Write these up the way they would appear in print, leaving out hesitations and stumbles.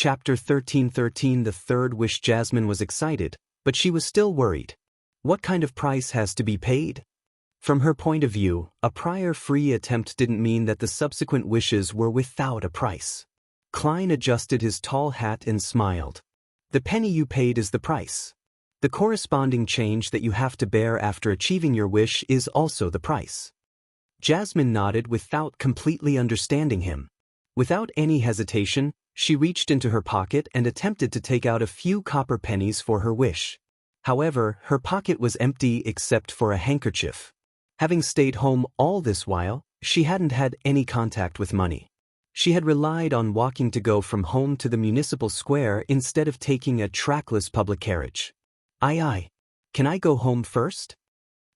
Chapter 13:13. The third wish. Jasmine was excited, but she was still worried. What kind of price has to be paid? From her point of view, a prior free attempt didn't mean that the subsequent wishes were without a price. Klein adjusted his tall hat and smiled. The penny you paid is the price. The corresponding change that you have to bear after achieving your wish is also the price. Jasmine nodded without completely understanding him. Without any hesitation, she reached into her pocket and attempted to take out a few copper pennies for her wish. However, her pocket was empty except for a handkerchief. Having stayed home all this while, she hadn't had any contact with money. She had relied on walking to go from home to the municipal square instead of taking a trackless public carriage. Aye. Can I go home first?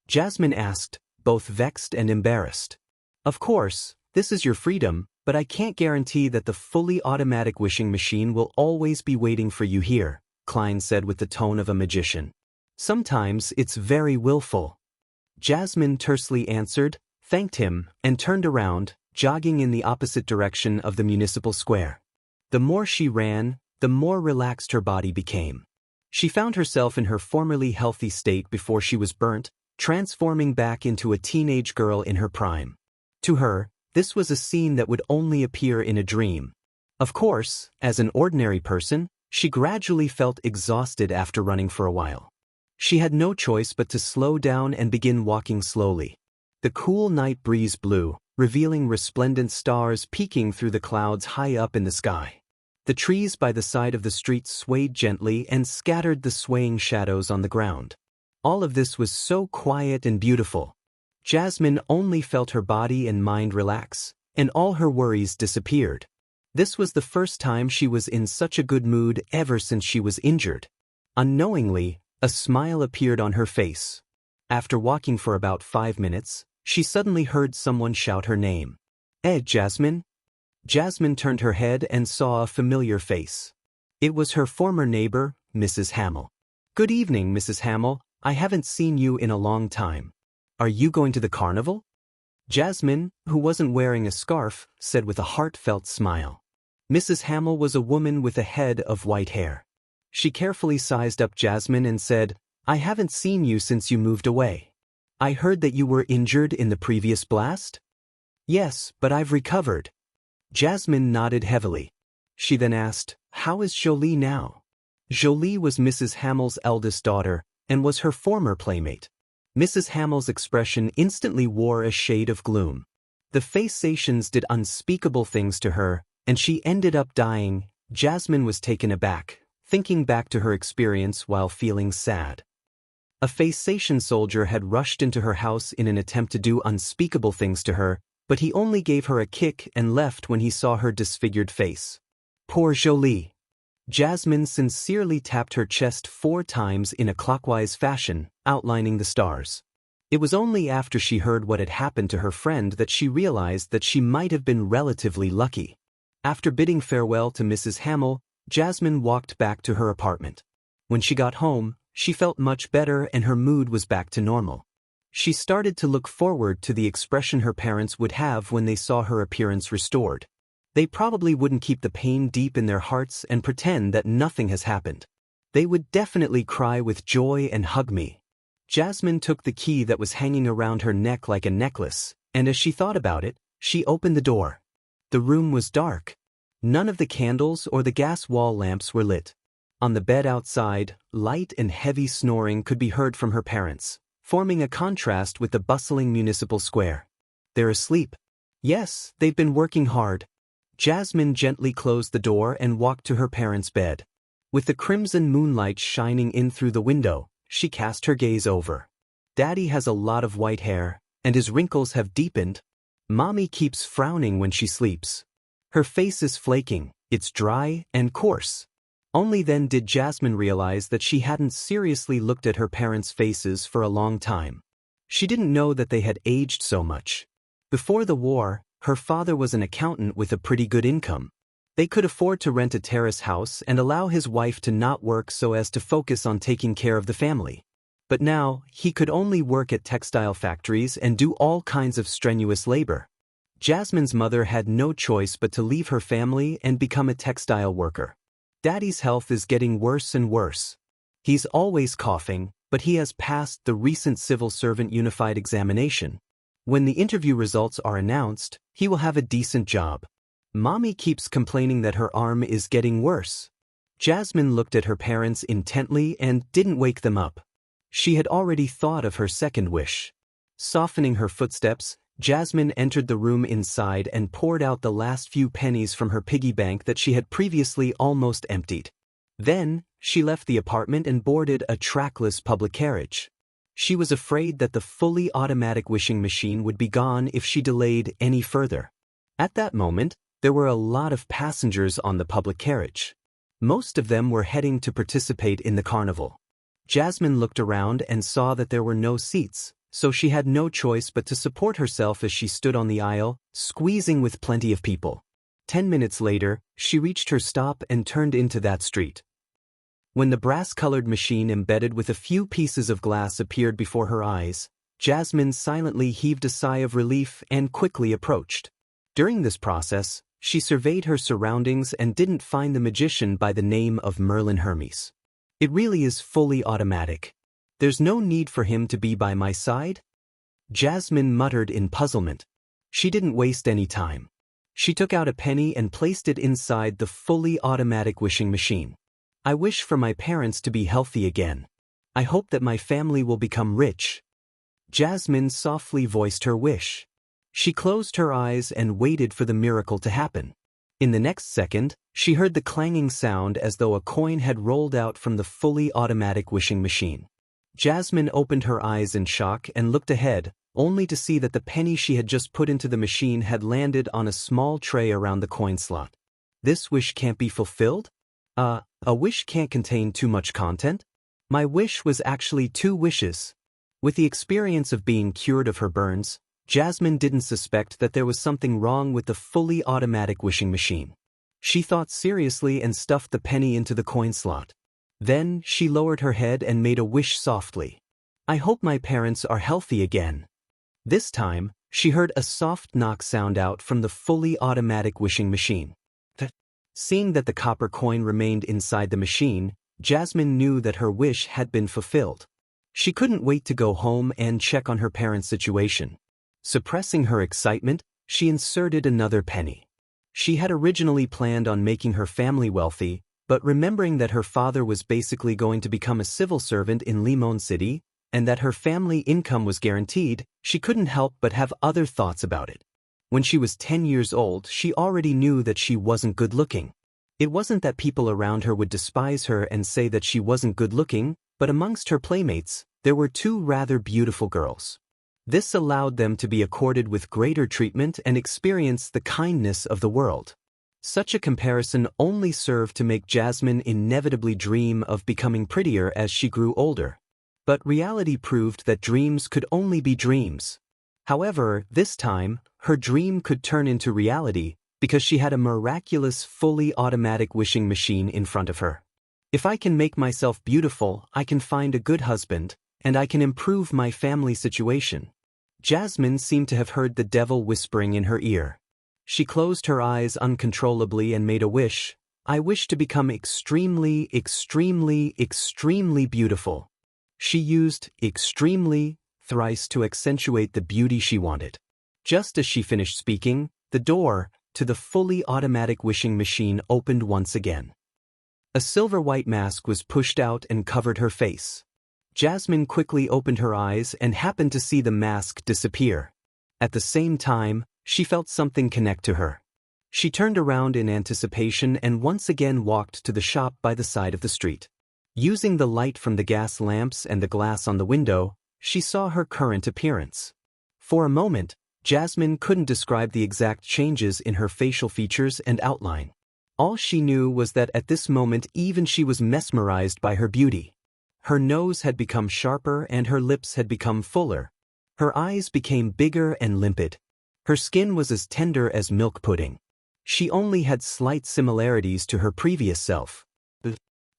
Jasmine asked, both vexed and embarrassed. Of course, this is your freedom, but I can't guarantee that the fully automatic wishing machine will always be waiting for you here, Klein said with the tone of a magician. Sometimes it's very willful. Jasmine tersely answered, thanked him, and turned around, jogging in the opposite direction of the municipal square. The more she ran, the more relaxed her body became. She found herself in her formerly healthy state before she was burnt, transforming back into a teenage girl in her prime. To her, this was a scene that would only appear in a dream. Of course, as an ordinary person, she gradually felt exhausted after running for a while. She had no choice but to slow down and begin walking slowly. The cool night breeze blew, revealing resplendent stars peeking through the clouds high up in the sky. The trees by the side of the street swayed gently and scattered the swaying shadows on the ground. All of this was so quiet and beautiful. Jasmine only felt her body and mind relax, and all her worries disappeared. This was the first time she was in such a good mood ever since she was injured. Unknowingly, a smile appeared on her face. After walking for about 5 minutes, she suddenly heard someone shout her name. Jasmine? Jasmine turned her head and saw a familiar face. It was her former neighbor, Mrs. Hamill. Good evening, Mrs. Hamill. I haven't seen you in a long time. Are you going to the carnival? Jasmine, who wasn't wearing a scarf, said with a heartfelt smile. Mrs. Hamill was a woman with a head of white hair. She carefully sized up Jasmine and said, I haven't seen you since you moved away. I heard that you were injured in the previous blast? Yes, but I've recovered. Jasmine nodded heavily. She then asked, How is Jolie now? Jolie was Mrs. Hamill's eldest daughter, and was her former playmate. Mrs. Hamill's expression instantly wore a shade of gloom. The Phasations did unspeakable things to her, and she ended up dying. Jasmine was taken aback, thinking back to her experience while feeling sad. A Phasation soldier had rushed into her house in an attempt to do unspeakable things to her, but he only gave her a kick and left when he saw her disfigured face. Poor Jolie. Jasmine sincerely tapped her chest 4 times in a clockwise fashion, outlining the stars. It was only after she heard what had happened to her friend that she realized that she might have been relatively lucky. After bidding farewell to Mrs. Hamill, Jasmine walked back to her apartment. When she got home, she felt much better and her mood was back to normal. She started to look forward to the expression her parents would have when they saw her appearance restored. They probably wouldn't keep the pain deep in their hearts and pretend that nothing has happened. They would definitely cry with joy and hug me. Jasmine took the key that was hanging around her neck like a necklace, and as she thought about it, she opened the door. The room was dark. None of the candles or the gas wall lamps were lit. On the bed outside, light and heavy snoring could be heard from her parents, forming a contrast with the bustling municipal square. They're asleep. Yes, they've been working hard. Jasmine gently closed the door and walked to her parents' bed. With the crimson moonlight shining in through the window, she cast her gaze over. Daddy has a lot of white hair, and his wrinkles have deepened. Mommy keeps frowning when she sleeps. Her face is flaking, it's dry and coarse. Only then did Jasmine realize that she hadn't seriously looked at her parents' faces for a long time. She didn't know that they had aged so much. Before the war, her father was an accountant with a pretty good income. They could afford to rent a terrace house and allow his wife to not work so as to focus on taking care of the family. But now, he could only work at textile factories and do all kinds of strenuous labor. Jasmine's mother had no choice but to leave her family and become a textile worker. Daddy's health is getting worse and worse. He's always coughing, but he has passed the recent Civil Servant Unified examination. When the interview results are announced, he will have a decent job. Mommy keeps complaining that her arm is getting worse. Jasmine looked at her parents intently and didn't wake them up. She had already thought of her second wish. Softening her footsteps, Jasmine entered the room inside and poured out the last few pennies from her piggy bank that she had previously almost emptied. Then, she left the apartment and boarded a trackless public carriage. She was afraid that the fully automatic wishing machine would be gone if she delayed any further. At that moment, there were a lot of passengers on the public carriage. Most of them were heading to participate in the carnival. Jasmine looked around and saw that there were no seats, so she had no choice but to support herself as she stood on the aisle, squeezing with plenty of people. 10 minutes later, she reached her stop and turned into that street. When the brass-colored machine embedded with a few pieces of glass appeared before her eyes, Jasmine silently heaved a sigh of relief and quickly approached. During this process, she surveyed her surroundings and didn't find the magician by the name of Merlin Hermes. It really is fully automatic. There's no need for him to be by my side? Jasmine muttered in puzzlement. She didn't waste any time. She took out a penny and placed it inside the fully automatic wishing machine. I wish for my parents to be healthy again. I hope that my family will become rich. Jasmine softly voiced her wish. She closed her eyes and waited for the miracle to happen. In the next second, she heard the clanging sound as though a coin had rolled out from the fully automatic wishing machine. Jasmine opened her eyes in shock and looked ahead, only to see that the penny she had just put into the machine had landed on a small tray around the coin slot. This wish can't be fulfilled? A wish can't contain too much content? My wish was actually 2 wishes. With the experience of being cured of her burns, Jasmine didn't suspect that there was something wrong with the fully automatic wishing machine. She thought seriously and stuffed the penny into the coin slot. Then, she lowered her head and made a wish softly. I hope my parents are healthy again. This time, she heard a soft knock sound out from the fully automatic wishing machine. Seeing that the copper coin remained inside the machine, Jasmine knew that her wish had been fulfilled. She couldn't wait to go home and check on her parents' situation. Suppressing her excitement, she inserted another penny. She had originally planned on making her family wealthy, but remembering that her father was basically going to become a civil servant in Limon City, and that her family income was guaranteed, she couldn't help but have other thoughts about it. When she was 10 years old, she already knew that she wasn't good looking. It wasn't that people around her would despise her and say that she wasn't good looking, but amongst her playmates, there were 2 rather beautiful girls. This allowed them to be accorded with greater treatment and experience the kindness of the world. Such a comparison only served to make Jasmine inevitably dream of becoming prettier as she grew older. But reality proved that dreams could only be dreams. However, this time, her dream could turn into reality because she had a miraculous fully automatic wishing machine in front of her. If I can make myself beautiful, I can find a good husband, and I can improve my family situation. Jasmine seemed to have heard the devil whispering in her ear. She closed her eyes uncontrollably and made a wish. I wish to become extremely, extremely, extremely beautiful. She used extremely thrice to accentuate the beauty she wanted. Just as she finished speaking, the door to the fully automatic wishing machine opened once again. A silver-white mask was pushed out and covered her face. Jasmine quickly opened her eyes and happened to see the mask disappear. At the same time, she felt something connect to her. She turned around in anticipation and once again walked to the shop by the side of the street. Using the light from the gas lamps and the glass on the window, she saw her current appearance. For a moment, Jasmine couldn't describe the exact changes in her facial features and outline. All she knew was that at this moment even she was mesmerized by her beauty. Her nose had become sharper and her lips had become fuller. Her eyes became bigger and limpid. Her skin was as tender as milk pudding. She only had slight similarities to her previous self.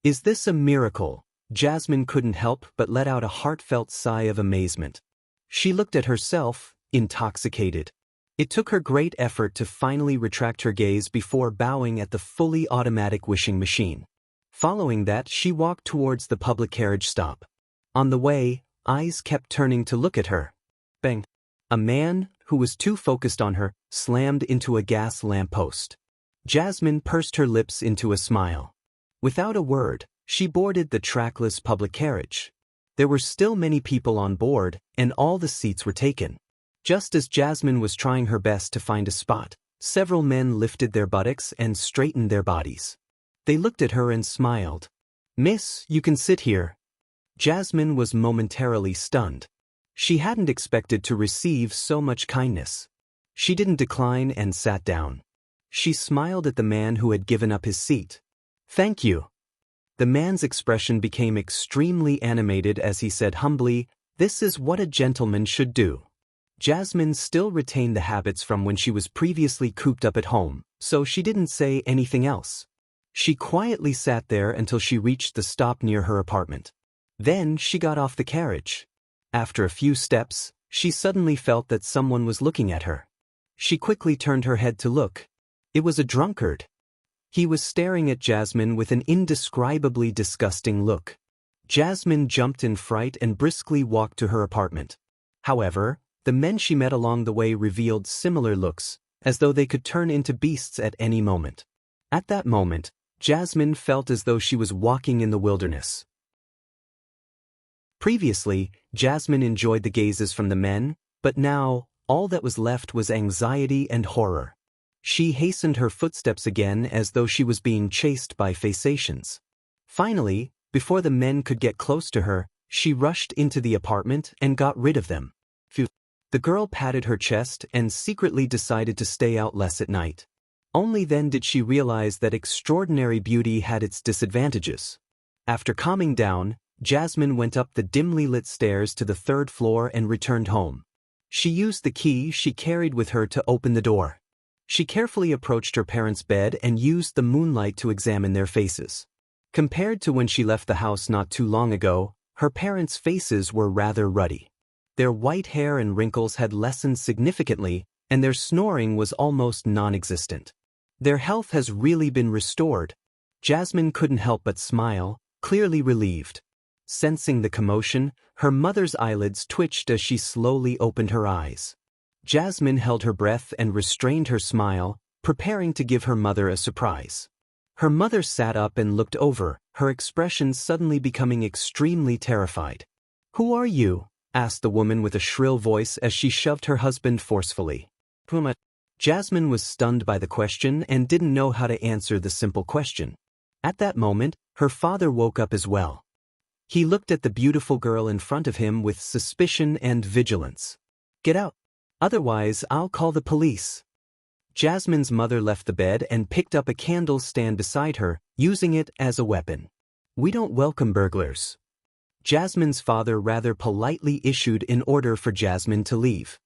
Is this a miracle? Jasmine couldn't help but let out a heartfelt sigh of amazement. She looked at herself, intoxicated. It took her great effort to finally retract her gaze before bowing at the fully automatic wishing machine. Following that, she walked towards the public carriage stop. On the way, eyes kept turning to look at her. Bang! A man, who was too focused on her, slammed into a gas lamppost. Jasmine pursed her lips into a smile. Without a word, she boarded the trackless public carriage. There were still many people on board, and all the seats were taken. Just as Jasmine was trying her best to find a spot, several men lifted their buttocks and straightened their bodies. They looked at her and smiled. "Miss, you can sit here." Jasmine was momentarily stunned. She hadn't expected to receive so much kindness. She didn't decline and sat down. She smiled at the man who had given up his seat. "Thank you." The man's expression became extremely animated as he said humbly, "This is what a gentleman should do." Jasmine still retained the habits from when she was previously cooped up at home, so she didn't say anything else. She quietly sat there until she reached the stop near her apartment. Then she got off the carriage. After a few steps, she suddenly felt that someone was looking at her. She quickly turned her head to look. It was a drunkard. He was staring at Jasmine with an indescribably disgusting look. Jasmine jumped in fright and briskly walked to her apartment. However, the men she met along the way revealed similar looks, as though they could turn into beasts at any moment. At that moment, Jasmine felt as though she was walking in the wilderness. Previously, Jasmine enjoyed the gazes from the men, but now, all that was left was anxiety and horror. She hastened her footsteps again as though she was being chased by phaeacians. Finally, before the men could get close to her, she rushed into the apartment and got rid of them. Phew. The girl patted her chest and secretly decided to stay out less at night. Only then did she realize that extraordinary beauty had its disadvantages. After calming down, Jasmine went up the dimly lit stairs to the third floor and returned home. She used the key she carried with her to open the door. She carefully approached her parents' bed and used the moonlight to examine their faces. Compared to when she left the house not too long ago, her parents' faces were rather ruddy. Their white hair and wrinkles had lessened significantly, and their snoring was almost non-existent. Their health has really been restored. Jasmine couldn't help but smile, clearly relieved. Sensing the commotion, her mother's eyelids twitched as she slowly opened her eyes. Jasmine held her breath and restrained her smile, preparing to give her mother a surprise. Her mother sat up and looked over, her expression suddenly becoming extremely terrified. "Who are you?" asked the woman with a shrill voice as she shoved her husband forcefully. "Puma." Jasmine was stunned by the question and didn't know how to answer the simple question. At that moment, her father woke up as well. He looked at the beautiful girl in front of him with suspicion and vigilance. "Get out. Otherwise, I'll call the police." Jasmine's mother left the bed and picked up a candle stand beside her, using it as a weapon. "We don't welcome burglars." Jasmine's father rather politely issued an order for Jasmine to leave.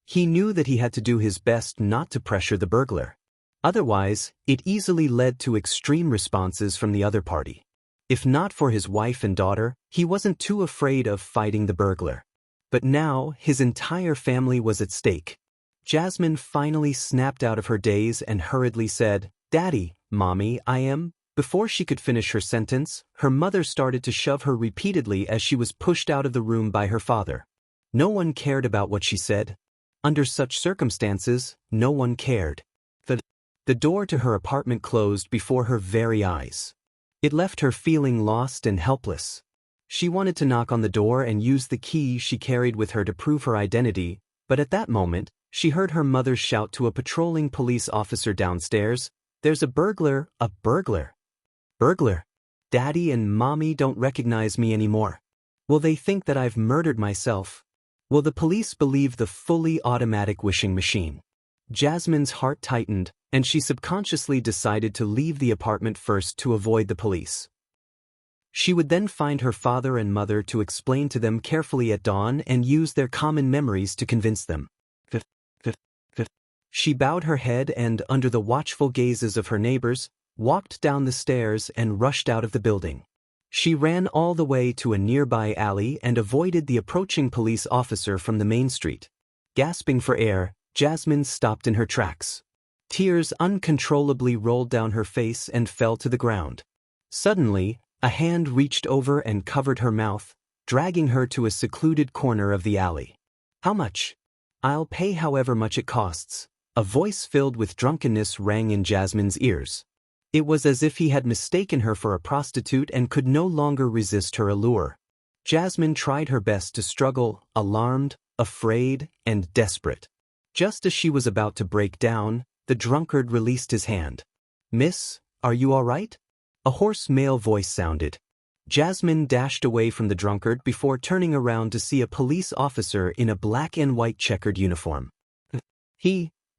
He knew that he had to do his best not to pressure the burglar. Otherwise, it easily led to extreme responses from the other party. If not for his wife and daughter, he wasn't too afraid of fighting the burglar. But now, his entire family was at stake. Jasmine finally snapped out of her daze and hurriedly said, "Daddy, Mommy, I am." Before she could finish her sentence, her mother started to shove her repeatedly as she was pushed out of the room by her father. No one cared about what she said. Under such circumstances, no one cared. The door to her apartment closed before her very eyes. It left her feeling lost and helpless. She wanted to knock on the door and use the key she carried with her to prove her identity, but at that moment, she heard her mother shout to a patrolling police officer downstairs, "There's a burglar, a burglar." "Burglar? Daddy and Mommy don't recognize me anymore. Will they think that I've murdered myself? Will the police believe the fully automatic wishing machine?" Jasmine's heart tightened, and she subconsciously decided to leave the apartment first to avoid the police. She would then find her father and mother to explain to them carefully at dawn and use their common memories to convince them. She bowed her head and, under the watchful gazes of her neighbors, walked down the stairs and rushed out of the building. She ran all the way to a nearby alley and avoided the approaching police officer from the main street. Gasping for air, Jasmine stopped in her tracks. Tears uncontrollably rolled down her face and fell to the ground. Suddenly, a hand reached over and covered her mouth, dragging her to a secluded corner of the alley. "How much?" "I'll pay however much it costs." A voice filled with drunkenness rang in Jasmine's ears. It was as if he had mistaken her for a prostitute and could no longer resist her allure. Jasmine tried her best to struggle, alarmed, afraid, and desperate. Just as she was about to break down, the drunkard released his hand. "Miss, are you all right?" A hoarse male voice sounded. Jasmine dashed away from the drunkard before turning around to see a police officer in a black and white checkered uniform.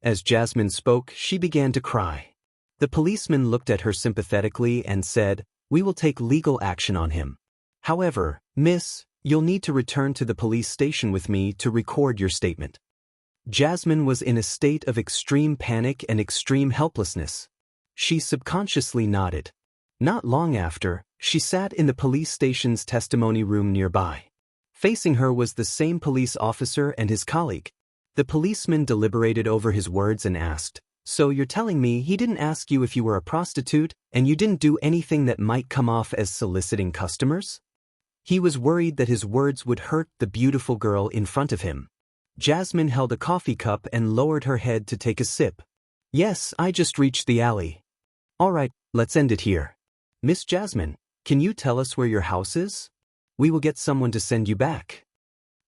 As Jasmine spoke, she began to cry. The policeman looked at her sympathetically and said, "We will take legal action on him. However, miss, you'll need to return to the police station with me to record your statement." Jasmine was in a state of extreme panic and extreme helplessness. She subconsciously nodded. Not long after, she sat in the police station's testimony room nearby. Facing her was the same police officer and his colleague. The policeman deliberated over his words and asked, "So you're telling me he didn't ask you if you were a prostitute, and you didn't do anything that might come off as soliciting customers?" He was worried that his words would hurt the beautiful girl in front of him. Jasmine held a coffee cup and lowered her head to take a sip. "Yes, I just reached the alley." "All right, let's end it here. Miss Jasmine, can you tell us where your house is? We will get someone to send you back."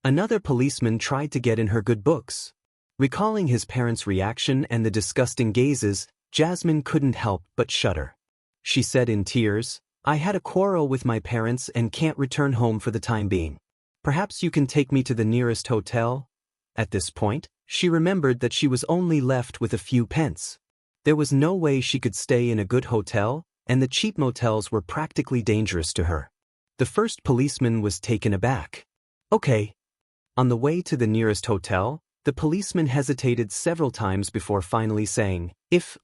Another policeman tried to get in her good books. Recalling his parents' reaction and the disgusting gazes, Jasmine couldn't help but shudder. She said in tears, "I had a quarrel with my parents and can't return home for the time being. Perhaps you can take me to the nearest hotel?" At this point, she remembered that she was only left with a few pence. There was no way she could stay in a good hotel, and the cheap motels were practically dangerous to her. The first policeman was taken aback. "Okay." On the way to the nearest hotel, the policeman hesitated several times before finally saying, if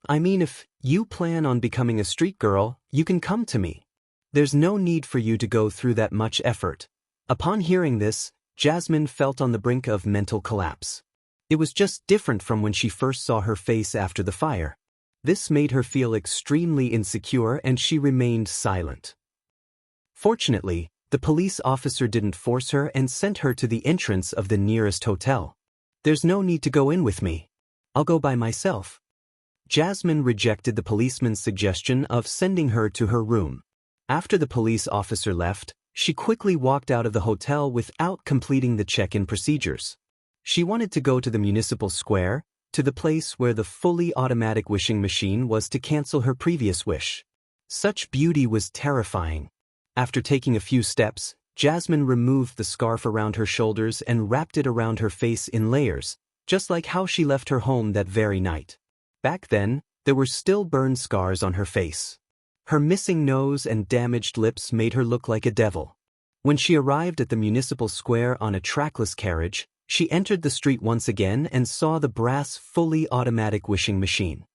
you plan on becoming a street girl, you can come to me. There's no need for you to go through that much effort." Upon hearing this, Jasmine felt on the brink of mental collapse. It was just different from when she first saw her face after the fire. This made her feel extremely insecure and she remained silent. Fortunately, the police officer didn't force her and sent her to the entrance of the nearest hotel. "There's no need to go in with me. I'll go by myself." Jasmine rejected the policeman's suggestion of sending her to her room. After the police officer left, she quickly walked out of the hotel without completing the check-in procedures. She wanted to go to the municipal square, to the place where the fully automatic wishing machine was to cancel her previous wish. Such beauty was terrifying. After taking a few steps, Jasmine removed the scarf around her shoulders and wrapped it around her face in layers, just like how she left her home that very night. Back then, there were still burned scars on her face. Her missing nose and damaged lips made her look like a devil. When she arrived at the municipal square on a trackless carriage, she entered the street once again and saw the brass fully automatic wishing machine.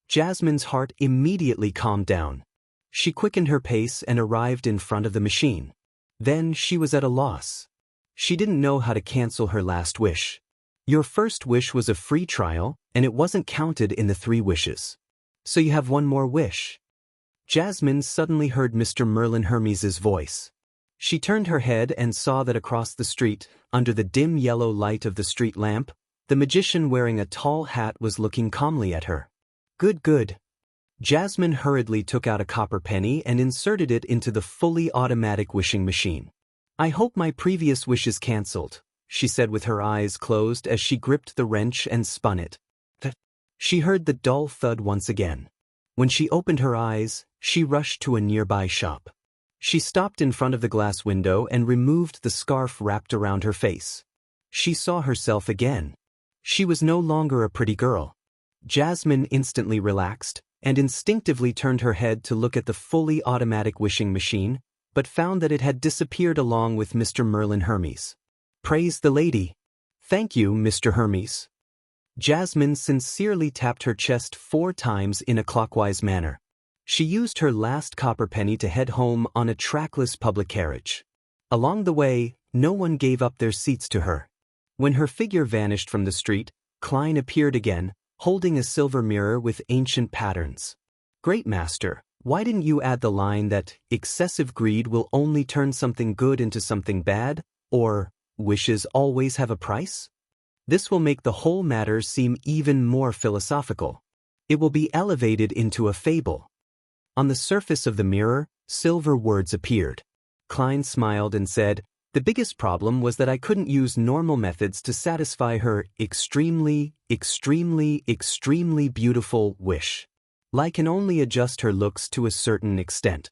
Jasmine's heart immediately calmed down. She quickened her pace and arrived in front of the machine. Then she was at a loss. She didn't know how to cancel her last wish. "Your first wish was a free trial, and it wasn't counted in the 3 wishes. So you have one more wish." Jasmine suddenly heard Mr. Merlin Hermes's voice. She turned her head and saw that across the street, under the dim yellow light of the street lamp, the magician wearing a tall hat was looking calmly at her. Good. Jasmine hurriedly took out a copper penny and inserted it into the fully automatic wishing machine. "I hope my previous wish is cancelled," she said with her eyes closed as she gripped the wrench and spun it. She heard the dull thud once again. When she opened her eyes, she rushed to a nearby shop. She stopped in front of the glass window and removed the scarf wrapped around her face. She saw herself again. She was no longer a pretty girl. Jasmine instantly relaxed and instinctively turned her head to look at the fully automatic wishing machine, but found that it had disappeared along with Mr. Merlin Hermes. "Praise the lady." "Thank you, Mr. Hermes." Jasmine sincerely tapped her chest 4 times in a clockwise manner. She used her last copper penny to head home on a trackless public carriage. Along the way, no one gave up their seats to her. When her figure vanished from the street, Klein appeared again, holding a silver mirror with ancient patterns. "Great master, Why didn't you add the line that excessive greed will only turn something good into something bad, or wishes always have a price? This will make the whole matter seem even more philosophical. It will be elevated into a fable. On the surface of the mirror, silver words appeared. Klein smiled and said, "The biggest problem was that I couldn't use normal methods to satisfy her extremely, extremely, extremely beautiful wish. I can only adjust her looks to a certain extent.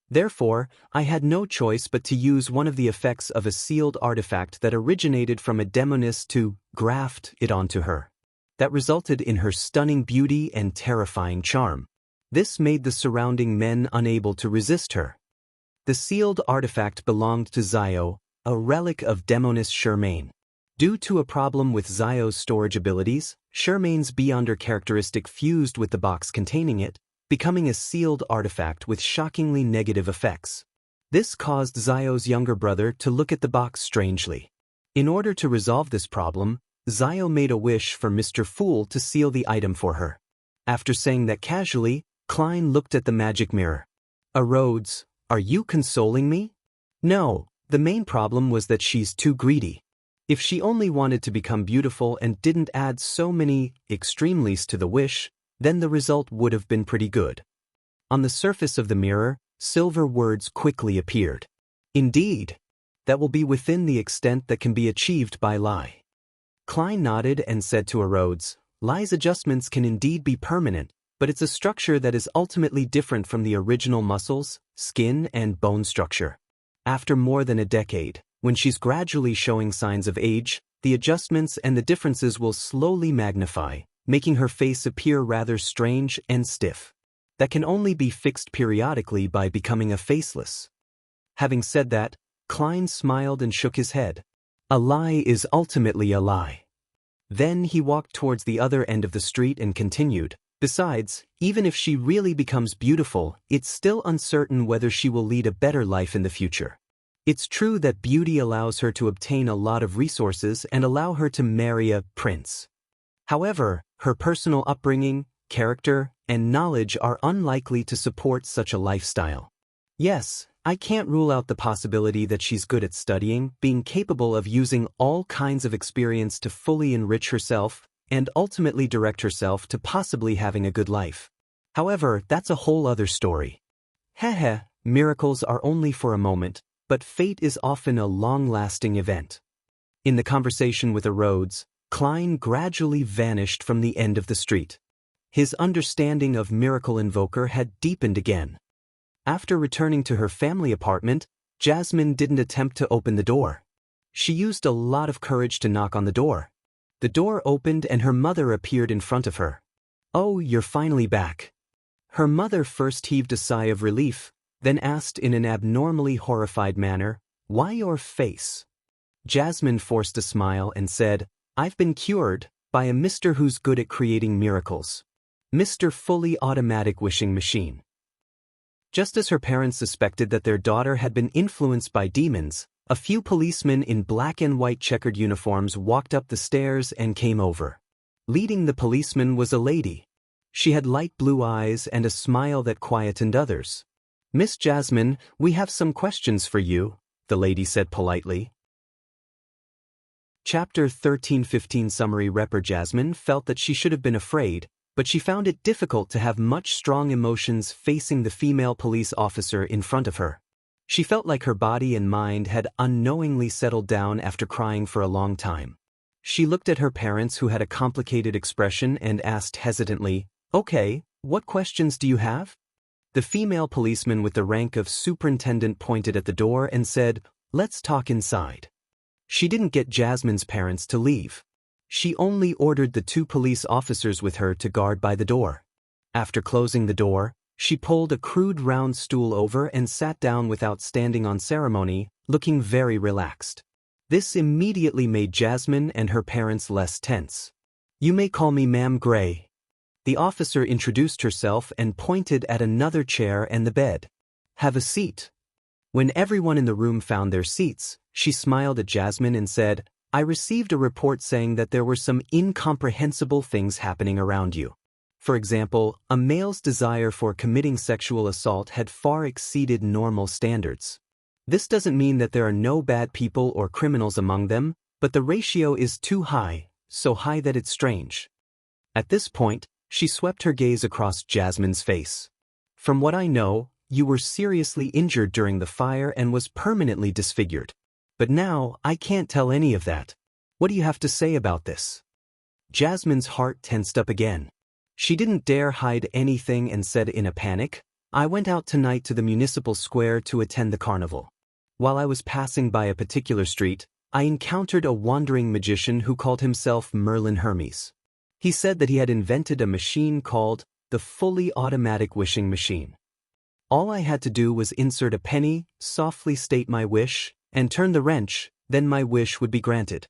Therefore, I had no choice but to use one of the effects of a sealed artifact that originated from a demoness to graft it onto her. That resulted in her stunning beauty and terrifying charm. This made the surrounding men unable to resist her. The sealed artifact belonged to Zio, a relic of demoness Charmaine. Due to a problem with Zio's storage abilities, Charmaine's Beyonder characteristic fused with the box containing it, becoming a sealed artifact with shockingly negative effects. This caused Zio's younger brother to look at the box strangely. In order to resolve this problem, Zio made a wish for Mr. Fool to seal the item for her. After saying that casually, Klein looked at the magic mirror. "Rhodes, are you consoling me?" "No, the main problem was that she's too greedy. If she only wanted to become beautiful and didn't add so many extremelies to the wish, then the result would have been pretty good." On the surface of the mirror, silver words quickly appeared. "Indeed. That will be within the extent that can be achieved by Lai." Klein nodded and said to Rhodes, "Lai's adjustments can indeed be permanent, but it's a structure that is ultimately different from the original muscles, skin, and bone structure. After more than a decade, when she's gradually showing signs of age, the adjustments and the differences will slowly magnify, making her face appear rather strange and stiff. That can only be fixed periodically by becoming a faceless." Having said that, Klein smiled and shook his head. "A lie is ultimately a lie." Then he walked towards the other end of the street and continued, "Besides, even if she really becomes beautiful, it's still uncertain whether she will lead a better life in the future. It's true that beauty allows her to obtain a lot of resources and allow her to marry a prince. However, her personal upbringing, character, and knowledge are unlikely to support such a lifestyle. Yes, I can't rule out the possibility that she's good at studying, being capable of using all kinds of experience to fully enrich herself, and ultimately direct herself to possibly having a good life. However, that's a whole other story. Heh, miracles are only for a moment, but fate is often a long-lasting event." In the conversation with Rhodes, Klein gradually vanished from the end of the street. His understanding of Miracle Invoker had deepened again. After returning to her family apartment, Jasmine didn't attempt to open the door. She used a lot of courage to knock on the door. The door opened and her mother appeared in front of her. "Oh, you're finally back." Her mother first heaved a sigh of relief, then asked in an abnormally horrified manner, "Why your face?" Jasmine forced a smile and said, "I've been cured by a Mr. who's good at creating miracles. Mr. Fully Automatic Wishing Machine." Just as her parents suspected that their daughter had been influenced by demons, a few policemen in black and white checkered uniforms walked up the stairs and came over. Leading the policemen was a lady. She had light blue eyes and a smile that quietened others. "Miss Jasmine, we have some questions for you," the lady said politely. Chapter 13:15 Summary. Repper Jasmine felt that she should have been afraid, but she found it difficult to have much strong emotions facing the female police officer in front of her. She felt like her body and mind had unknowingly settled down after crying for a long time. She looked at her parents, who had a complicated expression, and asked hesitantly, "Okay, what questions do you have?" The female policeman with the rank of superintendent pointed at the door and said, "Let's talk inside." She didn't get Jasmine's parents to leave. She only ordered the two police officers with her to guard by the door. After closing the door, she pulled a crude round stool over and sat down without standing on ceremony, looking very relaxed. This immediately made Jasmine and her parents less tense. "You may call me Ma'am Gray." The officer introduced herself and pointed at another chair and the bed. "Have a seat." When everyone in the room found their seats, she smiled at Jasmine and said, "I received a report saying that there were some incomprehensible things happening around you. For example, a male's desire for committing sexual assault had far exceeded normal standards. This doesn't mean that there are no bad people or criminals among them, but the ratio is too high, so high that it's strange. At this point, she swept her gaze across Jasmine's face. From what I know, you were seriously injured during the fire and was permanently disfigured. But now, I can't tell any of that. What do you have to say about this? Jasmine's heart tensed up again. She didn't dare hide anything and said in a panic, I went out tonight to the municipal square to attend the carnival. While I was passing by a particular street, I encountered a wandering magician who called himself Merlin Hermes. He said that he had invented a machine called the fully automatic wishing machine. All I had to do was insert a penny, softly state my wish, and turn the wrench, then my wish would be granted.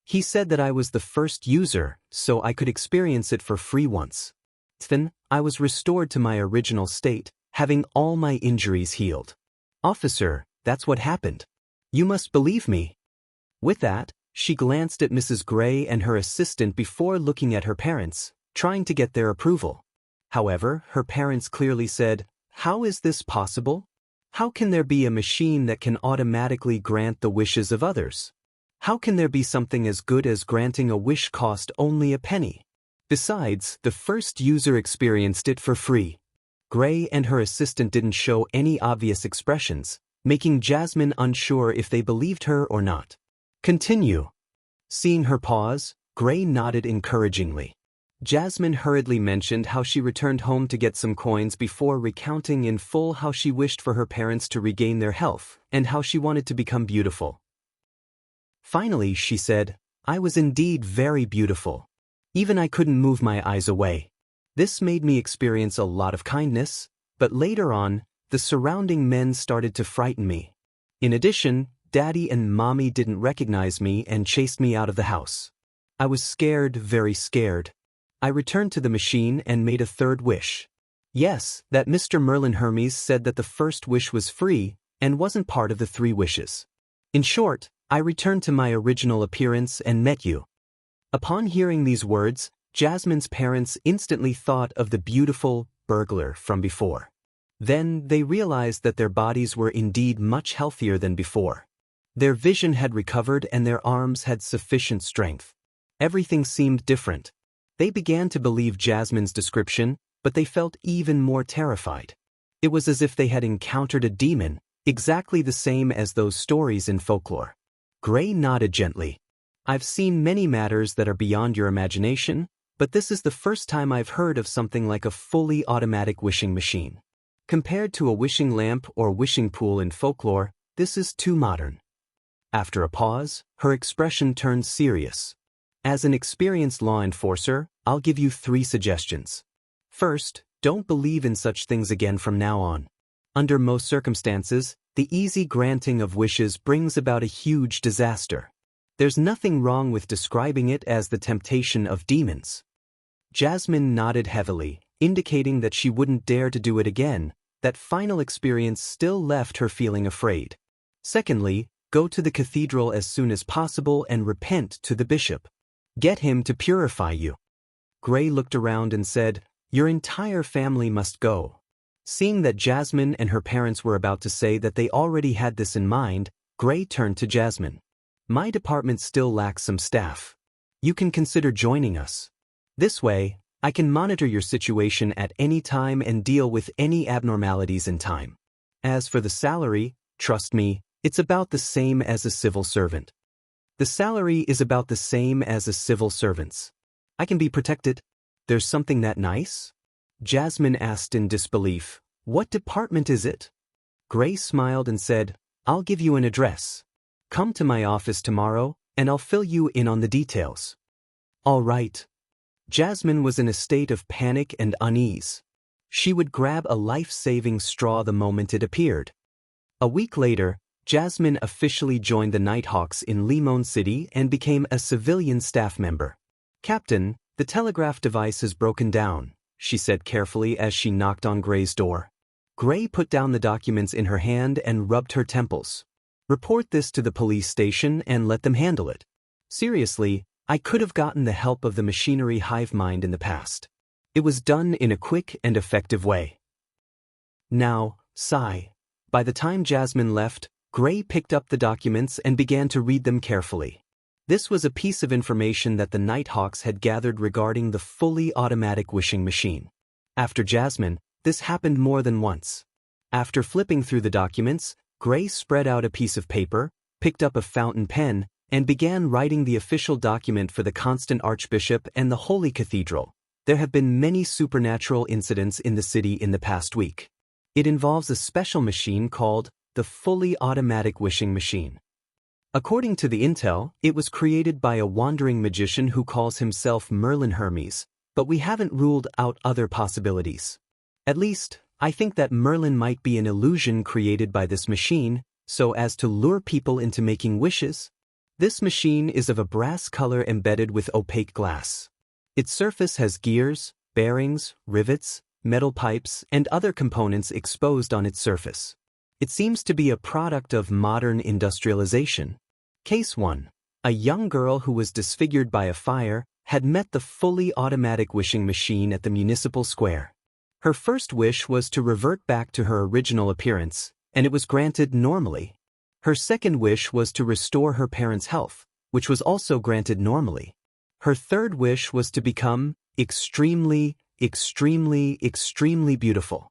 He said that I was the first user, so I could experience it for free once. Then, I was restored to my original state, having all my injuries healed. Officer, that's what happened. You must believe me. With that, she glanced at Mrs. Gray and her assistant before looking at her parents, trying to get their approval. However, her parents clearly said, How is this possible? How can there be a machine that can automatically grant the wishes of others? How can there be something as good as granting a wish cost only a penny? Besides, the first user experienced it for free. Gray and her assistant didn't show any obvious expressions, making Jasmine unsure if they believed her or not. Continue. Seeing her pause, Gray nodded encouragingly. Jasmine hurriedly mentioned how she returned home to get some coins before recounting in full how she wished for her parents to regain their health and how she wanted to become beautiful. Finally, she said, I was indeed very beautiful. Even I couldn't move my eyes away. This made me experience a lot of kindness, but later on, the surrounding men started to frighten me. In addition, Daddy and Mommy didn't recognize me and chased me out of the house. I was scared, very scared. I returned to the machine and made a third wish. Yes, that Mr. Merlin Hermes said that the first wish was free and wasn't part of the 3 wishes. In short, I returned to my original appearance and met you. Upon hearing these words, Jasmine's parents instantly thought of the beautiful burglar from before. Then they realized that their bodies were indeed much healthier than before. Their vision had recovered and their arms had sufficient strength. Everything seemed different. They began to believe Jasmine's description, but they felt even more terrified. It was as if they had encountered a demon, exactly the same as those stories in folklore. Gray nodded gently. I've seen many matters that are beyond your imagination, but this is the first time I've heard of something like a fully automatic wishing machine. Compared to a wishing lamp or wishing pool in folklore, this is too modern. After a pause, her expression turned serious. As an experienced law enforcer, I'll give you 3 suggestions. First, don't believe in such things again from now on. Under most circumstances, the easy granting of wishes brings about a huge disaster. There's nothing wrong with describing it as the temptation of demons. Jasmine nodded heavily, indicating that she wouldn't dare to do it again. That final experience still left her feeling afraid. Secondly, go to the cathedral as soon as possible and repent to the bishop. Get him to purify you. Gray looked around and said, Your entire family must go. Seeing that Jasmine and her parents were about to say that they already had this in mind, Gray turned to Jasmine. My department still lacks some staff. You can consider joining us. This way, I can monitor your situation at any time and deal with any abnormalities in time. As for the salary, trust me, it's about the same as a civil servant. The salary is about the same as a civil servant's. I can be protected. There's something that nice? Jasmine asked in disbelief. What department is it? Gray smiled and said, I'll give you an address. Come to my office tomorrow, and I'll fill you in on the details. All right. Jasmine was in a state of panic and unease. She would grab a life-saving straw the moment it appeared. A week later, Jasmine officially joined the Nighthawks in Limon City and became a civilian staff member. Captain, the telegraph device has broken down, she said carefully as she knocked on Gray's door. Gray put down the documents in her hand and rubbed her temples. Report this to the police station and let them handle it. Seriously, I could have gotten the help of the machinery hive mind in the past. It was done in a quick and effective way. Now, sigh. By the time Jasmine left, Gray picked up the documents and began to read them carefully. This was a piece of information that the Nighthawks had gathered regarding the fully automatic wishing machine. After Jasmine, this happened more than once. After flipping through the documents, Gray spread out a piece of paper, picked up a fountain pen, and began writing the official document for the Constant Archbishop and the Holy Cathedral. There have been many supernatural incidents in the city in the past week. It involves a special machine called the Fully Automatic Wishing Machine. According to the intel, it was created by a wandering magician who calls himself Merlin Hermes, but we haven't ruled out other possibilities. At least, I think that Merlin might be an illusion created by this machine, so as to lure people into making wishes. This machine is of a brass color embedded with opaque glass. Its surface has gears, bearings, rivets, metal pipes, and other components exposed on its surface. It seems to be a product of modern industrialization. Case 1. A young girl who was disfigured by a fire had met the fully automatic wishing machine at the municipal square. Her first wish was to revert back to her original appearance, and it was granted normally. Her second wish was to restore her parents' health, which was also granted normally. Her third wish was to become extremely beautiful.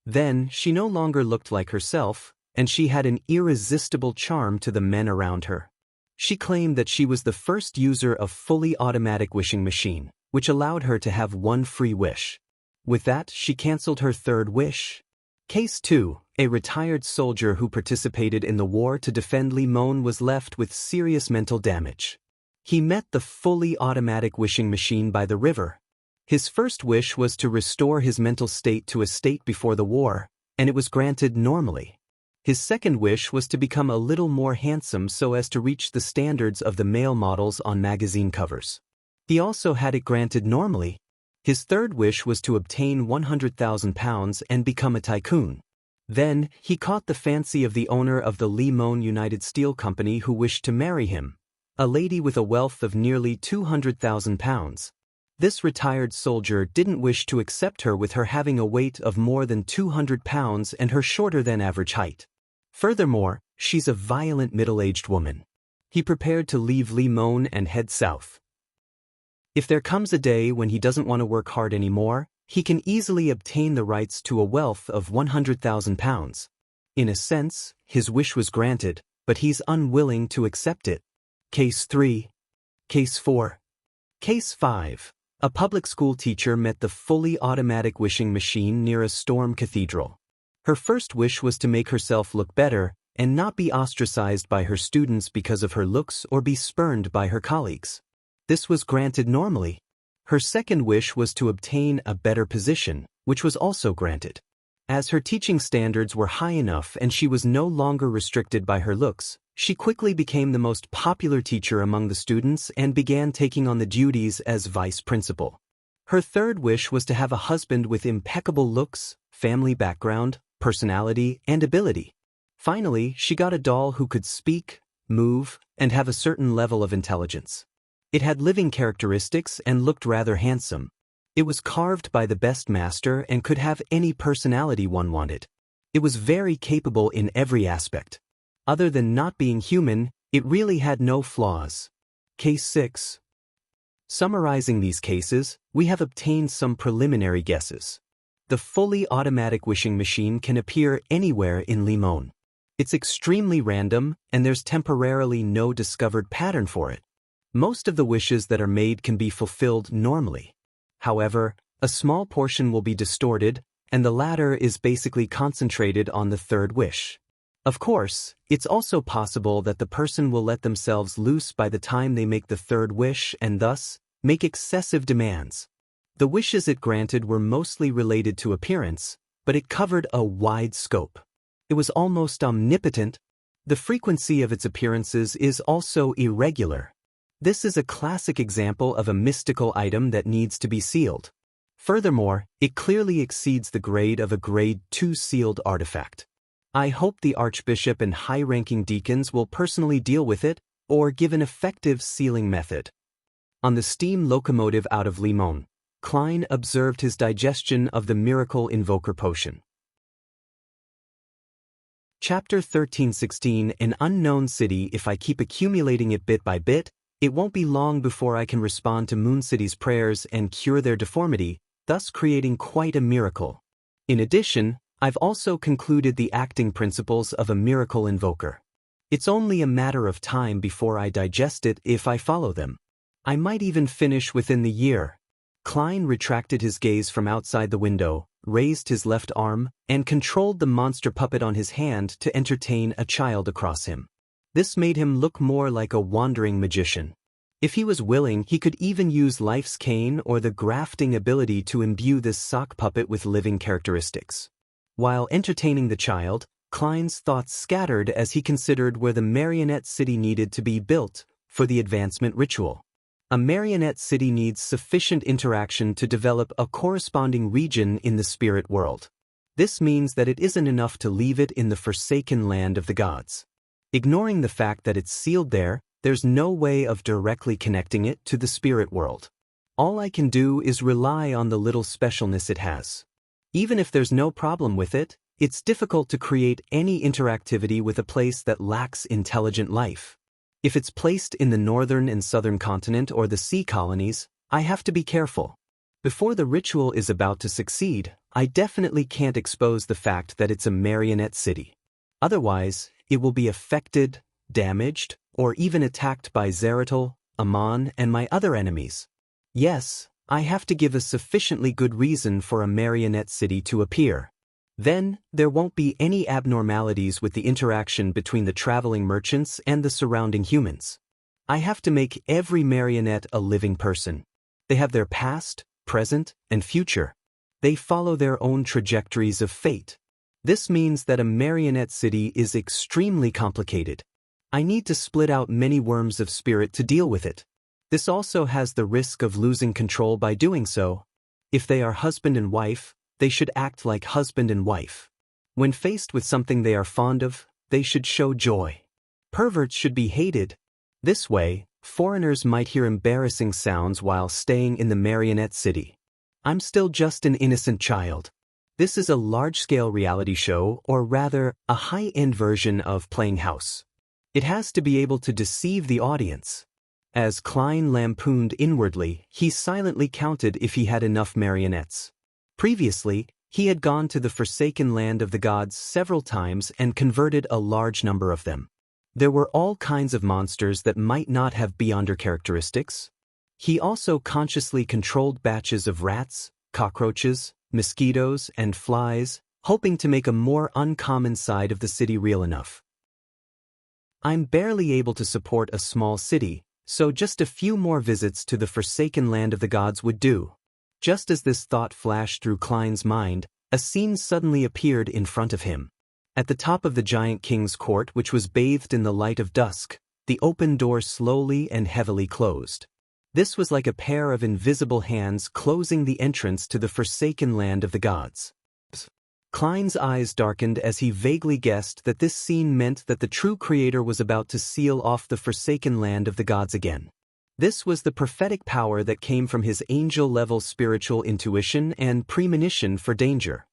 Then, she no longer looked like herself, and she had an irresistible charm to the men around her. She claimed that she was the first user of fully automatic wishing machine, which allowed her to have one free wish. With that, she cancelled her third wish. Case 2. A retired soldier who participated in the war to defend Limon was left with serious mental damage. He met the fully automatic wishing machine by the river. His first wish was to restore his mental state to a state before the war, and it was granted normally. His second wish was to become a little more handsome so as to reach the standards of the male models on magazine covers. He also had it granted normally. His third wish was to obtain £100,000 and become a tycoon. Then, he caught the fancy of the owner of the Limon United Steel Company who wished to marry him, a lady with a wealth of nearly £200,000. This retired soldier didn't wish to accept her with her having a weight of more than 200 pounds and her shorter than average height. Furthermore, she's a violent middle-aged woman. He prepared to leave Limon and head south. If there comes a day when he doesn't want to work hard anymore, he can easily obtain the rights to a wealth of £100,000. In a sense, his wish was granted, but he's unwilling to accept it. Case 3. Case 4. Case 5. A public school teacher met the fully automatic wishing machine near a storm cathedral. Her first wish was to make herself look better and not be ostracized by her students because of her looks or be spurned by her colleagues. This was granted normally. Her second wish was to obtain a better position, which was also granted. As her teaching standards were high enough and she was no longer restricted by her looks, she quickly became the most popular teacher among the students and began taking on the duties as vice principal. Her third wish was to have a husband with impeccable looks, family background, personality, and ability. Finally, she got a doll who could speak, move, and have a certain level of intelligence. It had living characteristics and looked rather handsome. It was carved by the best master and could have any personality one wanted. It was very capable in every aspect. Other than not being human, it really had no flaws. Case 6. Summarizing these cases, we have obtained some preliminary guesses. The fully automatic wishing machine can appear anywhere in Limon. It's extremely random, and there's temporarily no discovered pattern for it. Most of the wishes that are made can be fulfilled normally. However, a small portion will be distorted, and the latter is basically concentrated on the third wish. Of course, it's also possible that the person will let themselves loose by the time they make the third wish and thus make excessive demands. The wishes it granted were mostly related to appearance, but it covered a wide scope. It was almost omnipotent. The frequency of its appearances is also irregular. This is a classic example of a mystical item that needs to be sealed. Furthermore, it clearly exceeds the grade of a Grade 2 sealed artifact. I hope the Archbishop and high-ranking deacons will personally deal with it, or give an effective sealing method. On the steam locomotive out of Limon, Klein observed his digestion of the miracle invoker potion. Chapter 13:16 An unknown city. If I keep accumulating it bit by bit, it won't be long before I can respond to Moon City's prayers and cure their deformity, thus creating quite a miracle. In addition, I've also concluded the acting principles of a miracle invoker. It's only a matter of time before I digest it if I follow them. I might even finish within the year. Klein retracted his gaze from outside the window, raised his left arm, and controlled the monster puppet on his hand to entertain a child across him. This made him look more like a wandering magician. If he was willing, he could even use life's cane or the grafting ability to imbue this sock puppet with living characteristics. While entertaining the child, Klein's thoughts scattered as he considered where the marionette city needed to be built for the advancement ritual. A marionette city needs sufficient interaction to develop a corresponding region in the spirit world. This means that it isn't enough to leave it in the forsaken land of the gods. Ignoring the fact that it's sealed there, there's no way of directly connecting it to the spirit world. All I can do is rely on the little specialness it has. Even if there's no problem with it, it's difficult to create any interactivity with a place that lacks intelligent life. If it's placed in the northern and southern continent or the sea colonies, I have to be careful. Before the ritual is about to succeed, I definitely can't expose the fact that it's a marionette city. Otherwise, it will be affected, damaged, or even attacked by Zeratul, Amon, and my other enemies. Yes, I have to give a sufficiently good reason for a marionette city to appear. Then, there won't be any abnormalities with the interaction between the traveling merchants and the surrounding humans. I have to make every marionette a living person. They have their past, present, and future. They follow their own trajectories of fate. This means that a marionette city is extremely complicated. I need to split out many worms of spirit to deal with it. This also has the risk of losing control by doing so. If they are husband and wife, they should act like husband and wife. When faced with something they are fond of, they should show joy. Perverts should be hated. This way, foreigners might hear embarrassing sounds while staying in the marionette city. I'm still just an innocent child. This is a large-scale reality show, or rather, a high-end version of playing house. It has to be able to deceive the audience. As Klein lampooned inwardly, he silently counted if he had enough marionettes. Previously, he had gone to the forsaken land of the gods several times and converted a large number of them. There were all kinds of monsters that might not have Beyonder characteristics. He also consciously controlled batches of rats, cockroaches, mosquitoes, and flies, hoping to make a more uncommon side of the city real enough. I'm barely able to support a small city, so just a few more visits to the forsaken land of the gods would do. Just as this thought flashed through Klein's mind, a scene suddenly appeared in front of him. At the top of the giant king's court, which was bathed in the light of dusk, the open door slowly and heavily closed. This was like a pair of invisible hands closing the entrance to the forsaken land of the gods. Klein's eyes darkened as he vaguely guessed that this scene meant that the true creator was about to seal off the forsaken land of the gods again. This was the prophetic power that came from his angel-level spiritual intuition and premonition for danger.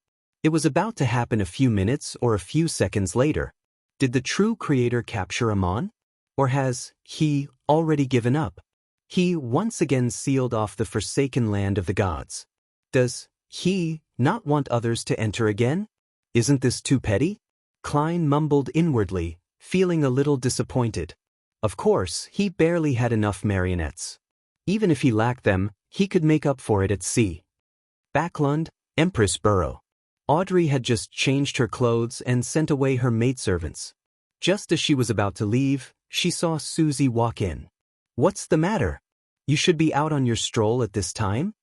It was about to happen a few minutes or a few seconds later. Did the true creator capture Amon? Or has he already given up? He once again sealed off the forsaken land of the gods. Does he not want others to enter again? Isn't this too petty? Klein mumbled inwardly, feeling a little disappointed. Of course, he barely had enough marionettes. Even if he lacked them, he could make up for it at sea. Backlund, Empress Burrow. Audrey had just changed her clothes and sent away her maidservants. Just as she was about to leave, she saw Susie walk in. What's the matter? You should be out on your stroll at this time?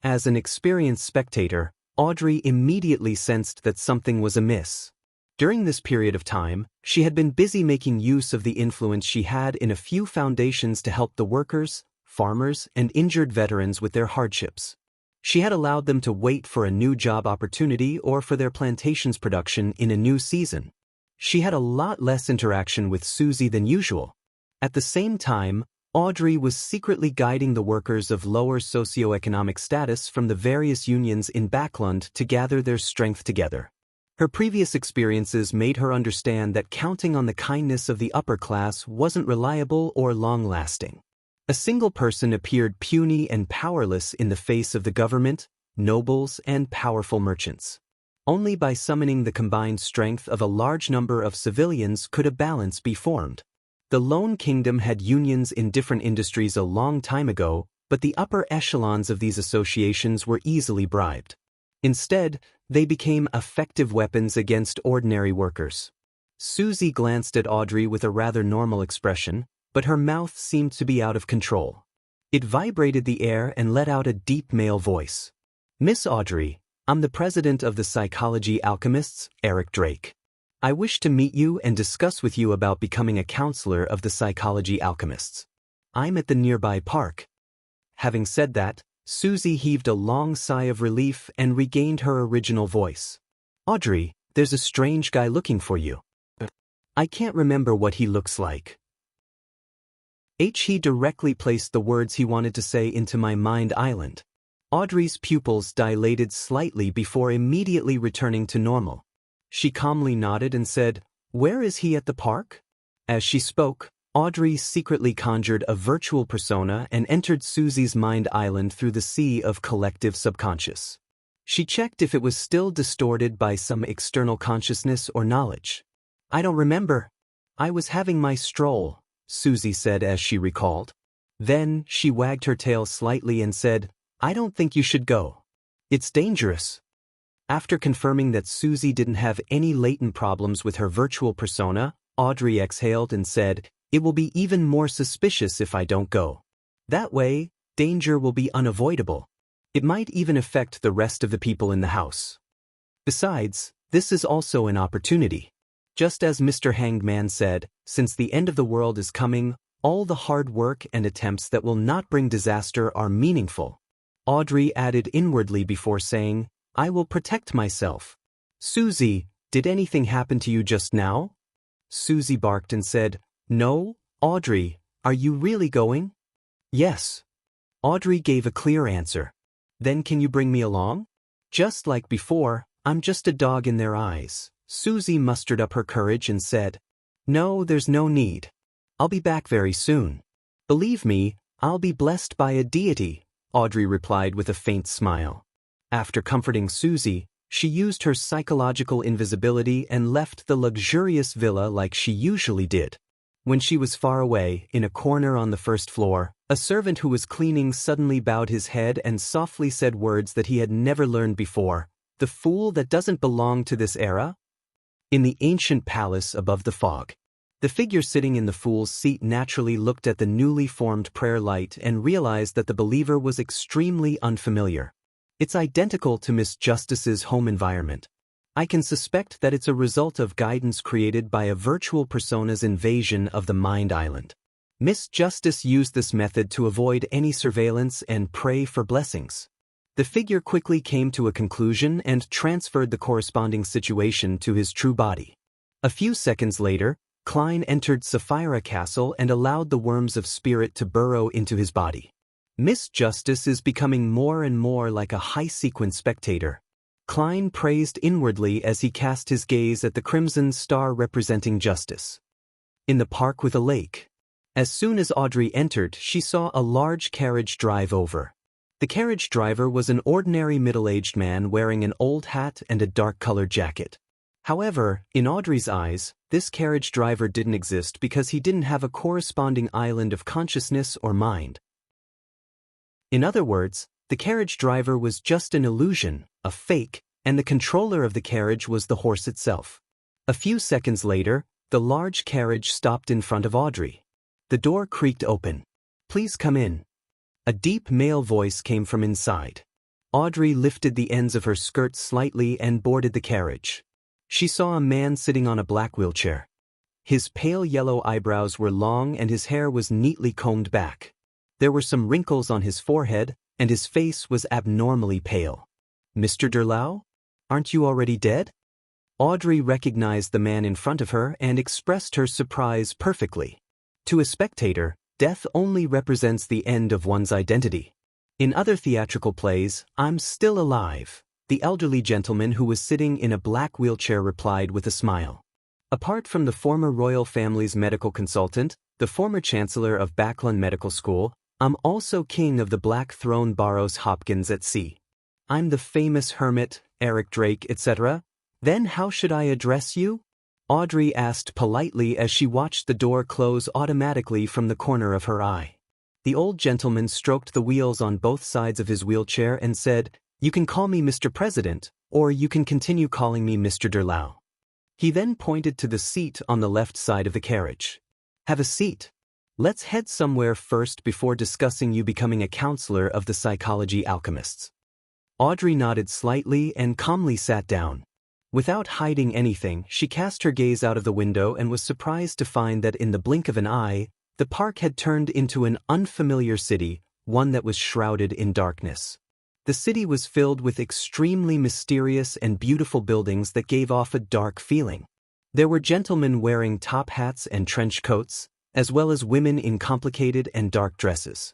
As an experienced spectator, Audrey immediately sensed that something was amiss. During this period of time, she had been busy making use of the influence she had in a few foundations to help the workers, farmers, and injured veterans with their hardships. She had allowed them to wait for a new job opportunity or for their plantation's production in a new season. She had a lot less interaction with Susie than usual. At the same time, Audrey was secretly guiding the workers of lower socioeconomic status from the various unions in Backlund to gather their strength together. Her previous experiences made her understand that counting on the kindness of the upper class wasn't reliable or long-lasting. A single person appeared puny and powerless in the face of the government, nobles, and powerful merchants. Only by summoning the combined strength of a large number of civilians could a balance be formed. The Lone Kingdom had unions in different industries a long time ago, but the upper echelons of these associations were easily bribed. Instead, they became effective weapons against ordinary workers. Susie glanced at Audrey with a rather normal expression, but her mouth seemed to be out of control. It vibrated the air and let out a deep male voice. "Miss Audrey, I'm the president of the Psychology Alchemists, Eric Drake. I wish to meet you and discuss with you about becoming a counselor of the Psychology Alchemists. I'm at the nearby park." Having said that, Susie heaved a long sigh of relief and regained her original voice. "Audrey, there's a strange guy looking for you. I can't remember what he looks like." He directly placed the words he wanted to say into my mind island. Audrey's pupils dilated slightly before immediately returning to normal. She calmly nodded and said, "Where is he at the park?" As she spoke, Audrey secretly conjured a virtual persona and entered Susie's mind island through the sea of collective subconscious. She checked if it was still distorted by some external consciousness or knowledge. "I don't remember. I was having my stroll," Susie said as she recalled. Then she wagged her tail slightly and said, "I don't think you should go. It's dangerous." After confirming that Susie didn't have any latent problems with her virtual persona, Audrey exhaled and said, "It will be even more suspicious if I don't go. That way, danger will be unavoidable. It might even affect the rest of the people in the house. Besides, this is also an opportunity. Just as Mr. Hanged Man said, since the end of the world is coming, all the hard work and attempts that will not bring disaster are meaningful." Audrey added inwardly before saying, "I will protect myself." "Susie, did anything happen to you just now?" Susie barked and said, "No, Audrey, are you really going?" "Yes." Audrey gave a clear answer. "Then can you bring me along?" Just like before, I'm just a dog in their eyes. Susie mustered up her courage and said, "No, there's no need. I'll be back very soon. Believe me, I'll be blessed by a deity," Audrey replied with a faint smile. After comforting Susie, she used her psychological invisibility and left the luxurious villa like she usually did. When she was far away, in a corner on the first floor, a servant who was cleaning suddenly bowed his head and softly said words that he had never learned before. "The fool that doesn't belong to this era?" In the ancient palace above the fog, the figure sitting in the fool's seat naturally looked at the newly formed prayer light and realized that the believer was extremely unfamiliar. It's identical to Miss Justice's home environment. I can suspect that it's a result of guidance created by a virtual persona's invasion of the Mind Island. Miss Justice used this method to avoid any surveillance and pray for blessings. The figure quickly came to a conclusion and transferred the corresponding situation to his true body. A few seconds later, Klein entered Sapphira Castle and allowed the worms of spirit to burrow into his body. Miss Justice is becoming more and more like a high-sequence spectator. Klein praised inwardly as he cast his gaze at the crimson star representing justice. In the park with a lake. As soon as Audrey entered, she saw a large carriage drive over. The carriage driver was an ordinary middle-aged man wearing an old hat and a dark-colored jacket. However, in Audrey's eyes, this carriage driver didn't exist because he didn't have a corresponding island of consciousness or mind. In other words, the carriage driver was just an illusion, a fake, and the controller of the carriage was the horse itself. A few seconds later, the large carriage stopped in front of Audrey. The door creaked open. "Please come in." A deep male voice came from inside. Audrey lifted the ends of her skirt slightly and boarded the carriage. She saw a man sitting on a black wheelchair. His pale yellow eyebrows were long and his hair was neatly combed back. There were some wrinkles on his forehead, and his face was abnormally pale. "Mr. Derlau? Aren't you already dead?" Audrey recognized the man in front of her and expressed her surprise perfectly. To a spectator, Death only represents the end of one's identity. In other theatrical plays, I'm still alive, the elderly gentleman who was sitting in a black wheelchair replied with a smile. Apart from the former royal family's medical consultant, the former chancellor of Backlund Medical School, I'm also king of the Black Throne Barrows Hopkins at sea. I'm the famous hermit, Eric Drake, etc. Then how should I address you? Audrey asked politely as she watched the door close automatically from the corner of her eye. The old gentleman stroked the wheels on both sides of his wheelchair and said, "You can call me Mr. President, or you can continue calling me Mr. Derlau." He then pointed to the seat on the left side of the carriage. "Have a seat. Let's head somewhere first before discussing you becoming a counselor of the psychology alchemists." Audrey nodded slightly and calmly sat down. Without hiding anything, she cast her gaze out of the window and was surprised to find that in the blink of an eye, the park had turned into an unfamiliar city, one that was shrouded in darkness. The city was filled with extremely mysterious and beautiful buildings that gave off a dark feeling. There were gentlemen wearing top hats and trench coats, as well as women in complicated and dark dresses.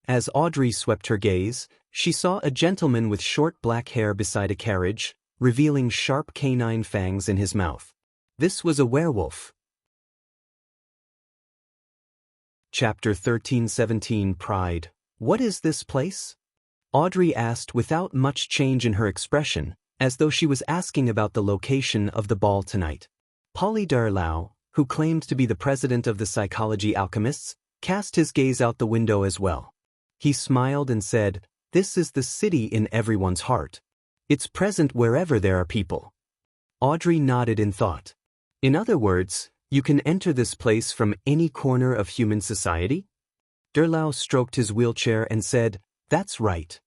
As Audrey swept her gaze, she saw a gentleman with short black hair beside a carriage, revealing sharp canine fangs in his mouth. This was a werewolf. Chapter 13:17 Pride. What is this place? Audrey asked without much change in her expression, as though she was asking about the location of the ball tonight. Polly Derlau, who claimed to be the president of the psychology alchemists, cast his gaze out the window as well. He smiled and said, "This is the city in everyone's heart. It's present wherever there are people." Audrey nodded in thought. In other words, you can enter this place from any corner of human society? Derlau stroked his wheelchair and said, "That's right."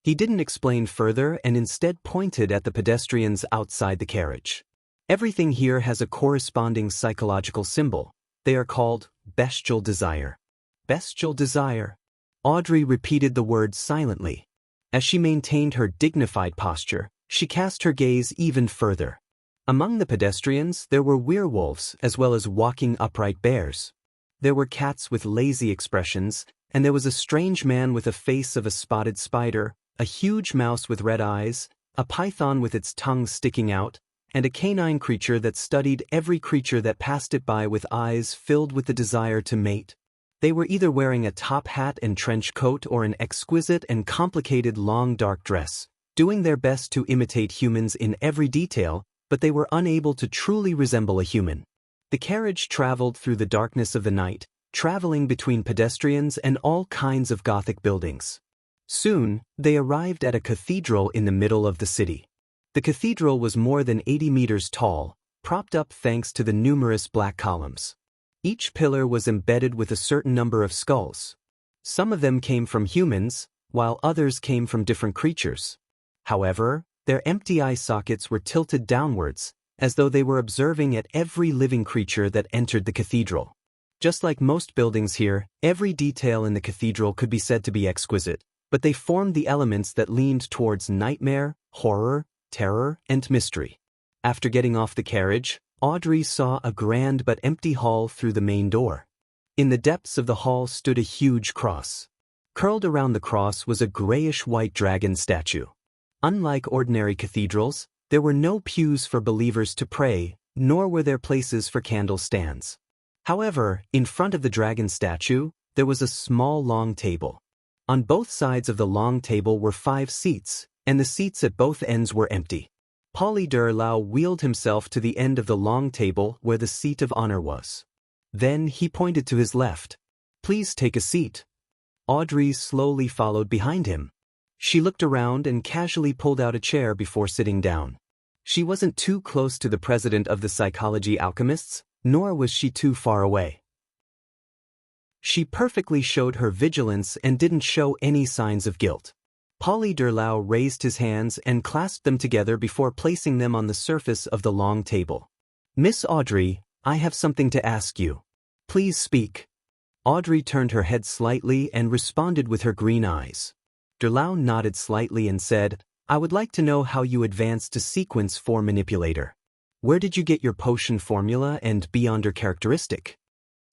He didn't explain further and instead pointed at the pedestrians outside the carriage. Everything here has a corresponding psychological symbol. They are called bestial desire. Bestial desire. Audrey repeated the word silently. As she maintained her dignified posture, she cast her gaze even further. Among the pedestrians, there were werewolves as well as walking upright bears. There were cats with lazy expressions, and there was a strange man with a face of a spotted spider, a huge mouse with red eyes, a python with its tongue sticking out, and a canine creature that studied every creature that passed it by with eyes filled with the desire to mate. They were either wearing a top hat and trench coat or an exquisite and complicated long dark dress, doing their best to imitate humans in every detail, but they were unable to truly resemble a human. The carriage traveled through the darkness of the night, traveling between pedestrians and all kinds of Gothic buildings. Soon, they arrived at a cathedral in the middle of the city. The cathedral was more than 80 meters tall, propped up thanks to the numerous black columns. Each pillar was embedded with a certain number of skulls. Some of them came from humans, while others came from different creatures. However, their empty eye sockets were tilted downwards, as though they were observing at every living creature that entered the cathedral. Just like most buildings here, every detail in the cathedral could be said to be exquisite, but they formed the elements that leaned towards nightmare, horror, terror, and mystery. After getting off the carriage, Audrey saw a grand but empty hall through the main door. In the depths of the hall stood a huge cross. Curled around the cross was a grayish-white dragon statue. Unlike ordinary cathedrals, there were no pews for believers to pray, nor were there places for candle stands. However, in front of the dragon statue, there was a small long table. On both sides of the long table were 5 seats, and the seats at both ends were empty. Polly Derlau wheeled himself to the end of the long table where the seat of honor was. Then he pointed to his left. "Please take a seat." Audrey slowly followed behind him. She looked around and casually pulled out a chair before sitting down. She wasn't too close to the president of the psychology alchemists, nor was she too far away. She perfectly showed her vigilance and didn't show any signs of guilt. Polly Derlau raised his hands and clasped them together before placing them on the surface of the long table. "Miss Audrey, I have something to ask you. Please speak." Audrey turned her head slightly and responded with her green eyes. Derlau nodded slightly and said, "I would like to know how you advanced to Sequence 4 Manipulator. Where did you get your potion formula and Beyonder characteristic?"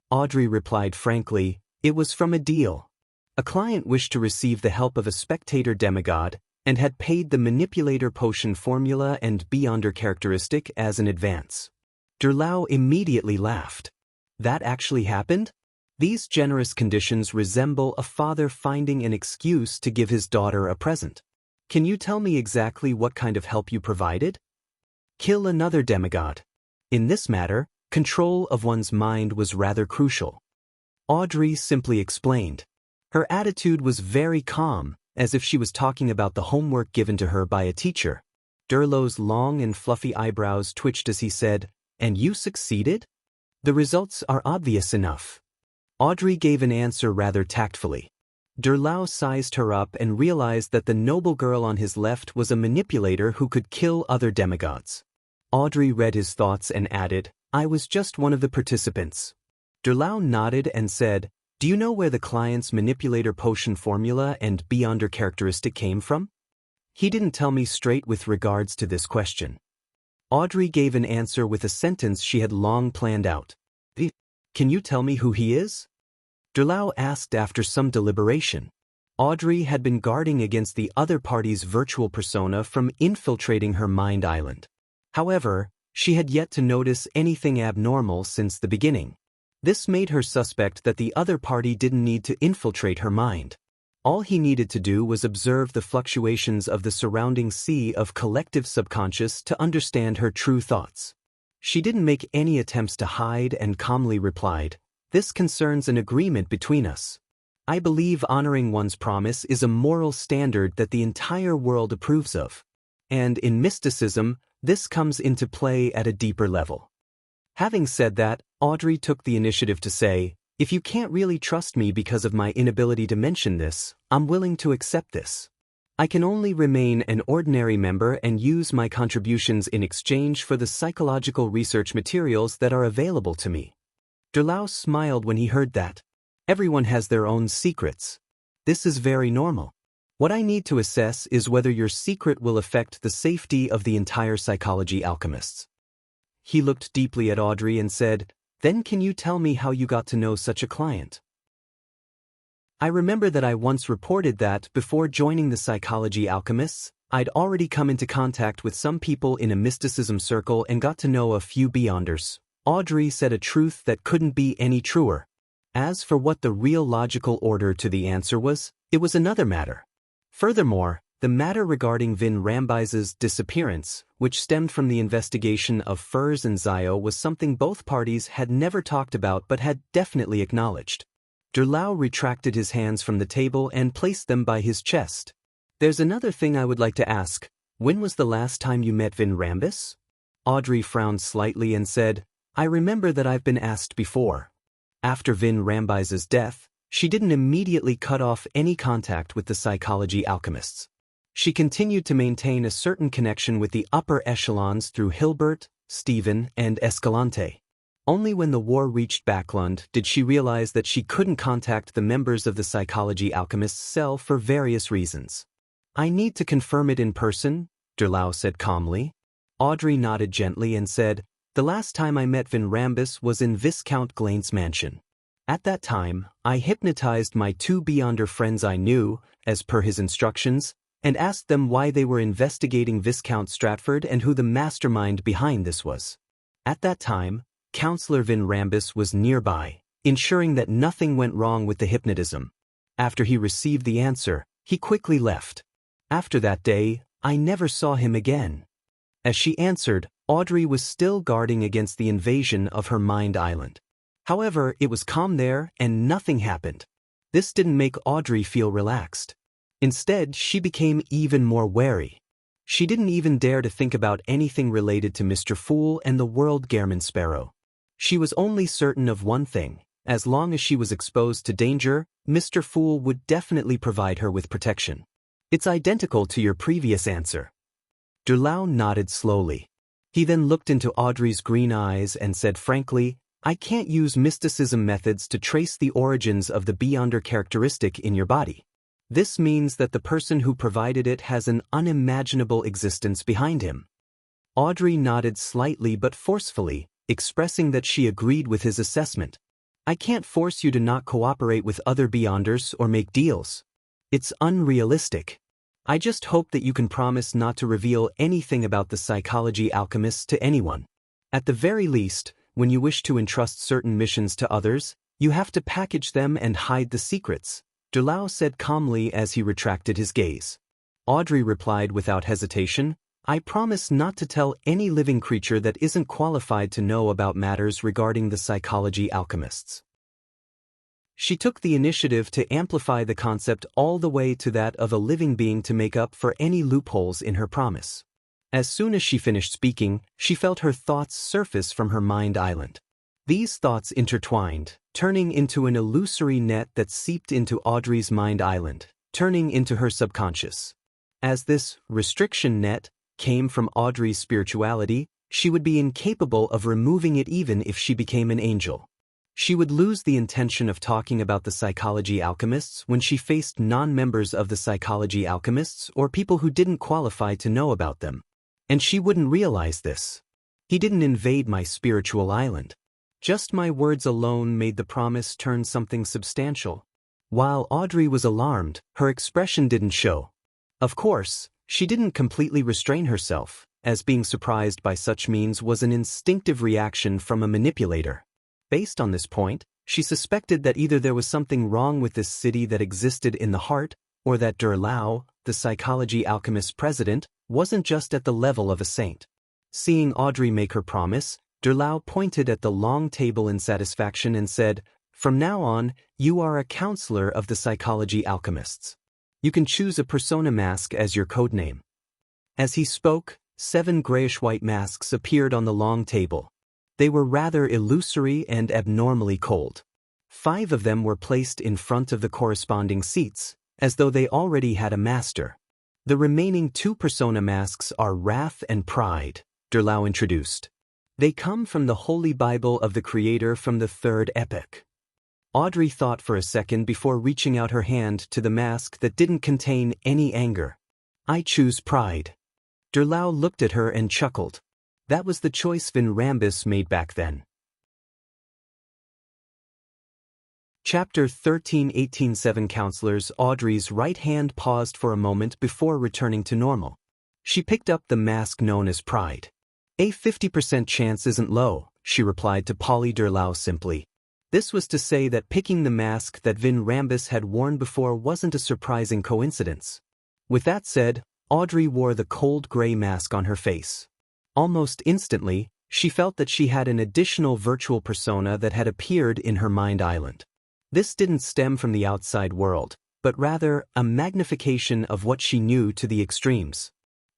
Audrey replied frankly, It was from a deal. A client wished to receive the help of a spectator demigod and had paid the manipulator potion formula and beyonder characteristic as an advance. Derlau immediately laughed. That actually happened? These generous conditions resemble a father finding an excuse to give his daughter a present. Can you tell me exactly what kind of help you provided? Kill another demigod. In this matter, control of one's mind was rather crucial. Audrey simply explained. Her attitude was very calm, as if she was talking about the homework given to her by a teacher. Derlau's long and fluffy eyebrows twitched as he said, "And you succeeded? The results are obvious enough." Audrey gave an answer rather tactfully. Derlau sized her up and realized that the noble girl on his left was a manipulator who could kill other demigods. Audrey read his thoughts and added, "I was just one of the participants." Derlau nodded and said, "Do you know where the client's manipulator potion formula and beyonder characteristic came from?" He didn't tell me straight with regards to this question. Audrey gave an answer with a sentence she had long planned out. "Can you tell me who he is?" Derlau asked after some deliberation. Audrey had been guarding against the other party's virtual persona from infiltrating her mind island. However, she had yet to notice anything abnormal since the beginning. This made her suspect that the other party didn't need to infiltrate her mind. All he needed to do was observe the fluctuations of the surrounding sea of collective subconscious to understand her true thoughts. She didn't make any attempts to hide and calmly replied, "This concerns an agreement between us. I believe honoring one's promise is a moral standard that the entire world approves of. And in mysticism, this comes into play at a deeper level." Having said that, Audrey took the initiative to say, "If you can't really trust me because of my inability to mention this, I'm willing to accept this. I can only remain an ordinary member and use my contributions in exchange for the psychological research materials that are available to me." Derlau smiled when he heard that. Everyone has their own secrets. This is very normal. What I need to assess is whether your secret will affect the safety of the entire psychology alchemists. He looked deeply at Audrey and said, "Then can you tell me how you got to know such a client?" I remember that I once reported that, before joining the psychology alchemists, I'd already come into contact with some people in a mysticism circle and got to know a few beyonders. Audrey said a truth that couldn't be any truer. As for what the real logical order to the answer was, it was another matter. Furthermore, the matter regarding Vin Rambise's disappearance, which stemmed from the investigation of Furs and Zio, was something both parties had never talked about but had definitely acknowledged. Derlau retracted his hands from the table and placed them by his chest. "There's another thing I would like to ask. When was the last time you met Vin Rambis?" Audrey frowned slightly and said, "I remember that I've been asked before." After Vin Rambise's death, she didn't immediately cut off any contact with the psychology alchemists. She continued to maintain a certain connection with the upper echelons through Hilbert, Stephen, and Escalante. Only when the war reached Backlund did she realize that she couldn't contact the members of the psychology alchemists' cell for various reasons. "I need to confirm it in person," Derlau said calmly. Audrey nodded gently and said, "The last time I met Vin Rambis was in Viscount Glaint's mansion. At that time, I hypnotized my two beyonder friends I knew, as per his instructions, and asked them why they were investigating Viscount Stratford and who the mastermind behind this was. At that time, Counselor Vin Rambis was nearby, ensuring that nothing went wrong with the hypnotism. After he received the answer, he quickly left. After that day, I never saw him again." As she answered, Audrey was still guarding against the invasion of her mind island. However, it was calm there and nothing happened. This didn't make Audrey feel relaxed. Instead, she became even more wary. She didn't even dare to think about anything related to Mr. Fool and the world Gehrman Sparrow. She was only certain of one thing: as long as she was exposed to danger, Mr. Fool would definitely provide her with protection. "It's identical to your previous answer." Derlau nodded slowly. He then looked into Audrey's green eyes and said frankly, "I can't use mysticism methods to trace the origins of the beyonder characteristic in your body. This means that the person who provided it has an unimaginable existence behind him." Audrey nodded slightly but forcefully, expressing that she agreed with his assessment. I can't force you to not cooperate with other Beyonders or make deals. It's unrealistic. I just hope that you can promise not to reveal anything about the psychology alchemists to anyone. At the very least, when you wish to entrust certain missions to others, you have to package them and hide the secrets, Derlau said calmly as he retracted his gaze. Audrey replied without hesitation, I promise not to tell any living creature that isn't qualified to know about matters regarding the psychology alchemists. She took the initiative to amplify the concept all the way to that of a living being to make up for any loopholes in her promise. As soon as she finished speaking, she felt her thoughts surface from her mind island. These thoughts intertwined, turning into an illusory net that seeped into Audrey's mind island, turning into her subconscious. As this restriction net came from Audrey's spirituality, she would be incapable of removing it even if she became an angel. She would lose the intention of talking about the psychology alchemists when she faced non-members of the psychology alchemists or people who didn't qualify to know about them. And she wouldn't realize this. He didn't invade my spiritual island. Just my words alone made the promise turn something substantial. While Audrey was alarmed, her expression didn't show. Of course, she didn't completely restrain herself, as being surprised by such means was an instinctive reaction from a manipulator. Based on this point, she suspected that either there was something wrong with this city that existed in the heart, or that Derlau, the psychology alchemist president, wasn't just at the level of a saint. Seeing Audrey make her promise, Derlau pointed at the long table in satisfaction and said, From now on, you are a counselor of the psychology alchemists. You can choose a persona mask as your codename. As he spoke, 7 grayish-white masks appeared on the long table. They were rather illusory and abnormally cold. 5 of them were placed in front of the corresponding seats, as though they already had a master. The remaining 2 persona masks are Wrath and Pride, Derlau introduced. They come from the Holy Bible of the Creator from the 3rd epoch. Audrey thought for a second before reaching out her hand to the mask that didn't contain any anger. I choose Pride. Derlau looked at her and chuckled. That was the choice Vin Rambus made back then. Chapter 13 18:7 Counselors. Audrey's right hand paused for a moment before returning to normal. She picked up the mask known as Pride. A 50% chance isn't low, she replied to Polly Derlau simply. This was to say that picking the mask that Vin Rambus had worn before wasn't a surprising coincidence. With that said, Audrey wore the cold gray mask on her face. Almost instantly, she felt that she had an additional virtual persona that had appeared in her mind island. This didn't stem from the outside world, but rather a magnification of what she knew to the extremes.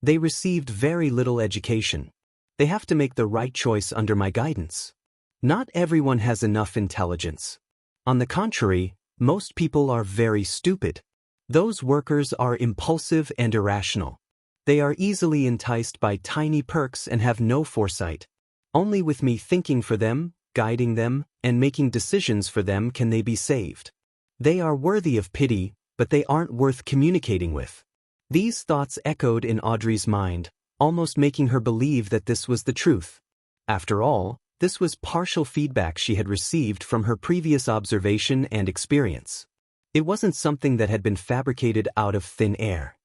They received very little education. They have to make the right choice under my guidance. Not everyone has enough intelligence. On the contrary, most people are very stupid. Those workers are impulsive and irrational. They are easily enticed by tiny perks and have no foresight. Only with me thinking for them, guiding them, and making decisions for them can they be saved. They are worthy of pity, but they aren't worth communicating with. These thoughts echoed in Audrey's mind, almost making her believe that this was the truth. After all, this was partial feedback she had received from her previous observation and experience. It wasn't something that had been fabricated out of thin air.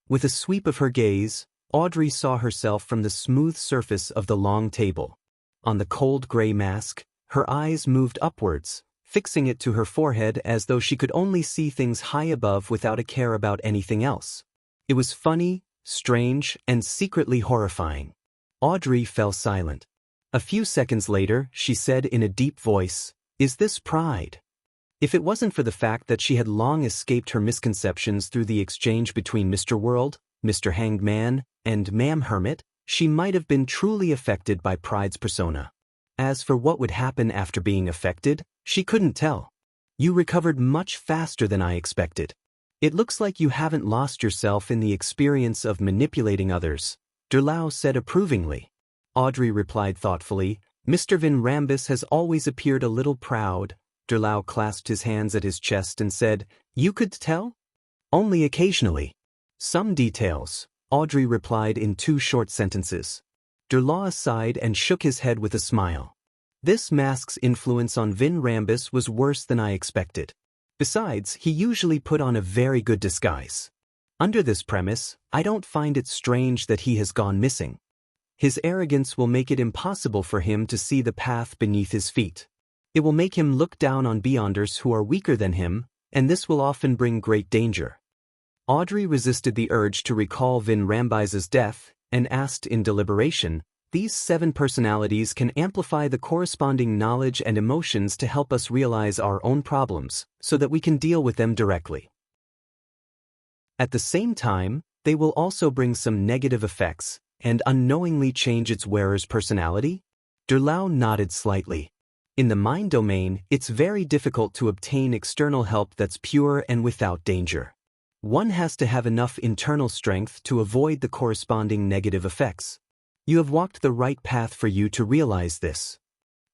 With a sweep of her gaze, Audrey saw herself from the smooth surface of the long table. On the cold gray mask, her eyes moved upwards, fixing it to her forehead as though she could only see things high above without a care about anything else. It was funny, strange, and secretly horrifying. Audrey fell silent. A few seconds later, she said in a deep voice, Is this pride? If it wasn't for the fact that she had long escaped her misconceptions through the exchange between Mr. World, Mr. Hanged Man, and Ma'am Hermit, she might have been truly affected by Pride's persona. As for what would happen after being affected, she couldn't tell. You recovered much faster than I expected. It looks like you haven't lost yourself in the experience of manipulating others, Derlau said approvingly. Audrey replied thoughtfully, Mr. Vin Rambus has always appeared a little proud. Derlau clasped his hands at his chest and said, You could tell? Only occasionally. Some details, Audrey replied in 2 short sentences. Derlau sighed and shook his head with a smile. This mask's influence on Vin Rambus was worse than I expected. Besides, he usually put on a very good disguise. Under this premise, I don't find it strange that he has gone missing. His arrogance will make it impossible for him to see the path beneath his feet. It will make him look down on beyonders who are weaker than him, and this will often bring great danger. Audrey resisted the urge to recall Vin Rambus's death, and asked in deliberation, "These 7 personalities can amplify the corresponding knowledge and emotions to help us realize our own problems, so that we can deal with them directly. At the same time, they will also bring some negative effects, and unknowingly change its wearer's personality?" Derlau nodded slightly. In the mind domain, it's very difficult to obtain external help that's pure and without danger. One has to have enough internal strength to avoid the corresponding negative effects. You have walked the right path for you to realize this.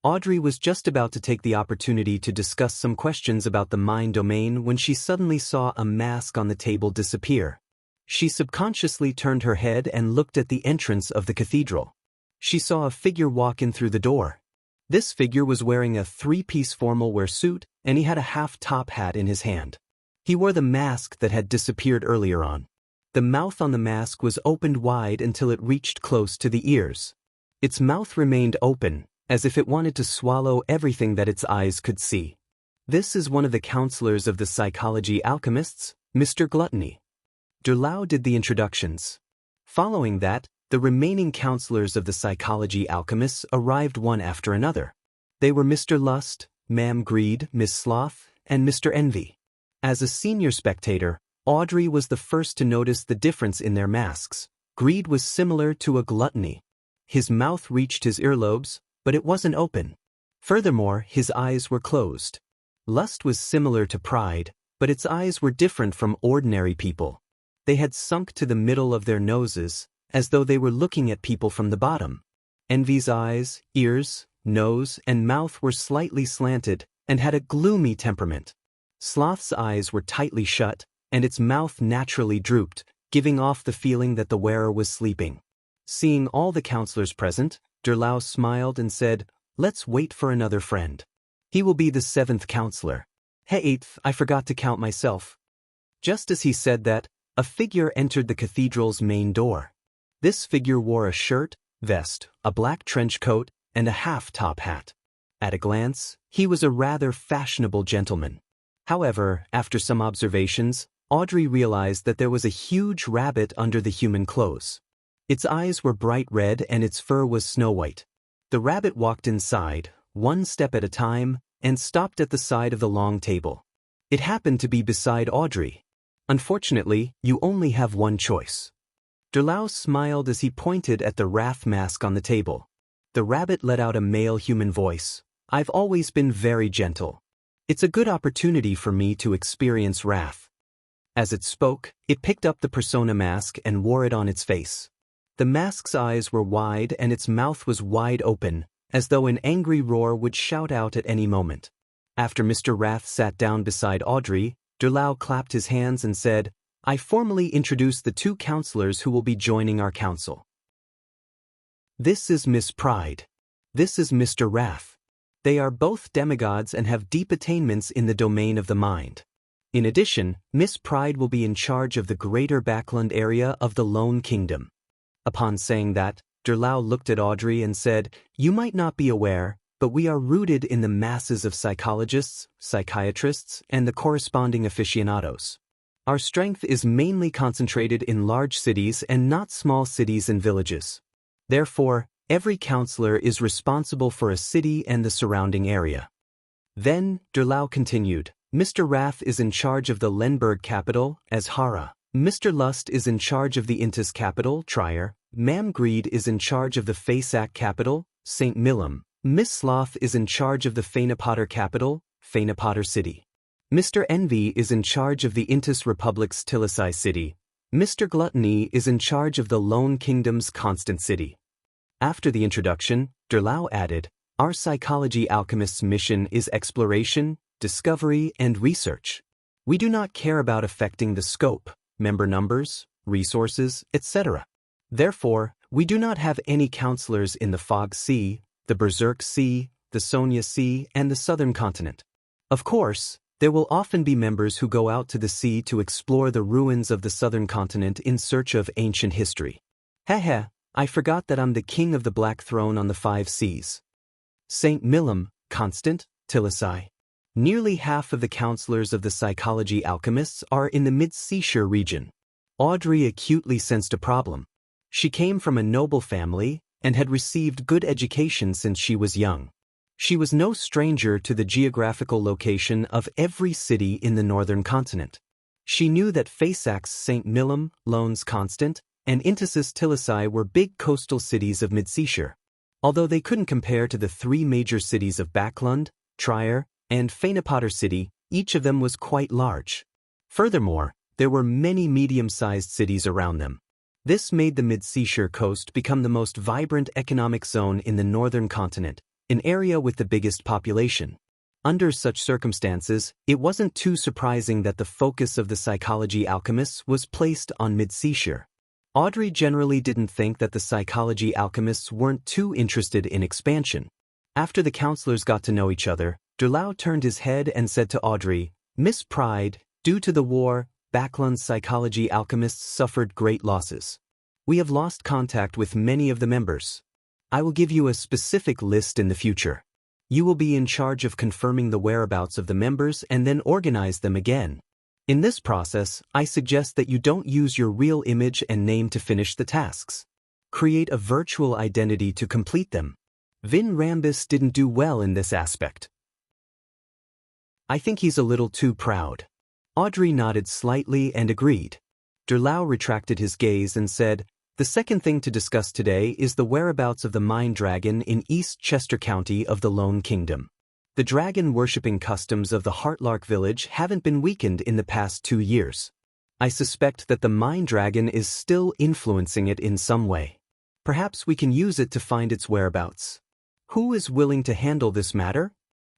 Audrey was just about to take the opportunity to discuss some questions about the mind domain when she suddenly saw a mask on the table disappear. She subconsciously turned her head and looked at the entrance of the cathedral. She saw a figure walk in through the door. This figure was wearing a 3-piece formal wear suit, and he had a half-top hat in his hand. He wore the mask that had disappeared earlier on. The mouth on the mask was opened wide until it reached close to the ears. Its mouth remained open, as if it wanted to swallow everything that its eyes could see. "This is one of the counselors of the psychology alchemists, Mr. Gluttony." Derlau did the introductions. Following that, the remaining counselors of the psychology alchemists arrived one after another. They were Mr. Lust, Ma'am Greed, Miss Sloth, and Mr. Envy. As a senior spectator, Audrey was the first to notice the difference in their masks. Greed was similar to a gluttony. His mouth reached his earlobes, but it wasn't open. Furthermore, his eyes were closed. Lust was similar to pride, but its eyes were different from ordinary people. They had sunk to the middle of their noses, as though they were looking at people from the bottom. Envy's eyes, ears, nose, and mouth were slightly slanted and had a gloomy temperament. Sloth's eyes were tightly shut, and its mouth naturally drooped, giving off the feeling that the wearer was sleeping. Seeing all the counselors present, Derlau smiled and said, "Let's wait for another friend. He will be the 7th counselor. Hey 8th, I forgot to count myself." Just as he said that, a figure entered the cathedral's main door. This figure wore a shirt, vest, a black trench coat, and a half-top hat. At a glance, he was a rather fashionable gentleman. However, after some observations, Audrey realized that there was a huge rabbit under the human clothes. Its eyes were bright red and its fur was snow-white. The rabbit walked inside, one step at a time, and stopped at the side of the long table. It happened to be beside Audrey. "Unfortunately, you only have one choice." Derlau smiled as he pointed at the wrath mask on the table. The rabbit let out a male human voice. "I've always been very gentle. It's a good opportunity for me to experience wrath." As it spoke, it picked up the persona mask and wore it on its face. The mask's eyes were wide and its mouth was wide open, as though an angry roar would shout out at any moment. After Mr. Wrath sat down beside Audrey, Derlau clapped his hands and said, "I formally introduce the 2 counselors who will be joining our council. This is Miss Pride. This is Mr. Wrath. They are both demigods and have deep attainments in the domain of the mind. In addition, Miss Pride will be in charge of the greater backland area of the Lone Kingdom." Upon saying that, Derlau looked at Audrey and said, "You might not be aware, but we are rooted in the masses of psychologists, psychiatrists, and the corresponding aficionados. Our strength is mainly concentrated in large cities and not small cities and villages. Therefore, every counselor is responsible for a city and the surrounding area." Then, Derlau continued, "Mr. Wrath is in charge of the Lenberg capital, Azhara. Mr. Lust is in charge of the Intis capital, Trier. Ma'am Greed is in charge of the Fasak capital, St. Milam. Miss Sloth is in charge of the Fainapotter capital, Fainapotter city. Mr. Envy is in charge of the Intis Republic's Tilisai city. Mr. Gluttony is in charge of the Lone Kingdom's Constant city." After the introduction, Derlau added, "Our psychology alchemist's mission is exploration, discovery, and research. We do not care about affecting the scope, member numbers, resources, etc. Therefore, we do not have any counselors in the Fog Sea, the Berserk Sea, the Sonia Sea, and the southern continent. Of course, there will often be members who go out to the sea to explore the ruins of the southern continent in search of ancient history. Heh, I forgot that I'm the king of the Black Throne on the 5 seas. St. Millum, Constant, Tillisai. Nearly half of the counselors of the psychology alchemists are in the mid-seashore region. Audrey acutely sensed a problem. She came from a noble family and had received good education since she was young. She was no stranger to the geographical location of every city in the northern continent. She knew that Fairsax, St. Millum, Lones Constant, and Intissus Tillisai were big coastal cities of mid-seashore. Although they couldn't compare to the 3 major cities of Backlund, Trier, and Fainapotter City, each of them was quite large. Furthermore, there were many medium-sized cities around them. This made the mid-seashore coast become the most vibrant economic zone in the northern continent, an area with the biggest population. Under such circumstances, it wasn't too surprising that the focus of the psychology alchemists was placed on mid-seashore. Audrey generally didn't think that the psychology alchemists weren't too interested in expansion. After the counselors got to know each other, Derlau turned his head and said to Audrey, "Miss Pride, due to the war, Backlund's psychology alchemists suffered great losses. We have lost contact with many of the members. I will give you a specific list in the future. You will be in charge of confirming the whereabouts of the members and then organize them again. In this process, I suggest that you don't use your real image and name to finish the tasks. Create a virtual identity to complete them." Vin Rambis didn't do well in this aspect. "I think he's a little too proud." Audrey nodded slightly and agreed. Derlau retracted his gaze and said, "The second thing to discuss today is the whereabouts of the Mine Dragon in East Chester County of the Lone Kingdom. The dragon-worshipping customs of the Heartlark village haven't been weakened in the past 2 years. I suspect that the Mine Dragon is still influencing it in some way. Perhaps we can use it to find its whereabouts. Who is willing to handle this matter?"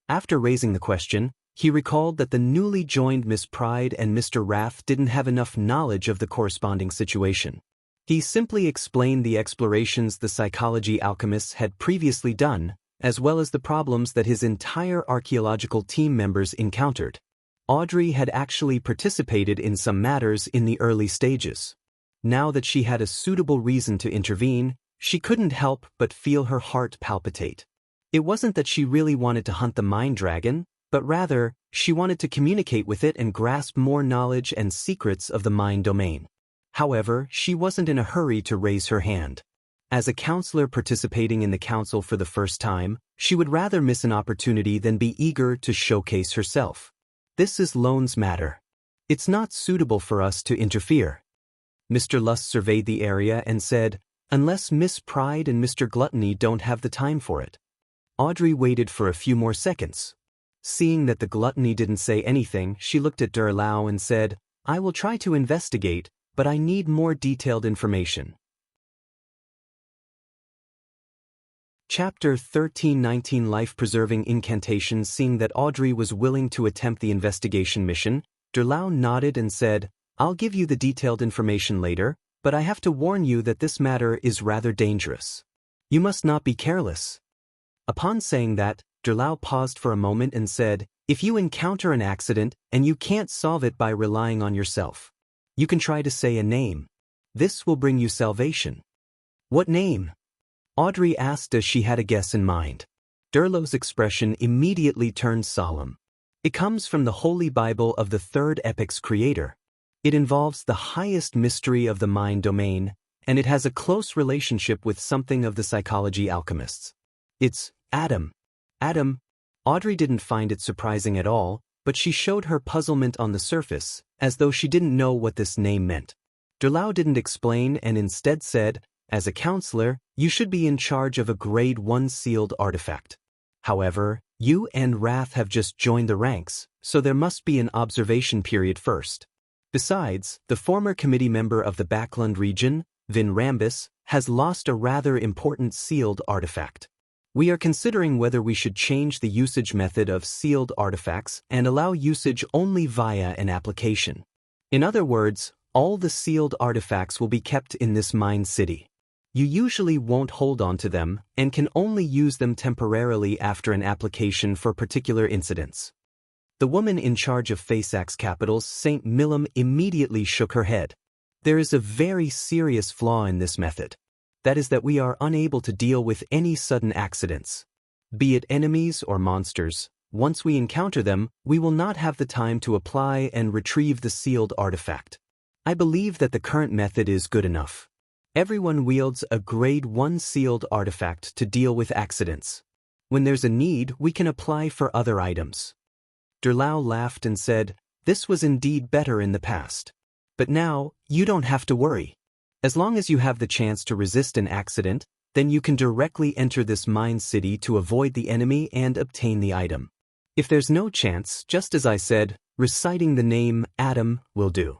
After raising the question, he recalled that the newly joined Miss Pride and Mr. Rath didn't have enough knowledge of the corresponding situation. He simply explained the explorations the psychology alchemists had previously done, as well as the problems that his entire archaeological team members encountered. Audrey had actually participated in some matters in the early stages. Now that she had a suitable reason to intervene, she couldn't help but feel her heart palpitate. It wasn't that she really wanted to hunt the Mine Dragon, but rather, she wanted to communicate with it and grasp more knowledge and secrets of the mine domain. However, she wasn't in a hurry to raise her hand. As a counselor participating in the council for the first time, she would rather miss an opportunity than be eager to showcase herself. "This is Lone's matter. It's not suitable for us to interfere." Mr. Lust surveyed the area and said, "Unless Miss Pride and Mr. Gluttony don't have the time for it." Audrey waited for a few more seconds. Seeing that the Gluttony didn't say anything, she looked at Derlau and said, "I will try to investigate, but I need more detailed information." Chapter 13-19 Life-Preserving Incantations. Seeing that Audrey was willing to attempt the investigation mission, Derlau nodded and said, "I'll give you the detailed information later, but I have to warn you that this matter is rather dangerous. You must not be careless." Upon saying that, Derlau paused for a moment and said, "If you encounter an accident and you can't solve it by relying on yourself, you can try to say a name. This will bring you salvation." "What name?" Audrey asked as she had a guess in mind. Derlau's expression immediately turned solemn. "It comes from the Holy Bible of the Third Epic's creator. It involves the highest mystery of the mind domain, and it has a close relationship with something of the psychology alchemists. It's Adam." "Adam?" Audrey didn't find it surprising at all, but she showed her puzzlement on the surface, as though she didn't know what this name meant. Derlau didn't explain and instead said, "As a counselor, you should be in charge of a Grade 1 sealed artifact. However, you and Rath have just joined the ranks, so there must be an observation period first. Besides, the former committee member of the Backlund region, Vin Rambis, has lost a rather important sealed artifact. We are considering whether we should change the usage method of sealed artifacts and allow usage only via an application. In other words, all the sealed artifacts will be kept in this mine city. You usually won't hold on to them and can only use them temporarily after an application for particular incidents. The woman in charge of Fairfax Capitals, St. Millum, immediately shook her head. There is a very serious flaw in this method. That is that we are unable to deal with any sudden accidents. Be it enemies or monsters, once we encounter them, we will not have the time to apply and retrieve the sealed artifact. I believe that the current method is good enough. Everyone wields a Grade 1 sealed artifact to deal with accidents. When there's a need, we can apply for other items. Derlau laughed and said, "This was indeed better in the past. But now, you don't have to worry. As long as you have the chance to resist an accident, then you can directly enter this mine city to avoid the enemy and obtain the item. If there's no chance, just as I said, reciting the name Adam will do."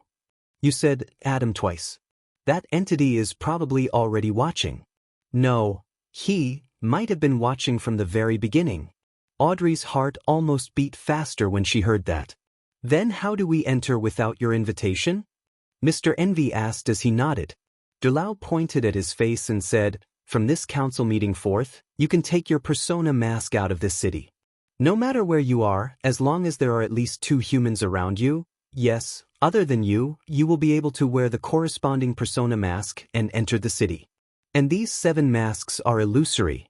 You said Adam twice. That entity is probably already watching. No, he might have been watching from the very beginning. Audrey's heart almost beat faster when she heard that. Then how do we enter without your invitation? Mr. Envy asked as he nodded. Derlau pointed at his face and said, "From this council meeting forth, you can take your persona mask out of this city. No matter where you are, as long as there are at least 2 humans around you, yes, other than you, you will be able to wear the corresponding persona mask and enter the city. And these 7 masks are illusory.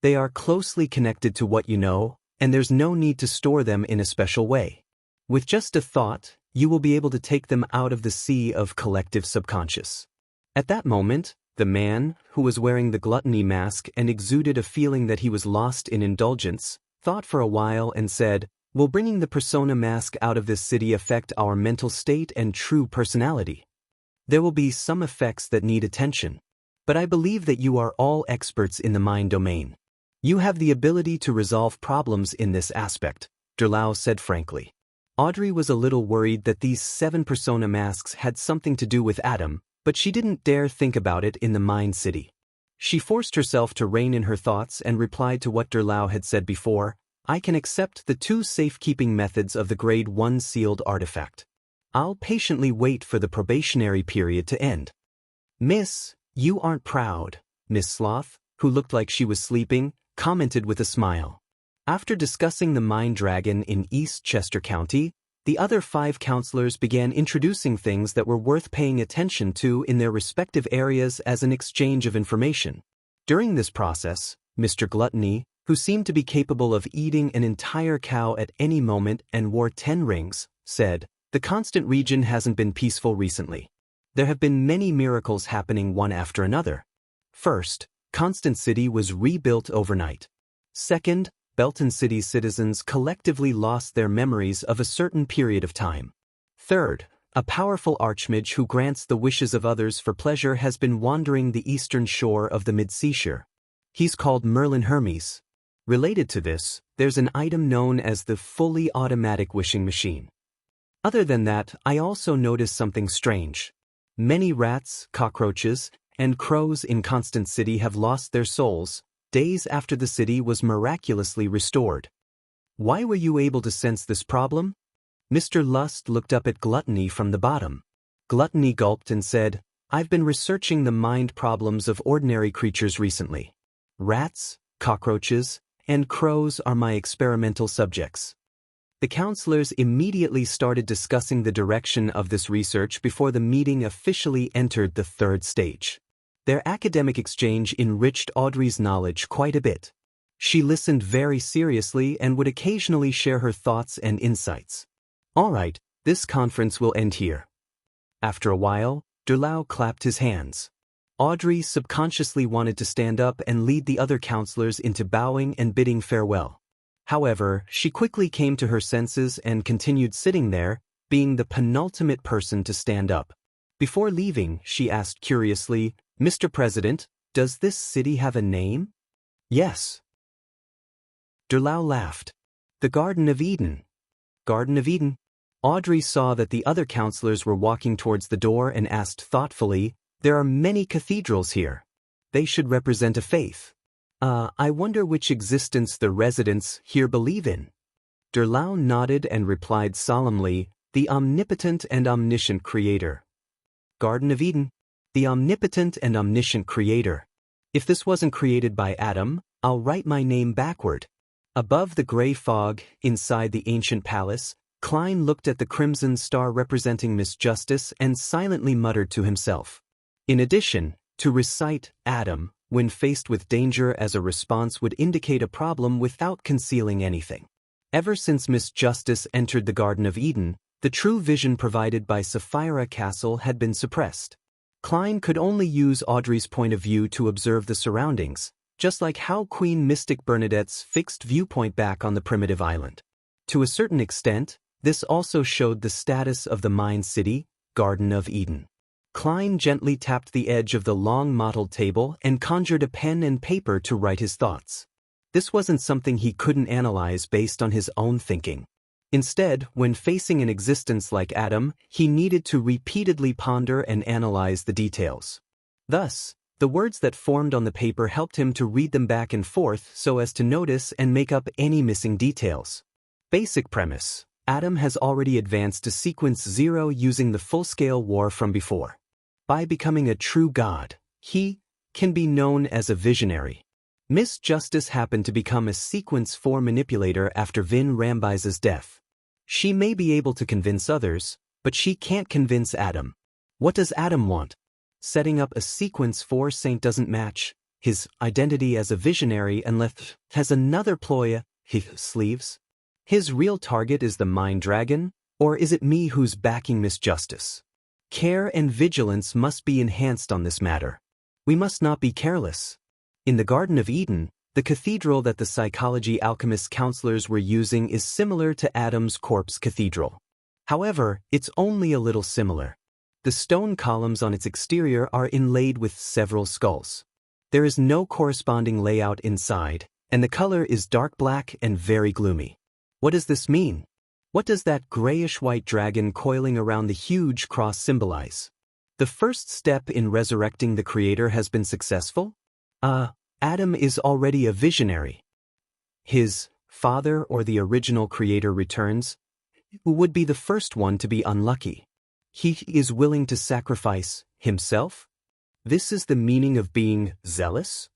They are closely connected to what you know, and there's no need to store them in a special way. With just a thought, you will be able to take them out of the sea of collective subconscious." At that moment, the man, who was wearing the gluttony mask and exuded a feeling that he was lost in indulgence, thought for a while and said, "Will bringing the persona mask out of this city affect our mental state and true personality? There will be some effects that need attention. But I believe that you are all experts in the mind domain. You have the ability to resolve problems in this aspect," Derlau said frankly. Audrey was a little worried that these 7 persona masks had something to do with Adam, but she didn't dare think about it in the Mind City. She forced herself to rein in her thoughts and replied to what Derlau had said before, "I can accept the 2 safekeeping methods of the Grade 1 sealed artifact. I'll patiently wait for the probationary period to end." "Miss, you aren't proud," Miss Sloth, who looked like she was sleeping, commented with a smile. After discussing the Mind Dragon in East Chester County, the other 5 counselors began introducing things that were worth paying attention to in their respective areas as an exchange of information. During this process, Mr. Gluttony, who seemed to be capable of eating an entire cow at any moment and wore 10 rings, said, "The Constant region hasn't been peaceful recently. There have been many miracles happening one after another. First, Constant City was rebuilt overnight. Second, Belton City's citizens collectively lost their memories of a certain period of time. Third, a powerful archmage who grants the wishes of others for pleasure has been wandering the eastern shore of the mid-seashore. He's called Merlin Hermes. Related to this, there's an item known as the fully automatic wishing machine. Other than that, I also noticed something strange. Many rats, cockroaches, and crows in Constant City have lost their souls, days after the city was miraculously restored. Why were you able to sense this problem?" Mr. Lust looked up at Gluttony from the bottom. Gluttony gulped and said, "I've been researching the mind problems of ordinary creatures recently. Rats, cockroaches, and crows are my experimental subjects." The counselors immediately started discussing the direction of this research before the meeting officially entered the 3rd stage. Their academic exchange enriched Audrey's knowledge quite a bit. She listened very seriously and would occasionally share her thoughts and insights. "All right, this conference will end here." After a while, Derlau clapped his hands. Audrey subconsciously wanted to stand up and lead the other counselors into bowing and bidding farewell. However, she quickly came to her senses and continued sitting there, being the penultimate person to stand up. Before leaving, she asked curiously, "Mr. President, does this city have a name?" "Yes." Derlau laughed. "The Garden of Eden." "Garden of Eden?" Audrey saw that the other counselors were walking towards the door and asked thoughtfully, "There are many cathedrals here. They should represent a faith. I wonder which existence the residents here believe in." Derlau nodded and replied solemnly, "The omnipotent and omniscient Creator." "Garden of Eden." The omnipotent and omniscient creator. If this wasn't created by Adam, I'll write my name backward. Above the gray fog, inside the ancient palace, Klein looked at the crimson star representing Miss Justice and silently muttered to himself. In addition, to recite Adam, when faced with danger as a response would indicate a problem without concealing anything. Ever since Miss Justice entered the Garden of Eden, the true vision provided by Sapphira Castle had been suppressed. Klein could only use Audrey's point of view to observe the surroundings, just like how Queen Mystic Bernadette's fixed viewpoint back on the primitive island. To a certain extent, this also showed the status of the Mind City, Garden of Eden. Klein gently tapped the edge of the long mottled table and conjured a pen and paper to write his thoughts. This wasn't something he couldn't analyze based on his own thinking. Instead, when facing an existence like Adam, he needed to repeatedly ponder and analyze the details. Thus, the words that formed on the paper helped him to read them back and forth so as to notice and make up any missing details. Basic premise: Adam has already advanced to sequence 0 using the full-scale war from before. By becoming a true god, he can be known as a visionary. Miss Justice happened to become a sequence 4 manipulator after Vin Rambise's death. She may be able to convince others, but she can't convince Adam. What does Adam want? Setting up a sequence 4 saint doesn't match his identity as a visionary unless has another ploy his sleeves. His real target is the Mind Dragon, or is it me who's backing Miss Justice? Care and vigilance must be enhanced on this matter. We must not be careless. In the Garden of Eden, the cathedral that the psychology alchemist counselors were using is similar to Adam's corpse cathedral. However, it's only a little similar. The stone columns on its exterior are inlaid with several skulls. There is no corresponding layout inside, and the color is dark black and very gloomy. What does this mean? What does that grayish-white dragon coiling around the huge cross symbolize? The first step in resurrecting the creator has been successful? Adam is already a visionary. His father or the original creator returns, who would be the first one to be unlucky. He is willing to sacrifice himself? This is the meaning of being zealous?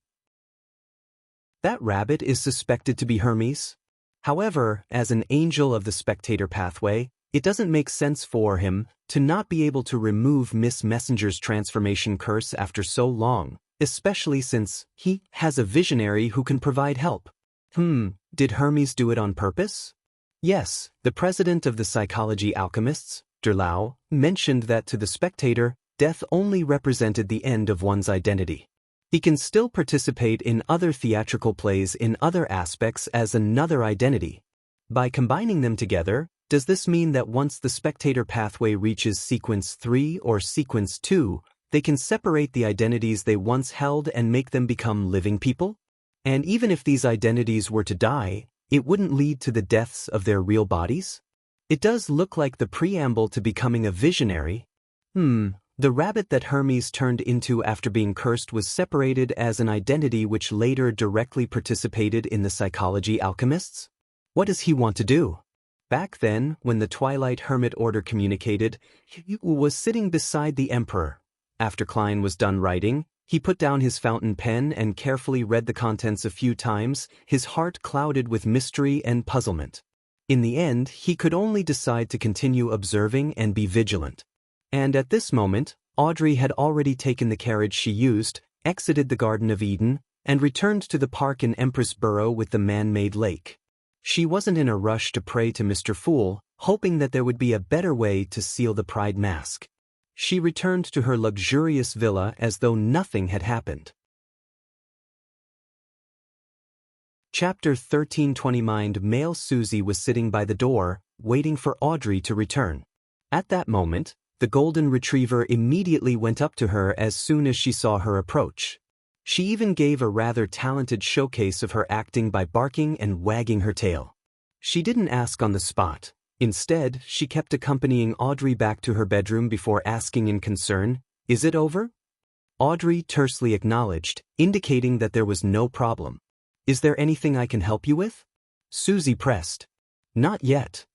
That rabbit is suspected to be Hermes. However, as an angel of the spectator pathway, it doesn't make sense for him to not be able to remove Miss Messenger's transformation curse after so long, especially since he has a visionary who can provide help. Did Hermes do it on purpose? Yes, the president of the psychology alchemists, Derlau, mentioned that to the spectator, death only represented the end of one's identity. He can still participate in other theatrical plays in other aspects as another identity. By combining them together, does this mean that once the spectator pathway reaches sequence 3 or sequence 2, they can separate the identities they once held and make them become living people? And even if these identities were to die, it wouldn't lead to the deaths of their real bodies? It does look like the preamble to becoming a visionary. The rabbit that Hermes turned into after being cursed was separated as an identity which later directly participated in the psychology alchemists? What does he want to do? Back then, when the Twilight Hermit Order communicated, he was sitting beside the Emperor. After Klein was done writing, he put down his fountain pen and carefully read the contents a few times, his heart clouded with mystery and puzzlement. In the end, he could only decide to continue observing and be vigilant. And at this moment, Audrey had already taken the carriage she used, exited the Garden of Eden, and returned to the park in Empress Borough with the man-made lake. She wasn't in a rush to pray to Mr. Fool, hoping that there would be a better way to seal the pride mask. She returned to her luxurious villa as though nothing had happened. Chapter 1320 Mind Male Susie was sitting by the door, waiting for Audrey to return. At that moment, the golden retriever immediately went up to her as soon as she saw her approach. She even gave a rather talented showcase of her acting by barking and wagging her tail. She didn't ask on the spot. Instead, she kept accompanying Audrey back to her bedroom before asking in concern, "Is it over?" Audrey tersely acknowledged, indicating that there was no problem. "Is there anything I can help you with?" Susie pressed. "Not yet."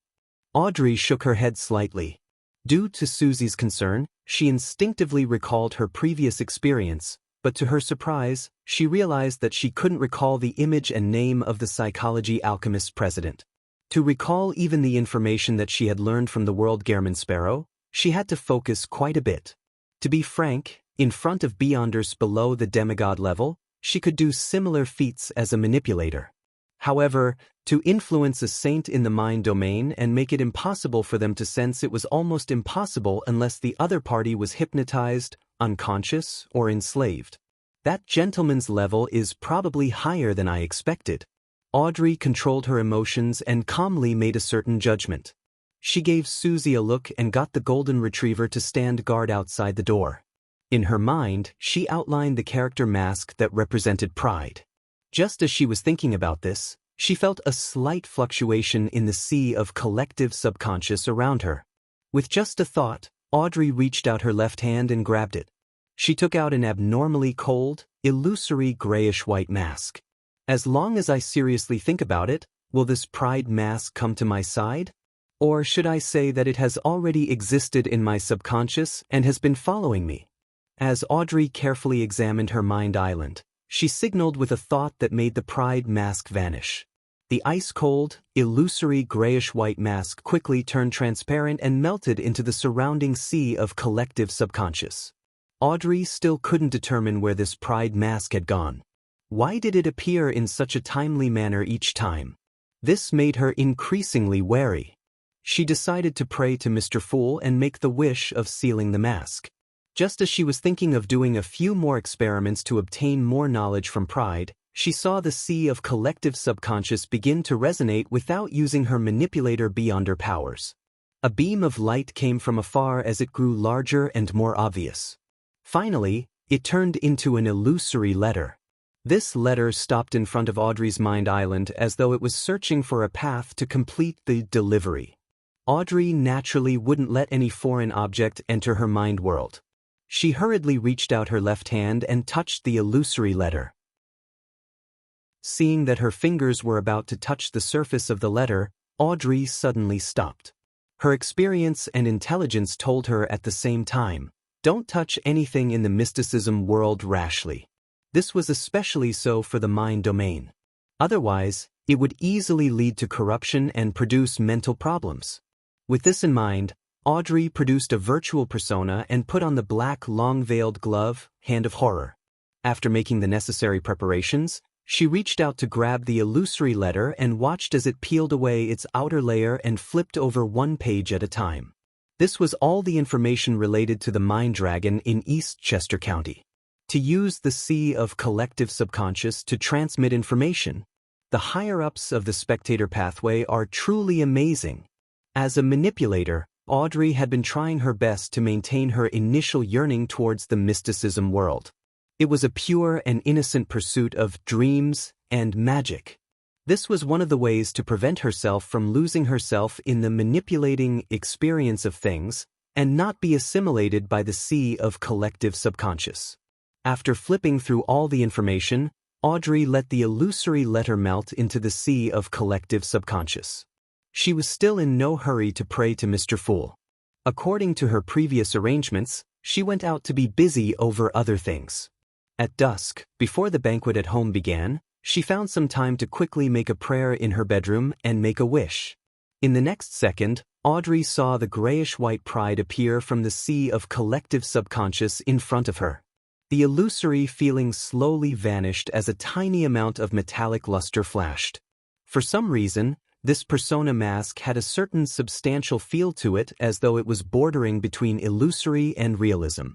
Audrey shook her head slightly. Due to Susie's concern, she instinctively recalled her previous experience, but to her surprise, she realized that she couldn't recall the image and name of the psychology alchemist's president. To recall even the information that she had learned from the world Gehrman Sparrow, she had to focus quite a bit. To be frank, in front of Beyonders below the demigod level, she could do similar feats as a manipulator. However, to influence a saint in the mind domain and make it impossible for them to sense it was almost impossible unless the other party was hypnotized, unconscious, or enslaved. That gentleman's level is probably higher than I expected. Audrey controlled her emotions and calmly made a certain judgment. She gave Susie a look and got the golden retriever to stand guard outside the door. In her mind, she outlined the character mask that represented pride. Just as she was thinking about this, she felt a slight fluctuation in the sea of collective subconscious around her. With just a thought, Audrey reached out her left hand and grabbed it. She took out an abnormally cold, illusory grayish-white mask. As long as I seriously think about it, will this pride mask come to my side? Or should I say that it has already existed in my subconscious and has been following me? As Audrey carefully examined her mind island, she signaled with a thought that made the pride mask vanish. The ice-cold, illusory grayish-white mask quickly turned transparent and melted into the surrounding sea of collective subconscious. Audrey still couldn't determine where this pride mask had gone. Why did it appear in such a timely manner each time? This made her increasingly wary. She decided to pray to Mr. Fool and make the wish of sealing the mask. Just as she was thinking of doing a few more experiments to obtain more knowledge from pride, she saw the sea of collective subconscious begin to resonate without using her manipulator beyonder powers. A beam of light came from afar as it grew larger and more obvious. Finally, it turned into an illusory letter. This letter stopped in front of Audrey's mind island as though it was searching for a path to complete the delivery. Audrey naturally wouldn't let any foreign object enter her mind world. She hurriedly reached out her left hand and touched the illusory letter. Seeing that her fingers were about to touch the surface of the letter, Audrey suddenly stopped. Her experience and intelligence told her at the same time, don't touch anything in the mysticism world rashly. This was especially so for the mind domain. Otherwise, it would easily lead to corruption and produce mental problems. With this in mind, Audrey produced a virtual persona and put on the black long-veiled glove, Hand of Horror. After making the necessary preparations, she reached out to grab the illusory letter and watched as it peeled away its outer layer and flipped over one page at a time. This was all the information related to the Mind Dragon in Eastchester County. To use the sea of collective subconscious to transmit information, the higher-ups of the spectator pathway are truly amazing. As a manipulator, Audrey had been trying her best to maintain her initial yearning towards the mysticism world. It was a pure and innocent pursuit of dreams and magic. This was one of the ways to prevent herself from losing herself in the manipulating experience of things and not be assimilated by the sea of collective subconscious. After flipping through all the information, Audrey let the illusory letter melt into the sea of collective subconscious. She was still in no hurry to pray to Mr. Fool. According to her previous arrangements, she went out to be busy over other things. At dusk, before the banquet at home began, she found some time to quickly make a prayer in her bedroom and make a wish. In the next second, Audrey saw the grayish-white pride appear from the sea of collective subconscious in front of her. The illusory feeling slowly vanished as a tiny amount of metallic luster flashed. For some reason, this persona mask had a certain substantial feel to it as though it was bordering between illusory and realism.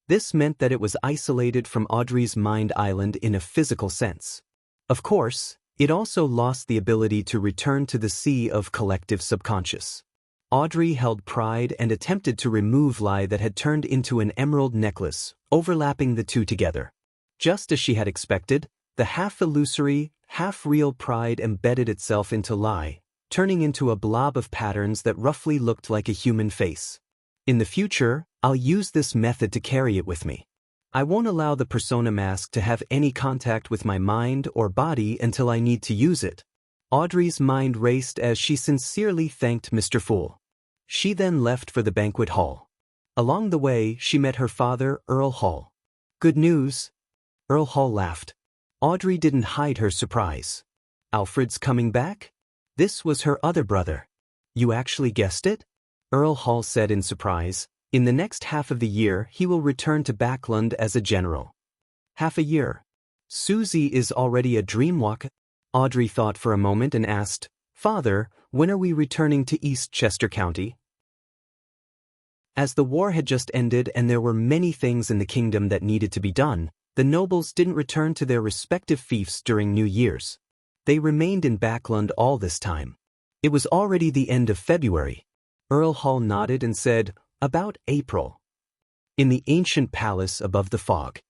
This meant that it was isolated from Audrey's mind island in a physical sense. Of course, it also lost the ability to return to the sea of collective subconscious. Audrey held pride and attempted to remove lie that had turned into an emerald necklace, overlapping the two together. Just as she had expected, the half-illusory, half-real pride embedded itself into lie, turning into a blob of patterns that roughly looked like a human face. In the future, I'll use this method to carry it with me. I won't allow the persona mask to have any contact with my mind or body until I need to use it. Audrey's mind raced as she sincerely thanked Mr. Fool. She then left for the banquet hall. Along the way, she met her father, Earl Hall. "Good news?" Earl Hall laughed. Audrey didn't hide her surprise. "Alfred's coming back?" This was her other brother. "You actually guessed it?" Earl Hall said in surprise. "In the next half of the year, he will return to Backland as a general." "Half a year? Susie is already a dreamwalk." Audrey thought for a moment and asked, "Father, when are we returning to East Chester County?" As the war had just ended and there were many things in the kingdom that needed to be done, the nobles didn't return to their respective fiefs during New Year's. They remained in Backland all this time. It was already the end of February. Earl Hall nodded and said, "About April." In the ancient palace above the fog.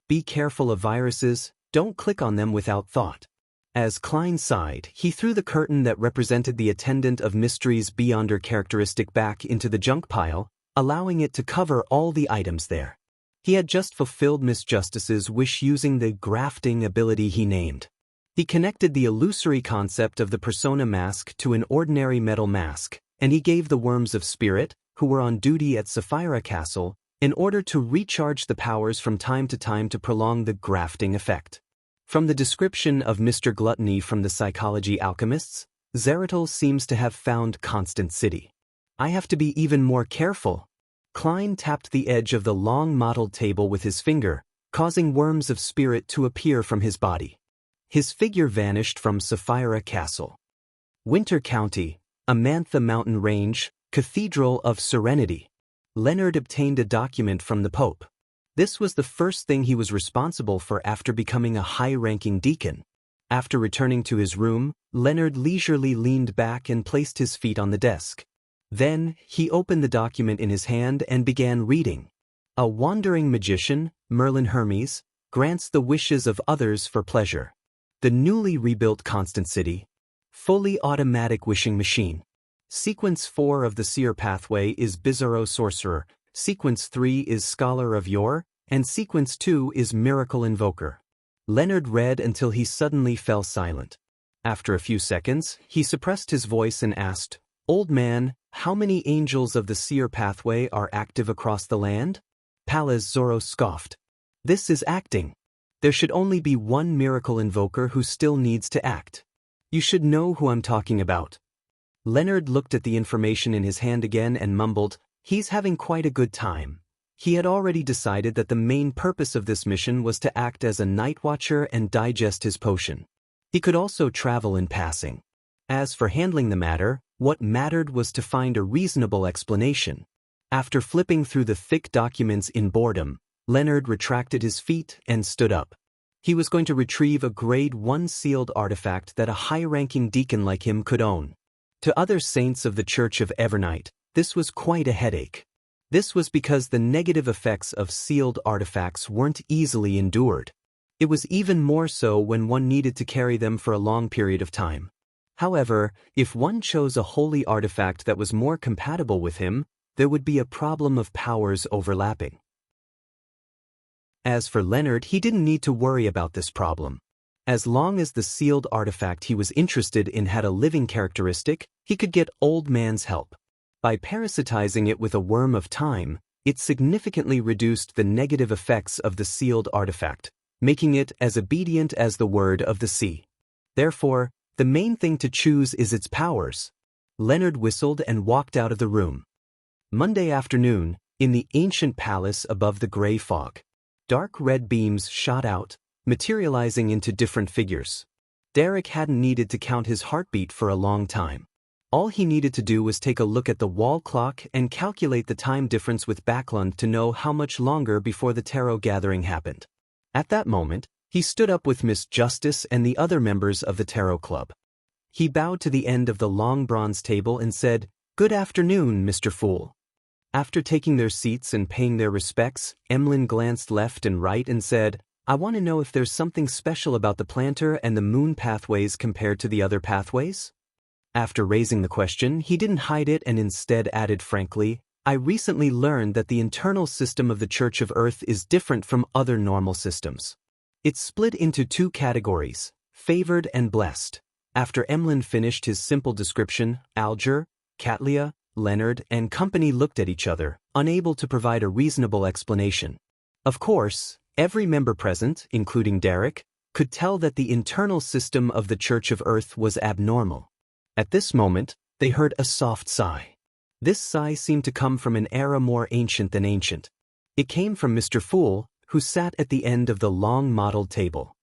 "Be careful of viruses, don't click on them without thought." As Klein sighed, he threw the curtain that represented the attendant of Mysteries Beyonder characteristic back into the junk pile, allowing it to cover all the items there. He had just fulfilled Miss Justice's wish using the grafting ability he named. He connected the illusory concept of the persona mask to an ordinary metal mask, and he gave the Worms of Spirit, who were on duty at Sapphira Castle, in order to recharge the powers from time to prolong the grafting effect. From the description of Mr. Gluttony from the Psychology Alchemists, Zeratul seems to have found Constant City. "I have to be even more careful." Klein tapped the edge of the long mottled table with his finger, causing Worms of Spirit to appear from his body. His figure vanished from Sapphira Castle. Winter County, Amantha Mountain Range, Cathedral of Serenity. Leonard obtained a document from the Pope. This was the first thing he was responsible for after becoming a high-ranking deacon. After returning to his room, Leonard leisurely leaned back and placed his feet on the desk. Then, he opened the document in his hand and began reading. "A wandering magician, Merlin Hermes, grants the wishes of others for pleasure. The newly rebuilt Constant City. Fully automatic wishing machine. Sequence 4 of the Seer Pathway is Bizarro Sorcerer. Sequence 3 is Scholar of Yore, and Sequence 2 is Miracle Invoker." Leonard read until he suddenly fell silent. After a few seconds, he suppressed his voice and asked, "Old man, how many angels of the Seer Pathway are active across the land?" Palaz Zoro scoffed. "This is acting. There should only be one Miracle Invoker who still needs to act. You should know who I'm talking about." Leonard looked at the information in his hand again and mumbled, "He's having quite a good time." He had already decided that the main purpose of this mission was to act as a night watcher and digest his potion. He could also travel in passing. As for handling the matter, what mattered was to find a reasonable explanation. After flipping through the thick documents in boredom, Leonard retracted his feet and stood up. He was going to retrieve a Grade 1 sealed artifact that a high-ranking deacon like him could own. To other saints of the Church of Evernight, this was quite a headache. This was because the negative effects of sealed artifacts weren't easily endured. It was even more so when one needed to carry them for a long period of time. However, if one chose a holy artifact that was more compatible with him, there would be a problem of powers overlapping. As for Leonard, he didn't need to worry about this problem. As long as the sealed artifact he was interested in had a living characteristic, he could get Old Man's help. By parasitizing it with a worm of time, it significantly reduced the negative effects of the sealed artifact, making it as obedient as the word of the sea. Therefore, the main thing to choose is its powers. Leonard whistled and walked out of the room. Monday afternoon, in the ancient palace above the gray fog. Dark red beams shot out, materializing into different figures. Derek hadn't needed to count his heartbeat for a long time. All he needed to do was take a look at the wall clock and calculate the time difference with Backland to know how much longer before the tarot gathering happened. At that moment, he stood up with Miss Justice and the other members of the Tarot Club. He bowed to the end of the long bronze table and said, "Good afternoon, Mr. Fool." After taking their seats and paying their respects, Emlyn glanced left and right and said, "I want to know if there's something special about the planter and the moon pathways compared to the other pathways?" After raising the question, he didn't hide it and instead added frankly, "I recently learned that the internal system of the Church of Earth is different from other normal systems. It's split into two categories, favored and blessed." After Emlyn finished his simple description, Alger, Catlia, Leonard, and company looked at each other, unable to provide a reasonable explanation. Of course, every member present, including Derek, could tell that the internal system of the Church of Earth was abnormal. At this moment, they heard a soft sigh. This sigh seemed to come from an era more ancient than ancient. It came from Mr. Fool, who sat at the end of the long mottled table.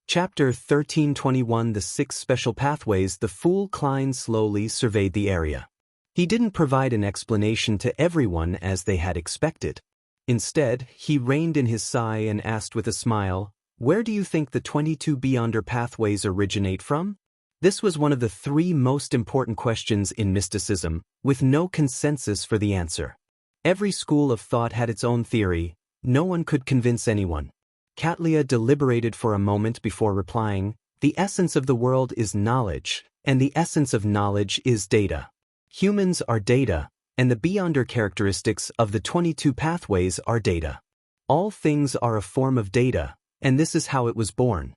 Chapter 1321 The Six Special Pathways. The Fool Klein slowly surveyed the area. He didn't provide an explanation to everyone as they had expected. Instead, he reined in his sigh and asked with a smile, "Where do you think the 22 Beyonder pathways originate from?" This was one of the three most important questions in mysticism, with no consensus for the answer. Every school of thought had its own theory. No one could convince anyone. Katlia deliberated for a moment before replying, "The essence of the world is knowledge, and the essence of knowledge is data. Humans are data, and the Beyonder characteristics of the 22 pathways are data. All things are a form of data, and this is how it was born."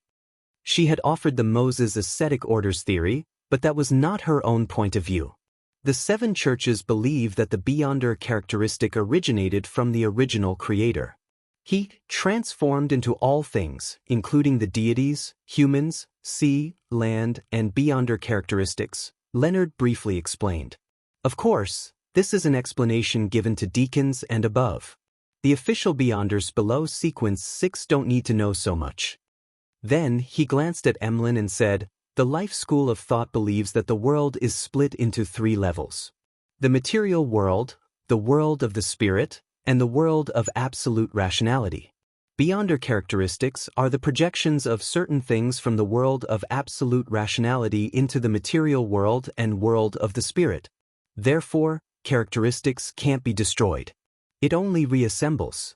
She had offered the Moses ascetic orders theory, but that was not her own point of view. The seven churches believe that the Beyonder characteristic originated from the original creator. He transformed into all things, including the deities, humans, sea, land, and Beyonder characteristics, Leonard briefly explained. Of course, this is an explanation given to deacons and above. The official Beyonders below sequence 6 don't need to know so much. Then he glanced at Emlyn and said, "The life school of thought believes that the world is split into 3 levels. The material world, the world of the spirit, and the world of absolute rationality. Beyonder characteristics are the projections of certain things from the world of absolute rationality into the material world and world of the spirit. Therefore, characteristics can't be destroyed. It only reassembles.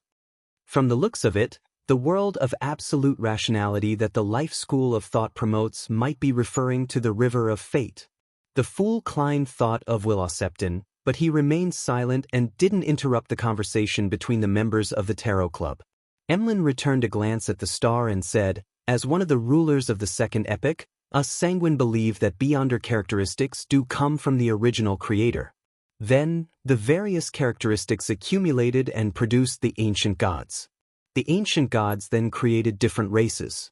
From the looks of it, the world of absolute rationality that the life school of thought promotes might be referring to the river of fate." The Fool Klein thought of Willosepton, but he remained silent and didn't interrupt the conversation between the members of the Tarot Club. Emlyn returned a glance at the star and said, "As one of the rulers of the second epoch, us sanguine believe that Beyonder characteristics do come from the original creator. Then, the various characteristics accumulated and produced the ancient gods. The ancient gods then created different races."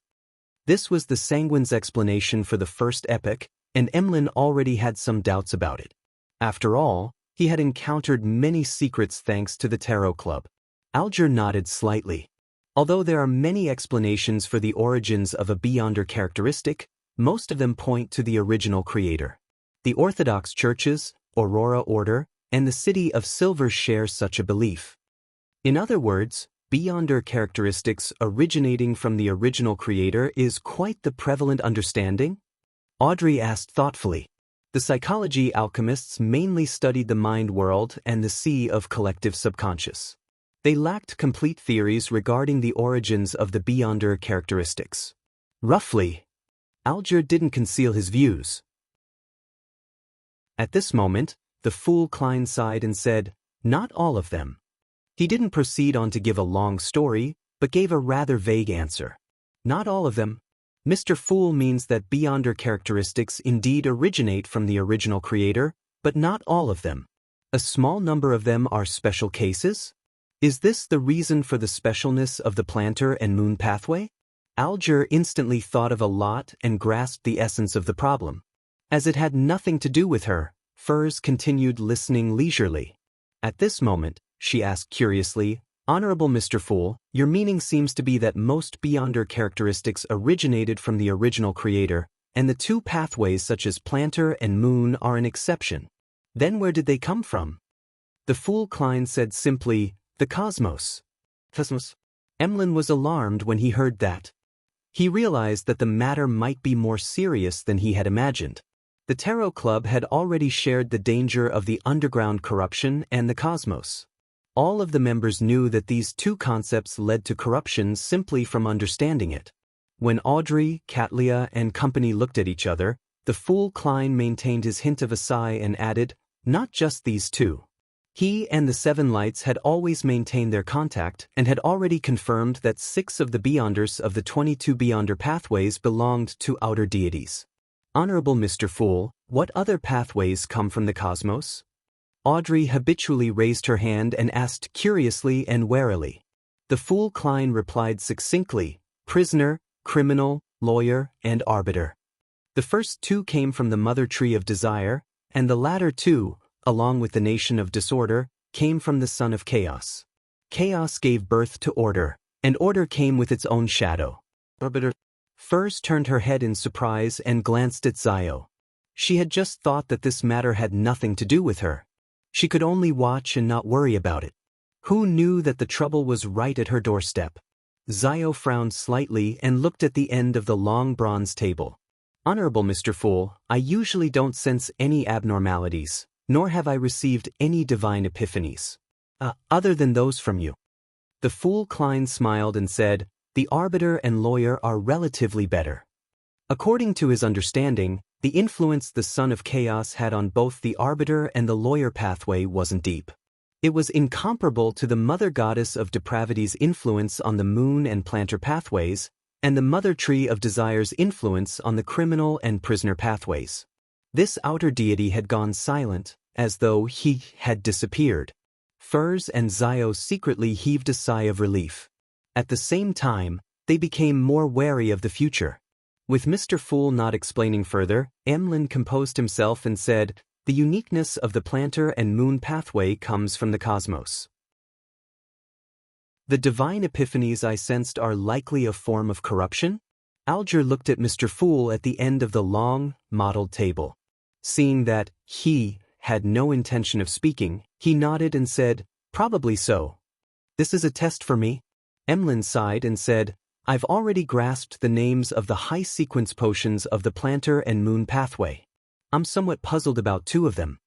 This was the sanguine's explanation for the first epoch, and Emlyn already had some doubts about it. After all, he had encountered many secrets thanks to the Tarot Club. Alger nodded slightly. Although there are many explanations for the origins of a Beyonder characteristic, most of them point to the original creator. The Orthodox churches, Aurora Order, and the City of Silver share such a belief. In other words, Beyonder characteristics originating from the original creator is quite the prevalent understanding? Audrey asked thoughtfully. The psychology alchemists mainly studied the mind world and the sea of collective subconscious. They lacked complete theories regarding the origins of the Beyonder characteristics. Roughly, Alger didn't conceal his views. At this moment, the Fool Klein sighed and said, "Not all of them." He didn't proceed on to give a long story, but gave a rather vague answer. "Not all of them. Mr. Fool means that Beyonder characteristics indeed originate from the original creator, but not all of them. A small number of them are special cases? Is this the reason for the specialness of the plantar and moon pathway?" Alger instantly thought of a lot and grasped the essence of the problem. As it had nothing to do with her, Furs continued listening leisurely. At this moment, she asked curiously, "Honorable Mr. Fool, your meaning seems to be that most Beyonder characteristics originated from the original creator, and the 2 pathways such as plantar and moon are an exception. Then where did they come from?" The Fool Klein said simply, "The cosmos." Cosmos. Emlyn was alarmed when he heard that. He realized that the matter might be more serious than he had imagined. The Tarot Club had already shared the danger of the underground corruption and the cosmos. All of the members knew that these 2 concepts led to corruption simply from understanding it. When Audrey, Katlia, and company looked at each other, the Fool Klein maintained his hint of a sigh and added, "Not just these 2. He and the 7 Lights had always maintained their contact and had already confirmed that 6 of the Beyonders of the 22 Beyonder pathways belonged to outer deities. Honorable Mr. Fool, what other pathways come from the cosmos? Audrey habitually raised her hand and asked curiously and warily. The fool Klein replied succinctly, prisoner, criminal, lawyer, and arbiter. The first two came from the mother tree of desire, and the latter two, along with the nation of disorder, came from the son of chaos. Chaos gave birth to order, and order came with its own shadow. Arbiter. Furs turned her head in surprise and glanced at Zio. She had just thought that this matter had nothing to do with her. She could only watch and not worry about it. Who knew that the trouble was right at her doorstep? Zio frowned slightly and looked at the end of the long bronze table. Honorable Mr. Fool, I usually don't sense any abnormalities, nor have I received any divine epiphanies. Other than those from you. The fool Klein smiled and said, the arbiter and lawyer are relatively better. According to his understanding, the influence the son of chaos had on both the arbiter and the lawyer pathway wasn't deep. It was incomparable to the mother goddess of depravity's influence on the moon and planter pathways, and the mother tree of desire's influence on the criminal and prisoner pathways. This outer deity had gone silent, as though he had disappeared. Furs and Zio secretly heaved a sigh of relief. At the same time, they became more wary of the future. With Mr. Fool not explaining further, Emlyn composed himself and said, the uniqueness of the planter and moon pathway comes from the cosmos. The divine epiphanies I sensed are likely a form of corruption? Alger looked at Mr. Fool at the end of the long, mottled table. Seeing that he had no intention of speaking, he nodded and said, probably so. This is a test for me? Emlyn sighed and said, I've already grasped the names of the high-sequence potions of the planter and moon pathway. I'm somewhat puzzled about two of them.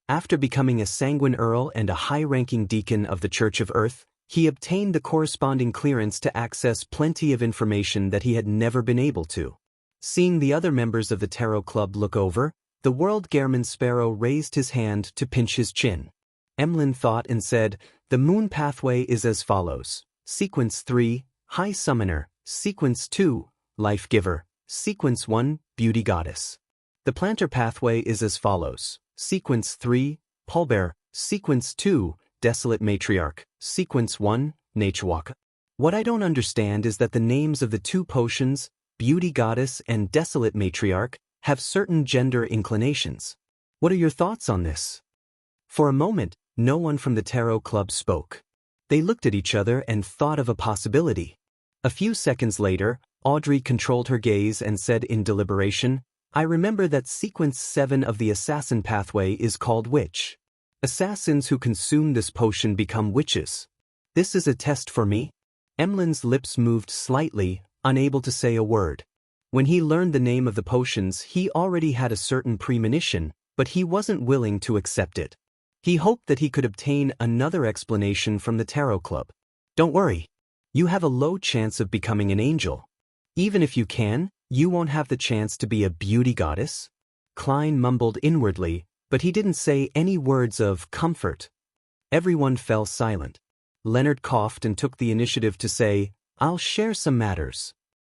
After becoming a sanguine earl and a high-ranking deacon of the Church of Earth, he obtained the corresponding clearance to access plenty of information that he had never been able to. Seeing the other members of the Tarot Club look over, the World Gairman Sparrow raised his hand to pinch his chin. Emlyn thought and said, the moon pathway is as follows. Sequence 3, High Summoner. Sequence 2, Life Giver. Sequence 1, Beauty Goddess. The planter pathway is as follows. Sequence 3, Pallbearer. Sequence 2, Desolate Matriarch. Sequence 1, Naturewalker. What I don't understand is that the names of the two potions, Beauty Goddess and Desolate Matriarch, have certain gender inclinations. What are your thoughts on this? For a moment, no one from the Tarot Club spoke. They looked at each other and thought of a possibility. A few seconds later, Audrey controlled her gaze and said in deliberation, I remember that sequence 7 of the assassin pathway is called Witch. Assassins who consume this potion become witches. This is a test for me? Emlyn's lips moved slightly, unable to say a word. When he learned the name of the potions, he already had a certain premonition, but he wasn't willing to accept it. He hoped that he could obtain another explanation from the Tarot Club. Don't worry. You have a low chance of becoming an angel. Even if you can, you won't have the chance to be a beauty goddess. Klein mumbled inwardly, but he didn't say any words of comfort. Everyone fell silent. Leonard coughed and took the initiative to say, I'll share some matters.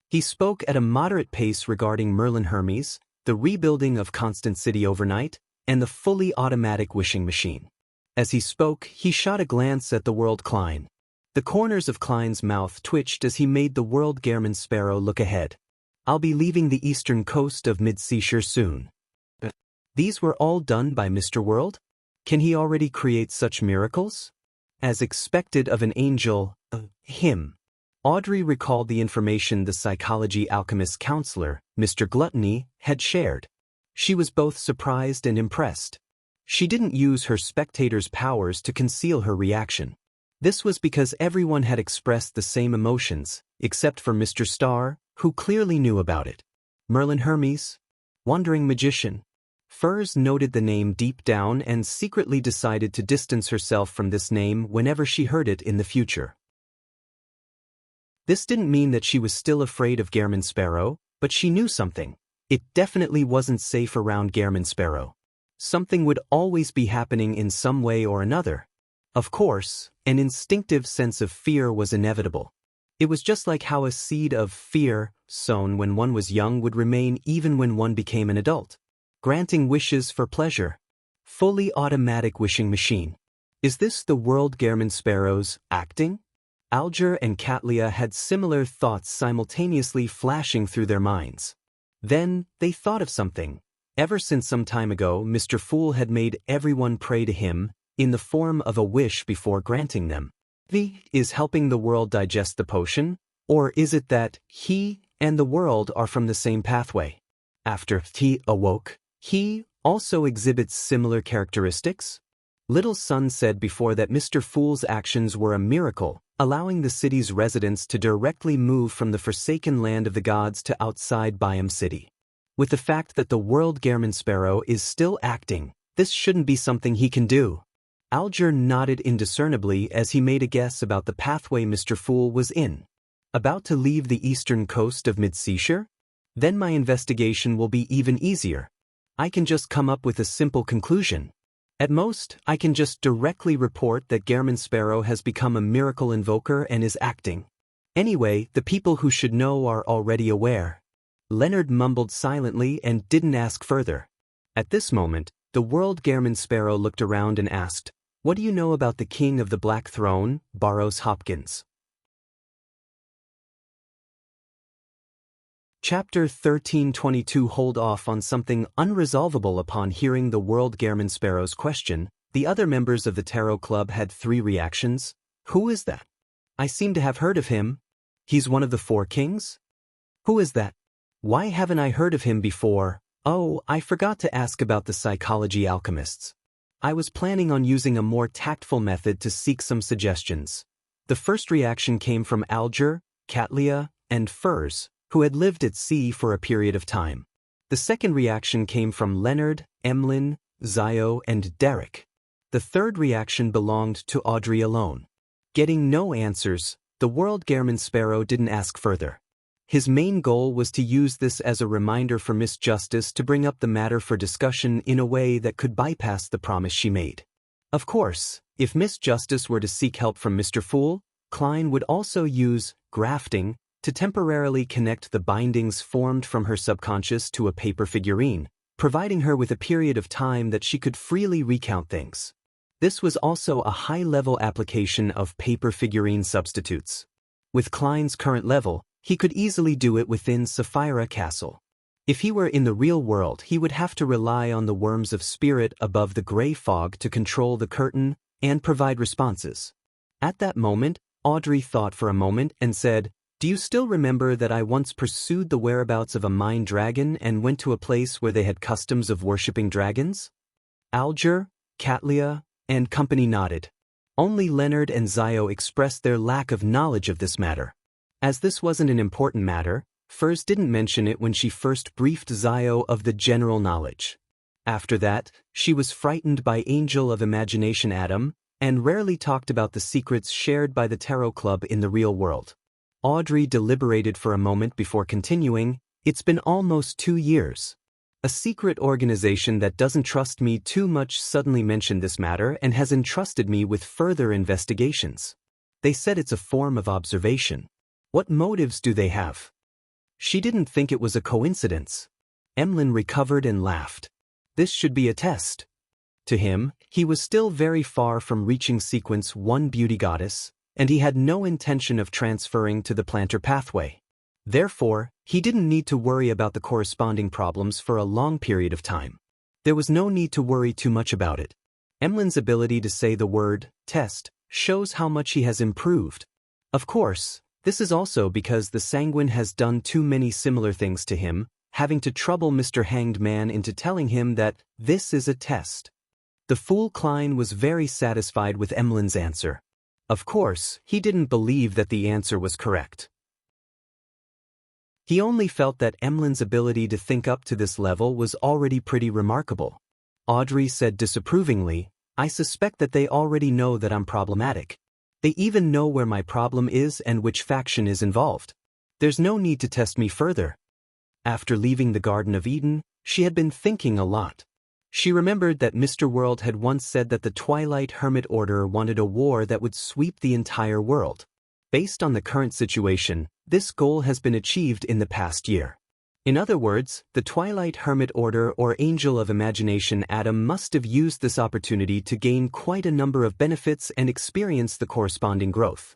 He spoke at a moderate pace regarding Merlin Hermes, the rebuilding of Constant City overnight, and the fully automatic wishing machine. As he spoke, he shot a glance at the World Klein. The corners of Klein's mouth twitched as he made the World Gairman Sparrow look ahead. I'll be leaving the eastern coast of Mid-Seashire soon. These were all done by Mr. World? Can he already create such miracles? As expected of an angel, him. Audrey recalled the information the psychology alchemist counselor, Mr. Gluttony, had shared. She was both surprised and impressed. She didn't use her spectator's powers to conceal her reaction. This was because everyone had expressed the same emotions, except for Mr. Starr, who clearly knew about it. Merlin Hermes? Wandering magician? Furs noted the name deep down and secretly decided to distance herself from this name whenever she heard it in the future. This didn't mean that she was still afraid of Gairman Sparrow, but she knew something. It definitely wasn't safe around Gairman Sparrow. Something would always be happening in some way or another. Of course, an instinctive sense of fear was inevitable. It was just like how a seed of fear, sown when one was young, would remain even when one became an adult. Granting wishes for pleasure. Fully automatic wishing machine. Is this the world Gehrman Sparrows acting? Alger and Katlia had similar thoughts simultaneously flashing through their minds. Then, they thought of something. Ever since some time ago, Mr. Fool had made everyone pray to him, in the form of a wish before granting them. Is helping the world digest the potion, or is it that he and the world are from the same pathway? After he awoke, he also exhibits similar characteristics? Little Sun said before that Mr. Fool's actions were a miracle, allowing the city's residents to directly move from the forsaken land of the gods to outside Biome City. With the fact that the world Gehrman Sparrow is still acting, this shouldn't be something he can do. Alger nodded indiscernibly as he made a guess about the pathway Mr. Fool was in. About to leave the eastern coast of Mid-Seashire? Then my investigation will be even easier. I can just come up with a simple conclusion. At most, I can just directly report that Gehrman Sparrow has become a miracle invoker and is acting. Anyway, the people who should know are already aware. Leonard mumbled silently and didn't ask further. At this moment, the world Gehrman Sparrow looked around and asked, "What do you know about the King of the Black Throne, Barrows Hopkins?" Chapter 1322. Hold off on something unresolvable. Upon hearing the world Gehrman Sparrow's question, the other members of the Tarot Club had three reactions. Who is that? I seem to have heard of him. He's one of the four kings? Who is that? Why haven't I heard of him before? Oh, I forgot to ask about the psychology alchemists. I was planning on using a more tactful method to seek some suggestions. The first reaction came from Alger, Katlia, and Furs, who had lived at sea for a period of time. The second reaction came from Leonard, Emlyn, Zio, and Derek. The third reaction belonged to Audrey alone. Getting no answers, the world Gehrman Sparrow didn't ask further. His main goal was to use this as a reminder for Miss Justice to bring up the matter for discussion in a way that could bypass the promise she made. Of course, if Miss Justice were to seek help from Mr. Fool, Klein would also use grafting to temporarily connect the bindings formed from her subconscious to a paper figurine, providing her with a period of time that she could freely recount things. This was also a high-level application of paper figurine substitutes. With Klein's current level, he could easily do it within Sapphira Castle. If he were in the real world, he would have to rely on the worms of spirit above the gray fog to control the curtain and provide responses. At that moment, Audrey thought for a moment and said, "Do you still remember that I once pursued the whereabouts of a mine dragon and went to a place where they had customs of worshipping dragons?" Alger, Katlia, and company nodded. Only Leonard and Zio expressed their lack of knowledge of this matter. As this wasn't an important matter, Furs didn't mention it when she first briefed Zio of the general knowledge. After that, she was frightened by Angel of Imagination Adam, and rarely talked about the secrets shared by the Tarot Club in the real world. Audrey deliberated for a moment before continuing, "It's been almost 2 years. A secret organization that doesn't trust me too much suddenly mentioned this matter and has entrusted me with further investigations. They said it's a form of observation. What motives do they have?" She didn't think it was a coincidence. Emlyn recovered and laughed. This should be a test. To him, he was still very far from reaching sequence 1 beauty goddess, and he had no intention of transferring to the planter pathway. Therefore, he didn't need to worry about the corresponding problems for a long period of time. There was no need to worry too much about it. Emlyn's ability to say the word test shows how much he has improved. Of course, this is also because the Sanguine has done too many similar things to him, having to trouble Mr. Hanged Man into telling him that this is a test. The Fool Klein was very satisfied with Emlyn's answer. Of course, he didn't believe that the answer was correct. He only felt that Emlyn's ability to think up to this level was already pretty remarkable. Audrey said disapprovingly, "I suspect that they already know that I'm problematic. They even know where my problem is and which faction is involved. There's no need to test me further." After leaving the Garden of Eden, she had been thinking a lot. She remembered that Mr. World had once said that the Twilight Hermit Order wanted a war that would sweep the entire world. Based on the current situation, this goal has been achieved in the past year. In other words, the Twilight Hermit Order or Angel of Imagination Adam must have used this opportunity to gain quite a number of benefits and experience the corresponding growth.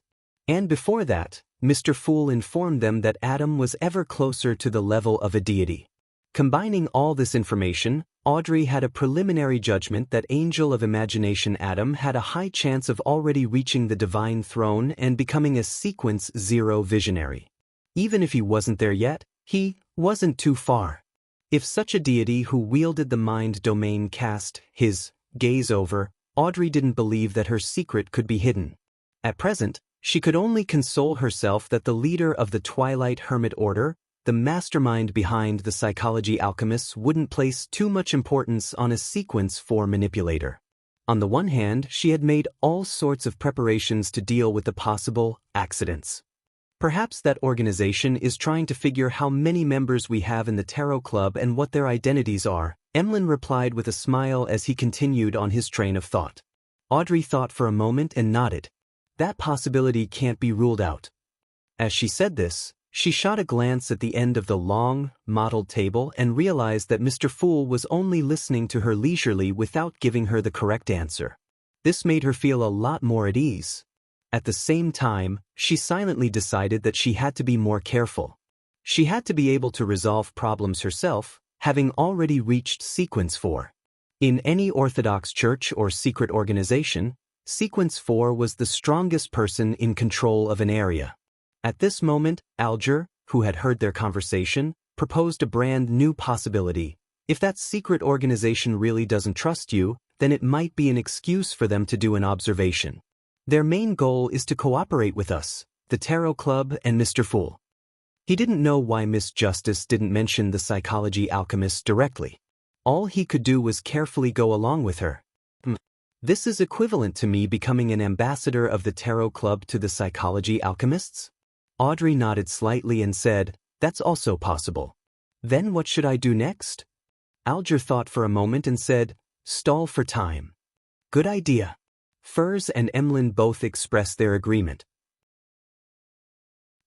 And before that, Mr. Fool informed them that Adam was ever closer to the level of a deity. Combining all this information, Audrey had a preliminary judgment that Angel of Imagination Adam had a high chance of already reaching the divine throne and becoming a Sequence 0 visionary. Even if he wasn't there yet, he wasn't too far. If such a deity who wielded the mind domain cast his gaze over, Audrey didn't believe that her secret could be hidden. At present, she could only console herself that the leader of the Twilight Hermit Order, the mastermind behind the psychology alchemists, wouldn't place too much importance on a Sequence 4 manipulator. On the one hand, she had made all sorts of preparations to deal with the possible accidents. Perhaps that organization is trying to figure how many members we have in the Tarot Club and what their identities are, Emlyn replied with a smile as he continued on his train of thought. Audrey thought for a moment and nodded. That possibility can't be ruled out. As she said this, she shot a glance at the end of the long, mottled table and realized that Mr. Fool was only listening to her leisurely without giving her the correct answer. This made her feel a lot more at ease. At the same time, she silently decided that she had to be more careful. She had to be able to resolve problems herself, having already reached Sequence 4. In any Orthodox church or secret organization, Sequence 4 was the strongest person in control of an area. At this moment, Alger, who had heard their conversation, proposed a brand new possibility. If that secret organization really doesn't trust you, then it might be an excuse for them to do an observation. Their main goal is to cooperate with us, the Tarot Club and Mr. Fool. He didn't know why Miss Justice didn't mention the psychology alchemists directly. All he could do was carefully go along with her. This is equivalent to me becoming an ambassador of the Tarot Club to the psychology alchemists? Audrey nodded slightly and said, that's also possible. Then what should I do next? Alger thought for a moment and said, stall for time. Good idea. Furs and Emlyn both expressed their agreement.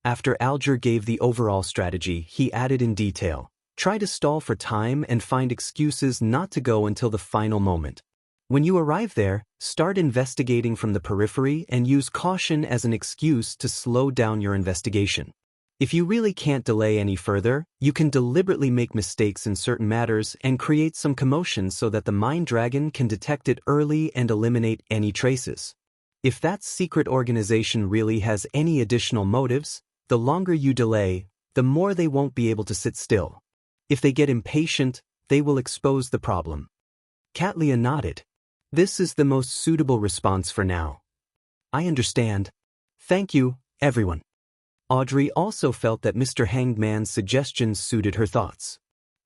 After Alger gave the overall strategy, he added in detail, try to stall for time and find excuses not to go until the final moment. When you arrive there, start investigating from the periphery and use caution as an excuse to slow down your investigation. If you really can't delay any further, you can deliberately make mistakes in certain matters and create some commotion so that the Mind Dragon can detect it early and eliminate any traces. If that secret organization really has any additional motives, the longer you delay, the more they won't be able to sit still. If they get impatient, they will expose the problem. Katlia nodded. This is the most suitable response for now. I understand. Thank you, everyone. Audrey also felt that Mr. Hangman's suggestions suited her thoughts.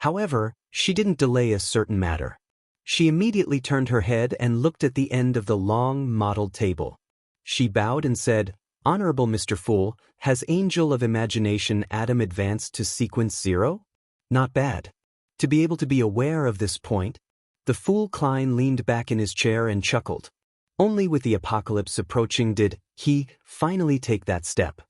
However, she didn't delay a certain matter. She immediately turned her head and looked at the end of the long, mottled table. She bowed and said, Honorable Mr. Fool, has Angel of Imagination Adam advanced to Sequence 0? Not bad. To be able to be aware of this point, the Fool Klein leaned back in his chair and chuckled. Only with the apocalypse approaching did he finally take that step.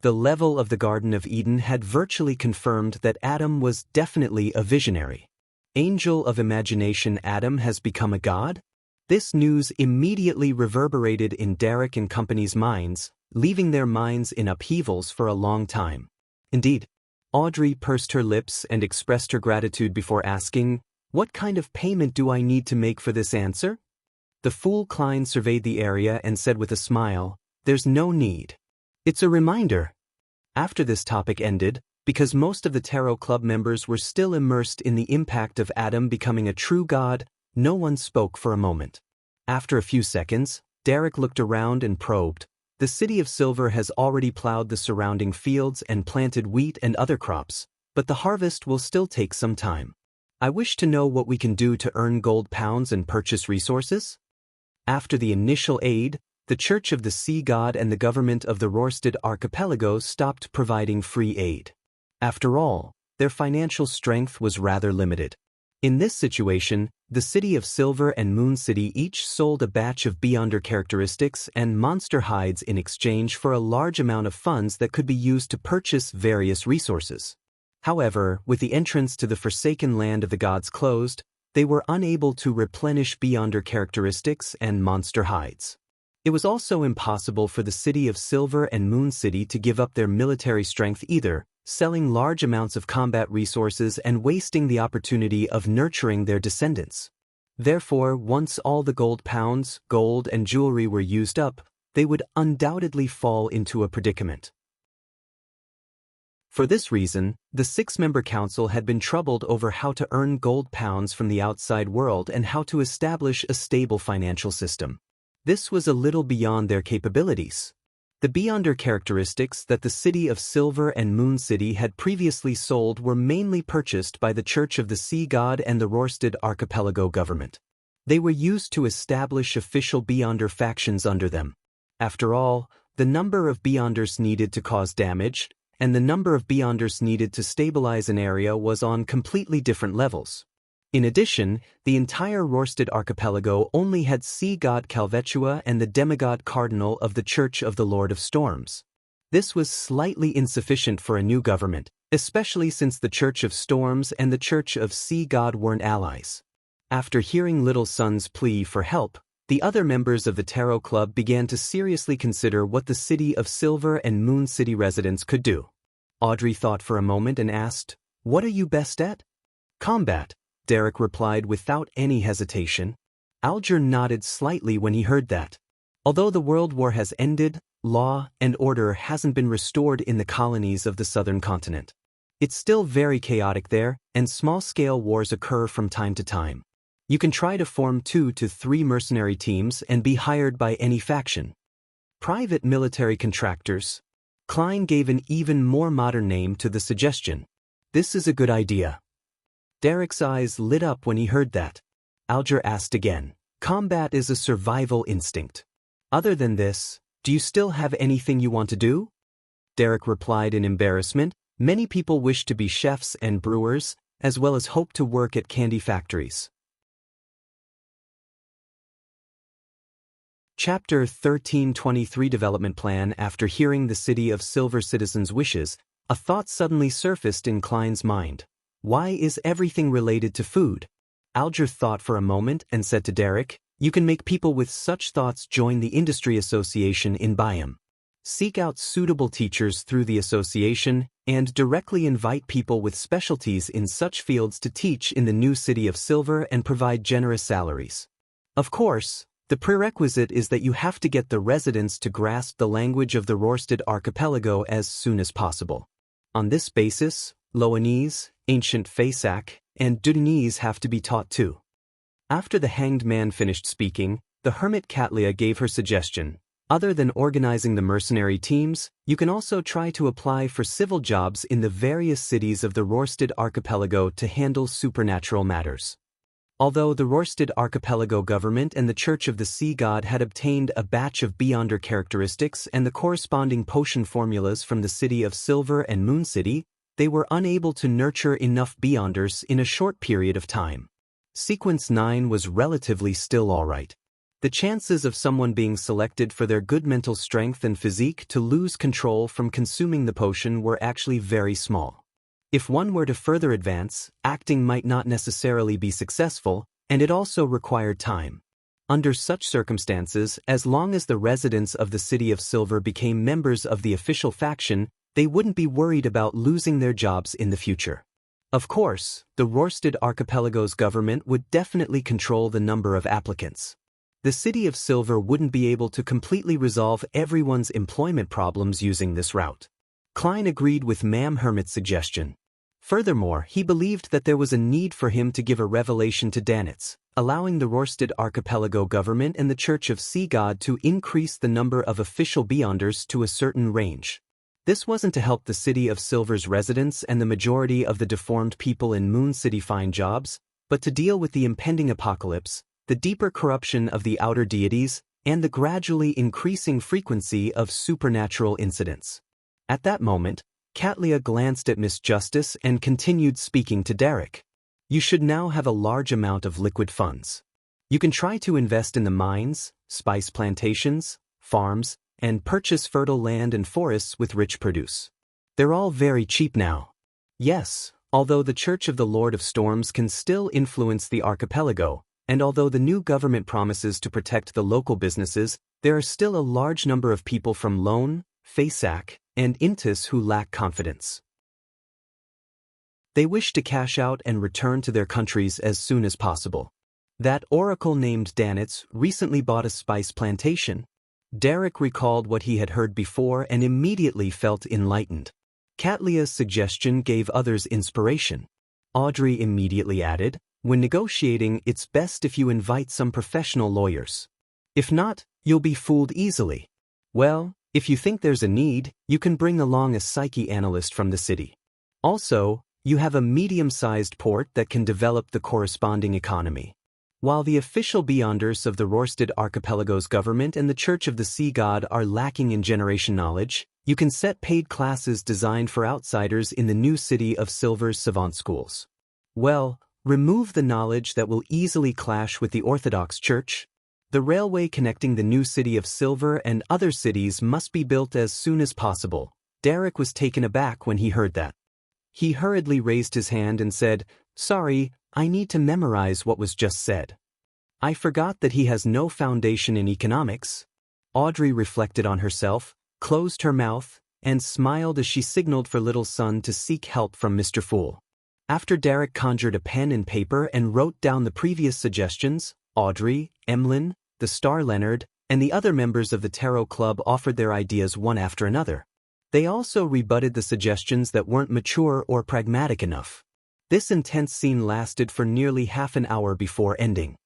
The level of the Garden of Eden had virtually confirmed that Adam was definitely a visionary. Angel of Imagination Adam has become a god? This news immediately reverberated in Derek and Company's minds, leaving their minds in upheavals for a long time. Indeed, Audrey pursed her lips and expressed her gratitude before asking, what kind of payment do I need to make for this answer? The Fool Klein surveyed the area and said with a smile, there's no need. It's a reminder. After this topic ended, because most of the Tarot Club members were still immersed in the impact of Adam becoming a true god, no one spoke for a moment. After a few seconds, Derek looked around and probed. The City of Silver has already plowed the surrounding fields and planted wheat and other crops, but the harvest will still take some time. I wish to know what we can do to earn gold pounds and purchase resources. After the initial aid, the Church of the Sea God and the government of the Rorstad Archipelago stopped providing free aid. After all, their financial strength was rather limited. In this situation, the City of Silver and Moon City each sold a batch of Beyonder characteristics and monster hides in exchange for a large amount of funds that could be used to purchase various resources. However, with the entrance to the Forsaken Land of the Gods closed, they were unable to replenish Beyonder characteristics and monster hides. It was also impossible for the City of Silver and Moon City to give up their military strength either, selling large amounts of combat resources and wasting the opportunity of nurturing their descendants. Therefore, once all the gold pounds, gold, and jewelry were used up, they would undoubtedly fall into a predicament. For this reason, the 6-member council had been troubled over how to earn gold pounds from the outside world and how to establish a stable financial system. This was a little beyond their capabilities. The Beyonder characteristics that the City of Silver and Moon City had previously sold were mainly purchased by the Church of the Sea God and the Rorstad Archipelago government. They were used to establish official Beyonder factions under them. After all, the number of Beyonders needed to cause damage, and the number of Beyonders needed to stabilize an area was on completely different levels. In addition, the entire Rorstad archipelago only had sea god Calvetua and the demigod cardinal of the Church of the Lord of Storms. This was slightly insufficient for a new government, especially since the Church of Storms and the Church of Sea God weren't allies. After hearing Little Sun's plea for help, the other members of the Tarot Club began to seriously consider what the City of Silver and Moon City residents could do. Audrey thought for a moment and asked, "What are you best at?" "Combat," Derek replied without any hesitation. Alger nodded slightly when he heard that. Although the World War has ended, law and order hasn't been restored in the colonies of the southern continent. It's still very chaotic there, and small-scale wars occur from time to time. You can try to form 2 to 3 mercenary teams and be hired by any faction. Private military contractors. Klein gave an even more modern name to the suggestion. This is a good idea. Derek's eyes lit up when he heard that. Alger asked again. Combat is a survival instinct. Other than this, do you still have anything you want to do? Derek replied in embarrassment. Many people wish to be chefs and brewers, as well as hope to work at candy factories. Chapter 1323 Development Plan. After hearing the City of Silver citizens' wishes, a thought suddenly surfaced in Klein's mind. Why is everything related to food? Alger thought for a moment and said to Derek, "You can make people with such thoughts join the Industry Association in Byam. Seek out suitable teachers through the association and directly invite people with specialties in such fields to teach in the new City of Silver and provide generous salaries. Of course, the prerequisite is that you have to get the residents to grasp the language of the Rorstad archipelago as soon as possible. On this basis, Loanese, Ancient Fasak, and Dudanese have to be taught too." After the hanged man finished speaking, the hermit Katlia gave her suggestion. Other than organizing the mercenary teams, you can also try to apply for civil jobs in the various cities of the Rorstad archipelago to handle supernatural matters. Although the Rorstad archipelago government and the Church of the Sea God had obtained a batch of Beyonder characteristics and the corresponding potion formulas from the City of Silver and Moon City, they were unable to nurture enough Beyonders in a short period of time. Sequence 9 was relatively still alright. The chances of someone being selected for their good mental strength and physique to lose control from consuming the potion were actually very small. If one were to further advance, acting might not necessarily be successful, and it also required time. Under such circumstances, as long as the residents of the City of Silver became members of the official faction, they wouldn't be worried about losing their jobs in the future. Of course, the Rorstad archipelago's government would definitely control the number of applicants. The City of Silver wouldn't be able to completely resolve everyone's employment problems using this route. Klein agreed with Mam Hermit's suggestion. Furthermore, he believed that there was a need for him to give a revelation to Danitz, allowing the Rorstad archipelago government and the Church of Sea God to increase the number of official Beyonders to a certain range. This wasn't to help the City of Silver's residents and the majority of the deformed people in Moon City find jobs, but to deal with the impending apocalypse, the deeper corruption of the outer deities, and the gradually increasing frequency of supernatural incidents. At that moment, Katlia glanced at Miss Justice and continued speaking to Derek. You should now have a large amount of liquid funds. You can try to invest in the mines, spice plantations, farms, and purchase fertile land and forests with rich produce. They're all very cheap now. Yes, although the Church of the Lord of Storms can still influence the archipelago, and although the new government promises to protect the local businesses, there are still a large number of people from Lone, Fasak, and Intis who lack confidence. They wish to cash out and return to their countries as soon as possible. That oracle named Danitz recently bought a spice plantation. Derek recalled what he had heard before and immediately felt enlightened. Katlia's suggestion gave others inspiration. Audrey immediately added, when negotiating, it's best if you invite some professional lawyers. If not, you'll be fooled easily. Well, if you think there's a need, you can bring along a psyche analyst from the city. Also, you have a medium-sized port that can develop the corresponding economy. While the official Beyonders of the Rorstad Archipelago's government and the Church of the Sea God are lacking in generation knowledge, you can set paid classes designed for outsiders in the new city of Silver's savant schools. Well, remove the knowledge that will easily clash with the Orthodox Church. The railway connecting the new city of Silver and other cities must be built as soon as possible. Derek was taken aback when he heard that. He hurriedly raised his hand and said, "Sorry, I need to memorize what was just said." I forgot that he has no foundation in economics. Audrey reflected on herself, closed her mouth, and smiled as she signaled for little son to seek help from Mr. Fool. After Derek conjured a pen and paper and wrote down the previous suggestions, Audrey, Emlyn, the Star Leonard, and the other members of the Tarot Club offered their ideas one after another. They also rebutted the suggestions that weren't mature or pragmatic enough. This intense scene lasted for nearly half an hour before ending.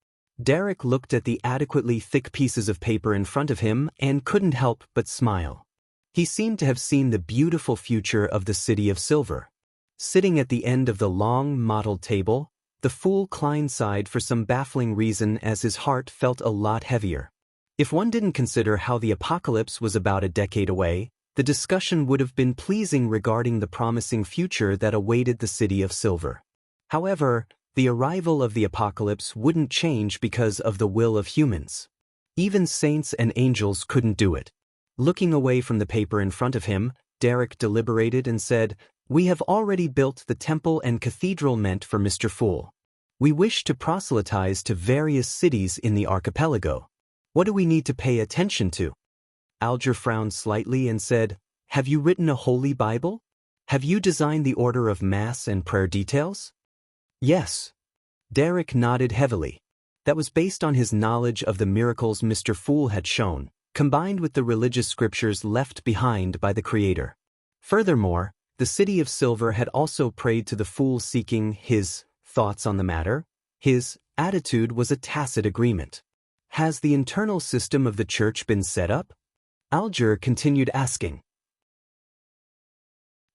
Derek looked at the adequately thick pieces of paper in front of him and couldn't help but smile. He seemed to have seen the beautiful future of the City of Silver. Sitting at the end of the long, mottled table, the fool Klein sighed for some baffling reason as his heart felt a lot heavier. If one didn't consider how the apocalypse was about a decade away, the discussion would have been pleasing regarding the promising future that awaited the City of Silver. However, the arrival of the apocalypse wouldn't change because of the will of humans. Even saints and angels couldn't do it. Looking away from the paper in front of him, Derek deliberated and said, "We have already built the temple and cathedral meant for Mr. Fool. We wish to proselytize to various cities in the archipelago. What do we need to pay attention to?" Alger frowned slightly and said, "Have you written a Holy Bible? Have you designed the order of Mass and prayer details?" "Yes." Derek nodded heavily. That was based on his knowledge of the miracles Mr. Fool had shown, combined with the religious scriptures left behind by the Creator. Furthermore, the City of Silver had also prayed to the Fool seeking his thoughts on the matter. His attitude was a tacit agreement. Has the internal system of the church been set up? Alger continued asking.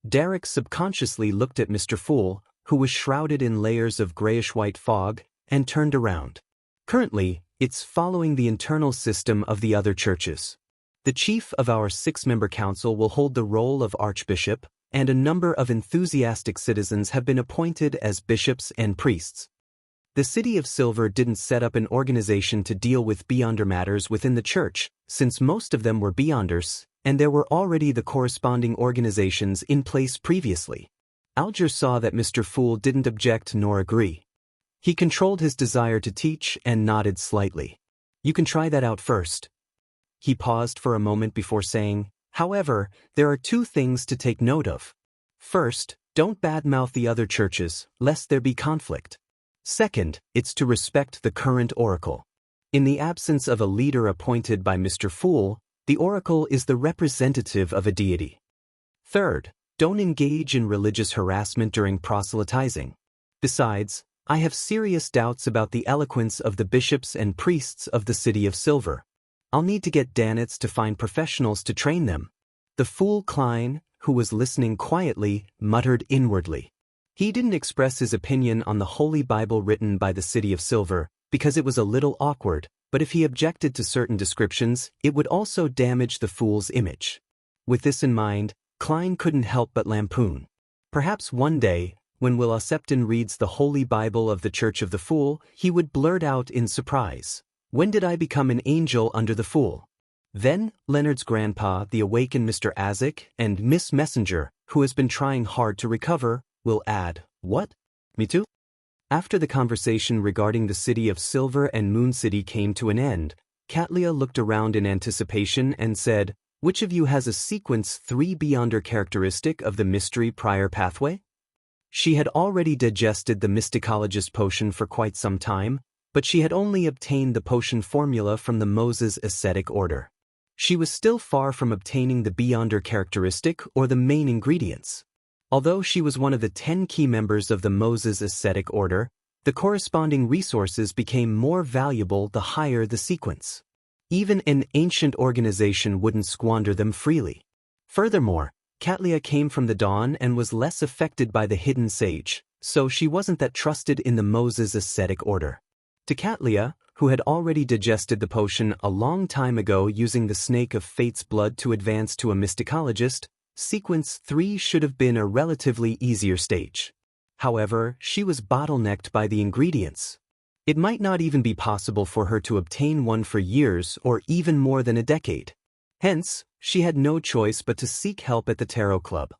Derek subconsciously looked at Mr. Fool, who was shrouded in layers of grayish-white fog, and turned around. Currently, it's following the internal system of the other churches. The chief of our 6-member council will hold the role of archbishop, and a number of enthusiastic citizens have been appointed as bishops and priests. The City of Silver didn't set up an organization to deal with Beyonder matters within the church, since most of them were Beyonders, and there were already the corresponding organizations in place previously. Alger saw that Mr. Fool didn't object nor agree. He controlled his desire to teach and nodded slightly. "You can try that out first." He paused for a moment before saying, "However, there are 2 things to take note of. First, don't badmouth the other churches, lest there be conflict. Second, it's to respect the current oracle. In the absence of a leader appointed by Mr. Fool, the oracle is the representative of a deity. Third, don't engage in religious harassment during proselytizing. Besides, I have serious doubts about the eloquence of the bishops and priests of the City of Silver. I'll need to get Danitz to find professionals to train them." The fool Klein, who was listening quietly, muttered inwardly. He didn't express his opinion on the Holy Bible written by the City of Silver, because it was a little awkward, but if he objected to certain descriptions, it would also damage the fool's image. With this in mind, Klein couldn't help but lampoon. Perhaps one day, when Will Septon reads the Holy Bible of the Church of the Fool, he would blurt out in surprise, "When did I become an angel under the fool?" Then, Leonard's grandpa, the awakened Mr. Azek, and Miss Messenger, who has been trying hard to recover, will add, "What? Me too?" After the conversation regarding the city of Silver and Moon City came to an end, Katlia looked around in anticipation and said, "Which of you has a sequence 3 Beyonder characteristic of the mystery prior pathway?" She had already digested the mysticologist potion for quite some time, but she had only obtained the potion formula from the Moses ascetic order. She was still far from obtaining the Beyonder characteristic or the main ingredients. Although she was one of the 10 key members of the Moses ascetic order, the corresponding resources became more valuable the higher the sequence. Even an ancient organization wouldn't squander them freely. Furthermore, Katlia came from the dawn and was less affected by the hidden sage, so she wasn't that trusted in the Moses ascetic order. To Katlia, who had already digested the potion a long time ago using the snake of fate's blood to advance to a mysticologist, sequence 3 should have been a relatively easier stage. However, she was bottlenecked by the ingredients. It might not even be possible for her to obtain one for years or even more than a decade. Hence, she had no choice but to seek help at the Tarot Club.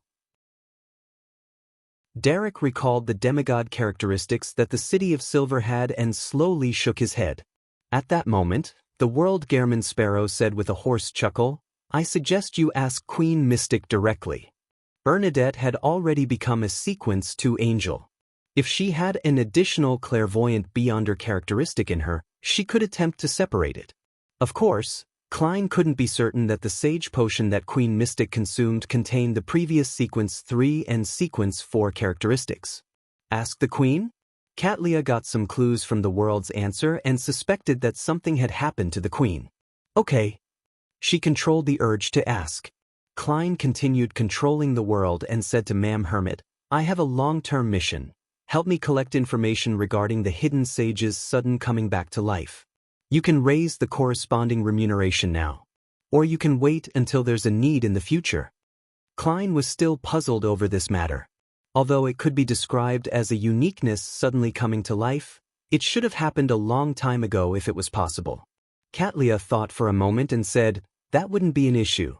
Derek recalled the demigod characteristics that the City of Silver had and slowly shook his head. At that moment, the World Gairman Sparrow said with a hoarse chuckle, "I suggest you ask Queen Mystic directly." Bernadette had already become a sequence 2 angel. If she had an additional clairvoyant Beyonder characteristic in her, she could attempt to separate it. Of course, Klein couldn't be certain that the sage potion that Queen Mystic consumed contained the previous sequence 3 and sequence 4 characteristics. Ask the Queen? Katlia got some clues from the world's answer and suspected that something had happened to the Queen. Okay. She controlled the urge to ask. Klein continued controlling the world and said to Ma'am Hermit, "I have a long-term mission. Help me collect information regarding the hidden sage's sudden coming back to life. You can raise the corresponding remuneration now. Or you can wait until there's a need in the future." Klein was still puzzled over this matter. Although it could be described as a uniqueness suddenly coming to life, it should have happened a long time ago if it was possible. Katlia thought for a moment and said, "That wouldn't be an issue."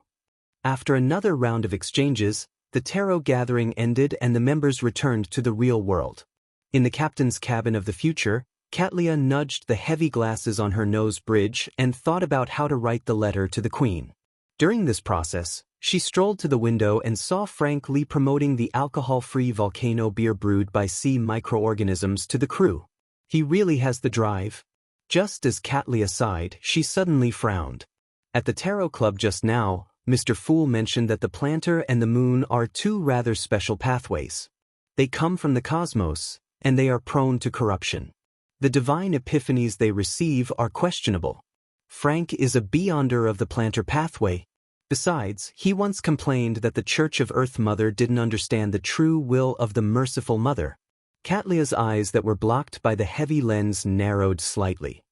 After another round of exchanges, the tarot gathering ended and the members returned to the real world. In the captain's cabin of the future, Katlia nudged the heavy glasses on her nose bridge and thought about how to write the letter to the Queen. During this process, she strolled to the window and saw Frank Lee promoting the alcohol-free volcano beer brewed by sea microorganisms to the crew. He really has the drive. Just as Katlia sighed, she suddenly frowned. At the Tarot Club just now, Mr. Fool mentioned that the planter and the moon are 2 rather special pathways. They come from the cosmos, and they are prone to corruption. The divine epiphanies they receive are questionable. Frank is a Beyonder of the planter pathway. Besides, he once complained that the Church of Earth Mother didn't understand the true will of the Merciful Mother. Katlia's eyes that were blocked by the heavy lens narrowed slightly.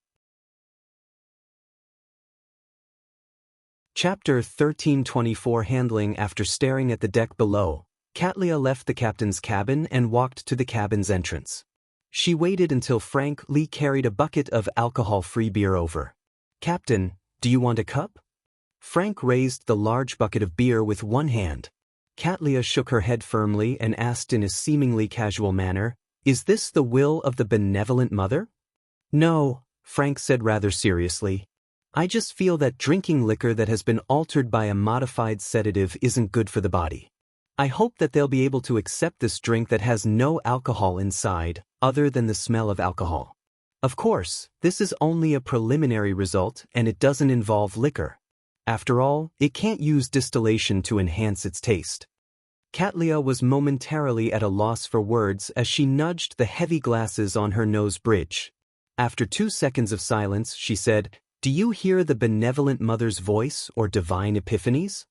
Chapter 1324 Handling. After staring at the deck below, Katlia left the captain's cabin and walked to the cabin's entrance. She waited until Frank Lee carried a bucket of alcohol-free beer over. "Captain, do you want a cup?" Frank raised the large bucket of beer with one hand. Katlia shook her head firmly and asked in a seemingly casual manner, "Is this the will of the benevolent mother?" "No," Frank said rather seriously. "I just feel that drinking liquor that has been altered by a modified sedative isn't good for the body. I hope that they'll be able to accept this drink that has no alcohol inside, other than the smell of alcohol. Of course, this is only a preliminary result and it doesn't involve liquor. After all, it can't use distillation to enhance its taste." Katlia was momentarily at a loss for words as she nudged the heavy glasses on her nose bridge. After 2 seconds of silence, she said, "Do you hear the benevolent mother's voice or divine epiphanies?"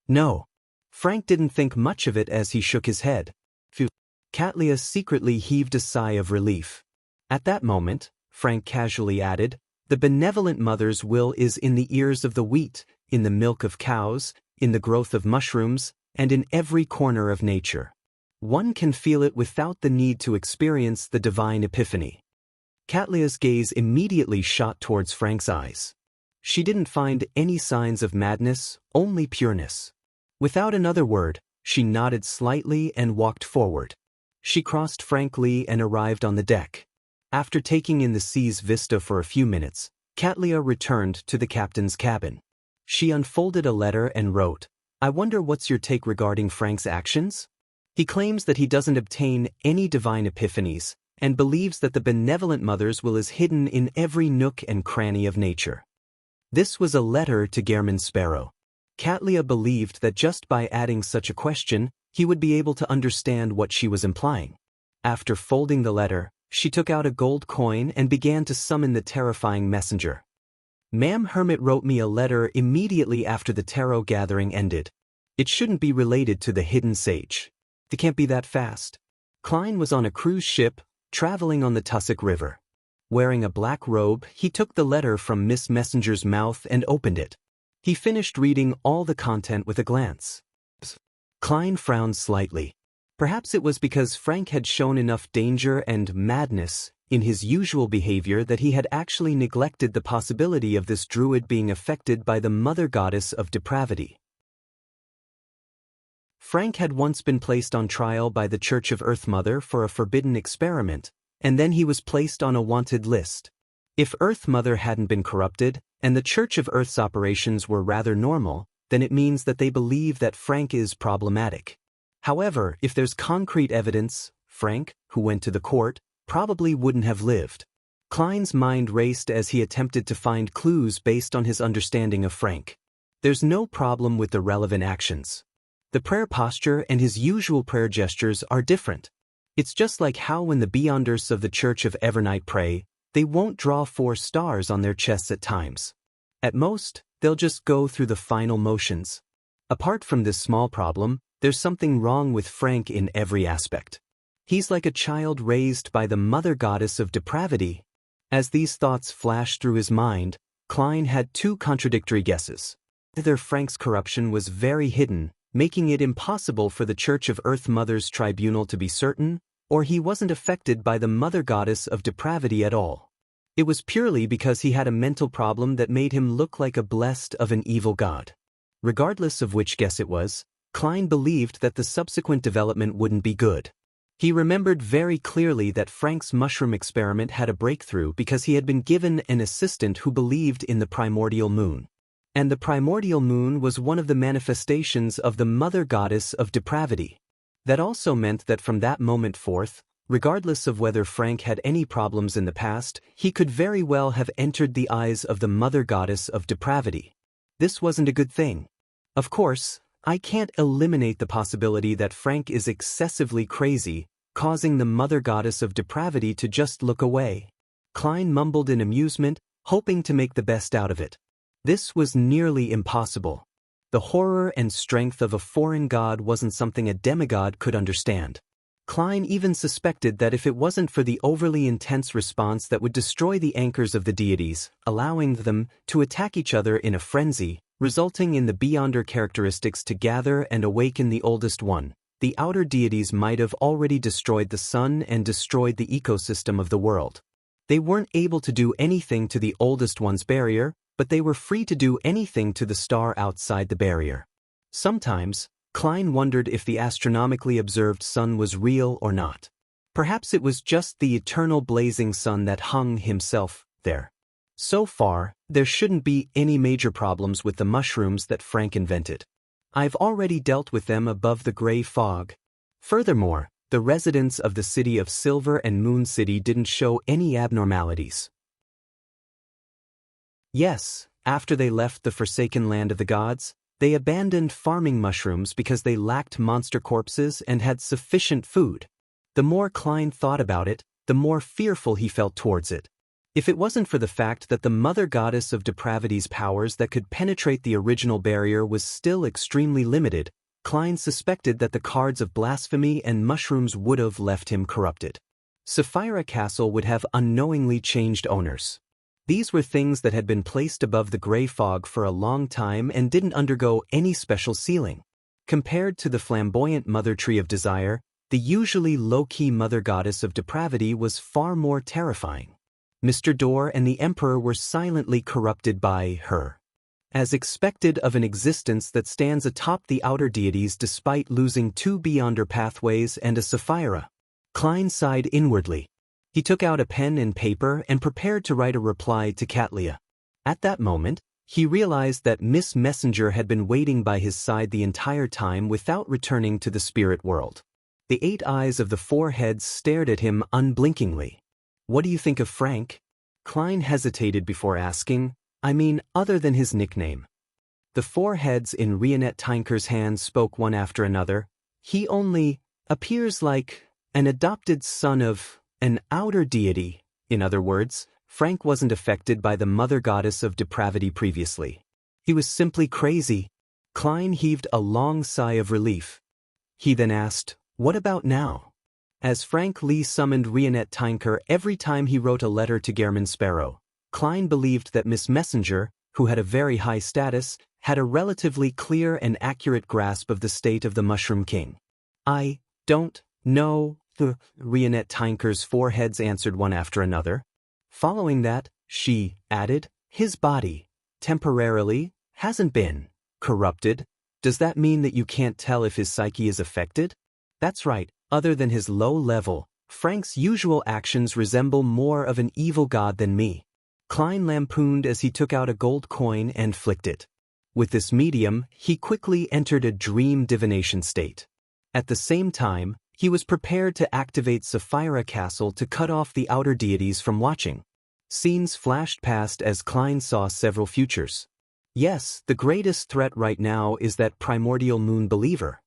"No." Frank didn't think much of it as he shook his head. Phew. Katlia secretly heaved a sigh of relief. At that moment, Frank casually added, "The benevolent mother's will is in the ears of the wheat, in the milk of cows, in the growth of mushrooms, and in every corner of nature." One can feel it without the need to experience the divine epiphany. Katlia's gaze immediately shot towards Frank's eyes. She didn't find any signs of madness, only pureness. Without another word, she nodded slightly and walked forward. She crossed Frank Lee and arrived on the deck. After taking in the sea's vista for a few minutes, Katlia returned to the captain's cabin. She unfolded a letter and wrote, "I wonder what's your take regarding Frank's actions? He claims that he doesn't obtain any divine epiphanies, and believes that the benevolent mother's will is hidden in every nook and cranny of nature." This was a letter to Gehrman Sparrow. Katlia believed that just by adding such a question, he would be able to understand what she was implying. After folding the letter, she took out a gold coin and began to summon the terrifying messenger. "Ma'am Hermit wrote me a letter immediately after the tarot gathering ended. It shouldn't be related to the hidden sage. It can't be that fast." Klein was on a cruise ship, traveling on the Tussock River. Wearing a black robe, he took the letter from Miss Messenger's mouth and opened it. He finished reading all the content with a glance. Klein frowned slightly. Perhaps it was because Frank had shown enough danger and madness in his usual behavior that he had actually neglected the possibility of this druid being affected by the mother goddess of depravity. Frank had once been placed on trial by the Church of Earth Mother for a forbidden experiment, and then he was placed on a wanted list. If Earth Mother hadn't been corrupted, and the Church of Earth's operations were rather normal, then it means that they believe that Frank is problematic. However, if there's concrete evidence, Frank, who went to the court, probably wouldn't have lived. Klein's mind raced as he attempted to find clues based on his understanding of Frank. There's no problem with the relevant actions. The prayer posture and his usual prayer gestures are different. It's just like how when the Beyonders of the Church of Evernight pray, they won't draw 4 stars on their chests at times. At most, they'll just go through the final motions. Apart from this small problem, there's something wrong with Frank in every aspect. He's like a child raised by the mother goddess of depravity. As these thoughts flashed through his mind, Klein had 2 contradictory guesses. Either Frank's corruption was very hidden, making it impossible for the Church of Earth Mother's tribunal to be certain, or he wasn't affected by the mother goddess of depravity at all. It was purely because he had a mental problem that made him look like a blessed of an evil god. Regardless of which guess it was, Klein believed that the subsequent development wouldn't be good. He remembered very clearly that Frank's mushroom experiment had a breakthrough because he had been given an assistant who believed in the primordial moon. And the primordial moon was one of the manifestations of the mother goddess of depravity. That also meant that from that moment forth, regardless of whether Frank had any problems in the past, he could very well have entered the eyes of the mother goddess of depravity. This wasn't a good thing. Of course, I can't eliminate the possibility that Frank is excessively crazy, causing the mother goddess of depravity to just look away. Klein mumbled in amusement, hoping to make the best out of it. This was nearly impossible. The horror and strength of a foreign god wasn't something a demigod could understand. Klein even suspected that if it wasn't for the overly intense response that would destroy the anchors of the deities, allowing them to attack each other in a frenzy, resulting in the Beyonder characteristics to gather and awaken the oldest one, the outer deities might have already destroyed the sun and destroyed the ecosystem of the world. They weren't able to do anything to the oldest one's barrier, but they were free to do anything to the star outside the barrier. Sometimes, Klein wondered if the astronomically observed sun was real or not. Perhaps it was just the eternal blazing sun that hung himself there. So far, there shouldn't be any major problems with the mushrooms that Frank invented. I've already dealt with them above the gray fog. Furthermore, the residents of the city of Silver and Moon City didn't show any abnormalities. Yes, after they left the forsaken land of the gods, they abandoned farming mushrooms because they lacked monster corpses and had sufficient food. The more Klein thought about it, the more fearful he felt towards it. If it wasn't for the fact that the mother goddess of depravity's powers that could penetrate the original barrier was still extremely limited, Klein suspected that the cards of blasphemy and mushrooms would have left him corrupted. Sapphira Castle would have unknowingly changed owners. These were things that had been placed above the gray fog for a long time and didn't undergo any special sealing. Compared to the flamboyant mother tree of desire, The usually low-key mother goddess of depravity was far more terrifying. Mr. Dor and the Emperor were silently corrupted by her. As expected of an existence that stands atop the outer deities despite losing 2 Beyonder pathways and a Sapphira. Klein sighed inwardly. He took out a pen and paper and prepared to write a reply to Katlia. At that moment, he realized that Miss Messenger had been waiting by his side the entire time without returning to the spirit world. The 8 eyes of the 4 heads stared at him unblinkingly. "What do you think of Frank?" Klein hesitated before asking, "I mean, other than his nickname." The 4 heads in Rionette Tinker's hands spoke one after another. "He only appears like an adopted son of an outer deity." In other words, Frank wasn't affected by the mother goddess of depravity previously. He was simply crazy. Klein heaved a long sigh of relief. He then asked, "What about now?" As Frank Lee summoned Rionette Tinker every time he wrote a letter to Gehrman Sparrow, Klein believed that Miss Messenger, who had a very high status, had a relatively clear and accurate grasp of the state of the Mushroom King. "I don't know," the Rionette Tinker's 4 heads answered one after another. Following that, she added, "His body, temporarily, hasn't been corrupted. Does that mean that you can't tell if his psyche is affected?" "That's right. Other than his low level, Frank's usual actions resemble more of an evil god than me." Klein lampooned as he took out a gold coin and flicked it. With this medium, he quickly entered a dream divination state. At the same time, he was prepared to activate Sapphira Castle to cut off the outer deities from watching. Scenes flashed past as Klein saw several futures. "Yes, the greatest threat right now is that primordial moon believer.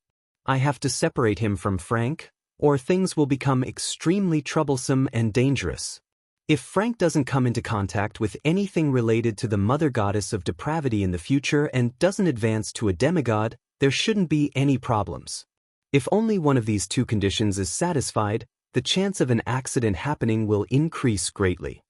I have to separate him from Frank, or things will become extremely troublesome and dangerous. If Frank doesn't come into contact with anything related to the mother goddess of depravity in the future and doesn't advance to a demigod, there shouldn't be any problems. If only one of these 2 conditions is satisfied, the chance of an accident happening will increase greatly.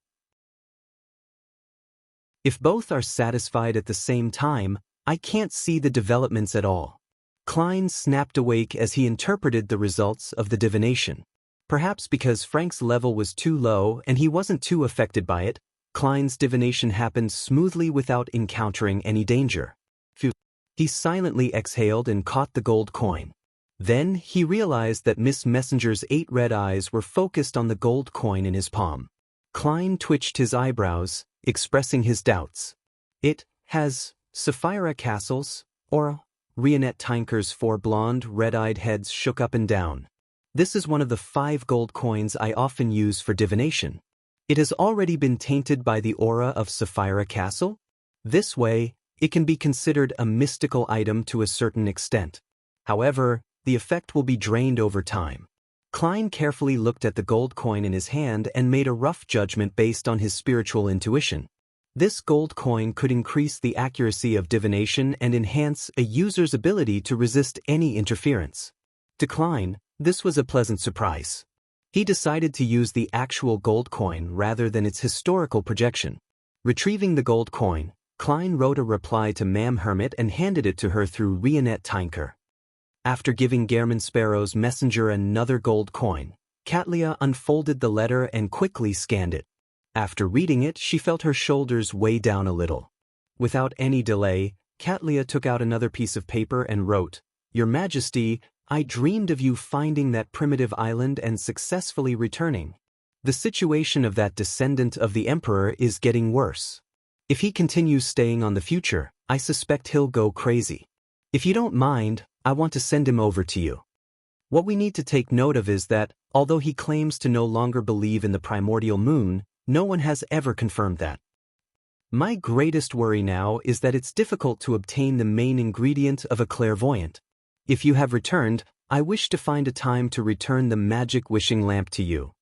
If both are satisfied at the same time, I can't see the developments at all." Klein snapped awake as he interpreted the results of the divination. Perhaps because Frank's level was too low and he wasn't too affected by it, Klein's divination happened smoothly without encountering any danger. Phew. He silently exhaled and caught the gold coin. Then he realized that Miss Messenger's 8 red eyes were focused on the gold coin in his palm. Klein twitched his eyebrows, expressing his doubts. "It has Sapphira castles, or?" Rionette Tinker's 4 blonde, red-eyed heads shook up and down. "This is one of the 5 gold coins I often use for divination. It has already been tainted by the aura of Sapphira Castle. This way, it can be considered a mystical item to a certain extent. However, the effect will be drained over time." Klein carefully looked at the gold coin in his hand and made a rough judgment based on his spiritual intuition. This gold coin could increase the accuracy of divination and enhance a user's ability to resist any interference. To Klein, this was a pleasant surprise. He decided to use the actual gold coin rather than its historical projection. Retrieving the gold coin, Klein wrote a reply to Ma'am Hermit and handed it to her through Rionette Tinker. After giving Gehrman Sparrow's messenger another gold coin, Katlia unfolded the letter and quickly scanned it. After reading it, she felt her shoulders weigh down a little. Without any delay, Katlia took out another piece of paper and wrote, "Your Majesty, I dreamed of you finding that primitive island and successfully returning. The situation of that descendant of the Emperor is getting worse. If he continues staying on the future, I suspect he'll go crazy. If you don't mind, I want to send him over to you. What we need to take note of is that, although he claims to no longer believe in the primordial moon, no one has ever confirmed that. My greatest worry now is that it's difficult to obtain the main ingredient of a clairvoyant. If you have returned, I wish to find a time to return the magic wishing lamp to you."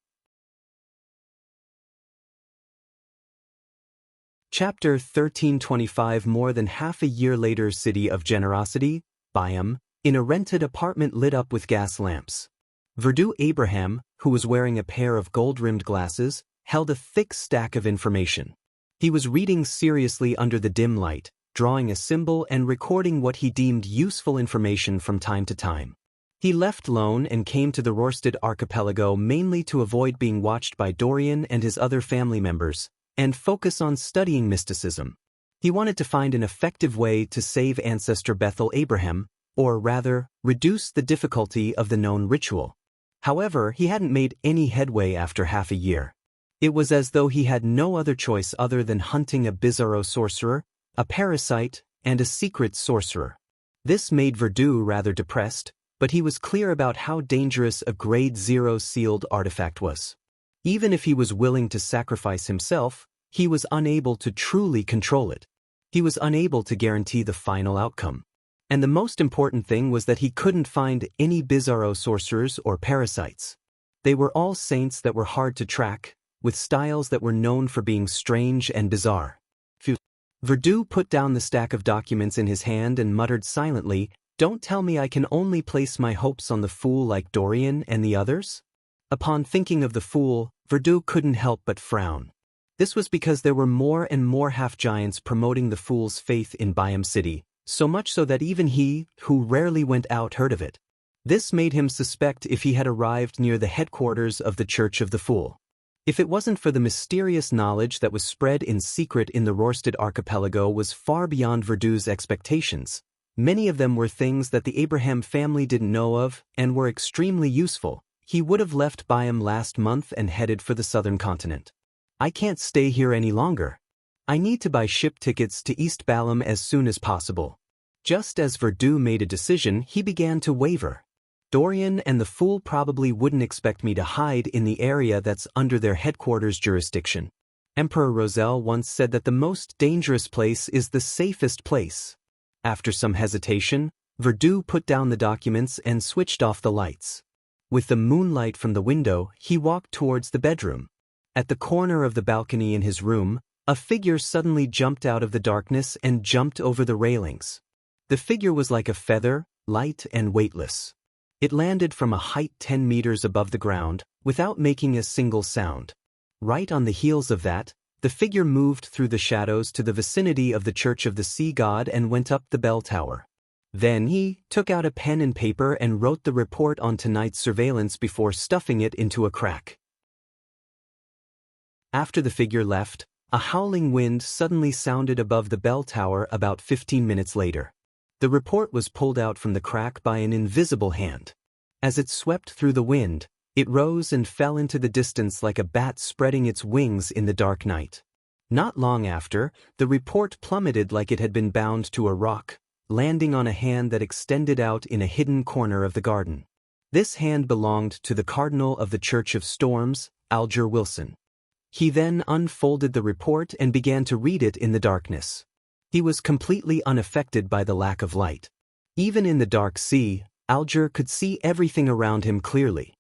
Chapter 1325. More than half a year later, City of Generosity, Byam, in a rented apartment lit up with gas lamps. Verdu Abraham, who was wearing a pair of gold-rimmed glasses, held a thick stack of information. He was reading seriously under the dim light, drawing a symbol and recording what he deemed useful information from time to time. He left alone and came to the Rørsted archipelago mainly to avoid being watched by Dorian and his other family members, and focus on studying mysticism. He wanted to find an effective way to save ancestor Bethel Abraham, or rather, reduce the difficulty of the known ritual. However, he hadn't made any headway after half a year. It was as though he had no other choice other than hunting a bizarro sorcerer, a parasite, and a secret sorcerer. This made Verdu rather depressed, but he was clear about how dangerous a Grade 0 sealed artifact was. Even if he was willing to sacrifice himself, he was unable to truly control it. He was unable to guarantee the final outcome. And the most important thing was that he couldn't find any bizarro sorcerers or parasites. They were all saints that were hard to track, with styles that were known for being strange and bizarre. Verdu put down the stack of documents in his hand and muttered silently, "Don't tell me I can only place my hopes on the fool like Dorian and the others?" Upon thinking of the fool, Verdu couldn't help but frown. This was because there were more and more half-giants promoting the fool's faith in Byam City, so much so that even he, who rarely went out, heard of it. This made him suspect if he had arrived near the headquarters of the Church of the Fool. If it wasn't for the mysterious knowledge that was spread in secret in the Rørsted archipelago was far beyond Verdu's expectations. Many of them were things that the Abraham family didn't know of and were extremely useful. He would have left Byam last month and headed for the southern continent. "I can't stay here any longer. I need to buy ship tickets to East Balam as soon as possible." Just as Verdu made a decision, he began to waver. "Dorian and the fool probably wouldn't expect me to hide in the area that's under their headquarters jurisdiction. Emperor Roselle once said that the most dangerous place is the safest place." After some hesitation, Verdu put down the documents and switched off the lights. With the moonlight from the window, he walked towards the bedroom. At the corner of the balcony in his room, a figure suddenly jumped out of the darkness and jumped over the railings. The figure was like a feather, light and weightless. It landed from a height 10 meters above the ground, without making a single sound. Right on the heels of that, the figure moved through the shadows to the vicinity of the Church of the Sea God and went up the bell tower. Then he took out a pen and paper and wrote the report on tonight's surveillance before stuffing it into a crack. After the figure left, a howling wind suddenly sounded above the bell tower about 15 minutes later. The report was pulled out from the crack by an invisible hand. As it swept through the wind, it rose and fell into the distance like a bat spreading its wings in the dark night. Not long after, the report plummeted like it had been bound to a rock, landing on a hand that extended out in a hidden corner of the garden. This hand belonged to the Cardinal of the Church of Storms, Alger Wilson. He then unfolded the report and began to read it in the darkness. He was completely unaffected by the lack of light. Even in the dark sea, Alger could see everything around him clearly.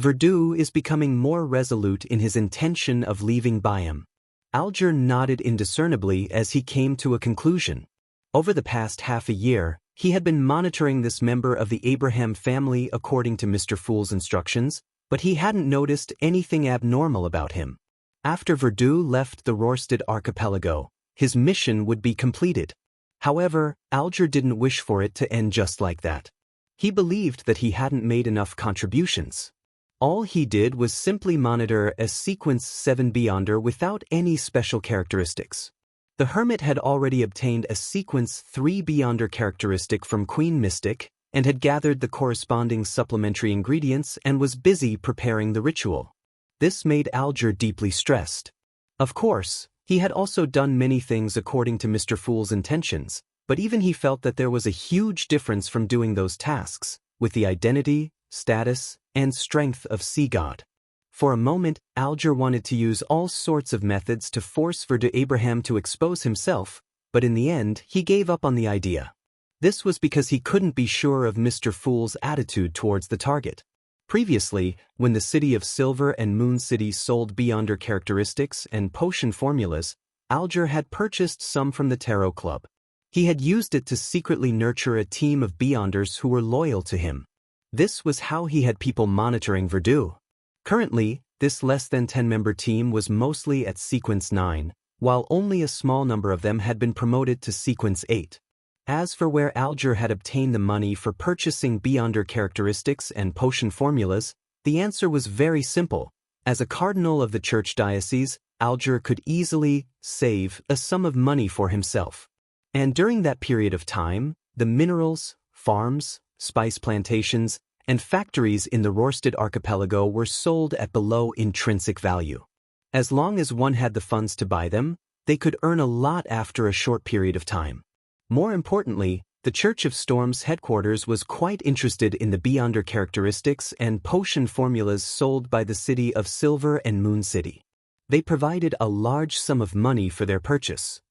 Verdu is becoming more resolute in his intention of leaving Byam. Alger nodded indiscernibly as he came to a conclusion. Over the past half a year, he had been monitoring this member of the Abraham family according to Mr. Fool's instructions, but he hadn't noticed anything abnormal about him. After Verdu left the Rørsted archipelago, his mission would be completed. However, Alger didn't wish for it to end just like that. He believed that he hadn't made enough contributions. All he did was simply monitor a Sequence 7 Beyonder without any special characteristics. The Hermit had already obtained a Sequence 3 Beyonder characteristic from Queen Mystic and had gathered the corresponding supplementary ingredients and was busy preparing the ritual. This made Alger deeply stressed. Of course, he had also done many things according to Mr. Fool's intentions, but even he felt that there was a huge difference from doing those tasks, with the identity, status, and strength of Sea God. For a moment, Alger wanted to use all sorts of methods to force Verdu Abraham to expose himself, but in the end, he gave up on the idea. This was because he couldn't be sure of Mr. Fool's attitude towards the target. Previously, when the City of Silver and Moon City sold Beyonder characteristics and potion formulas, Alger had purchased some from the Tarot Club. He had used it to secretly nurture a team of Beyonders who were loyal to him. This was how he had people monitoring Verdu. Currently, this less than 10-member team was mostly at Sequence 9, while only a small number of them had been promoted to Sequence 8. As for where Alger had obtained the money for purchasing beyonder characteristics and potion formulas, the answer was very simple. As a cardinal of the church diocese, Alger could easily save a sum of money for himself. And during that period of time, the minerals, farms, spice plantations, and factories in the Rörsted archipelago were sold at below intrinsic value. As long as one had the funds to buy them, they could earn a lot after a short period of time. More importantly, the Church of Storm's headquarters was quite interested in the beyonder characteristics and potion formulas sold by the city of Silver and Moon City. They provided a large sum of money for their purchase.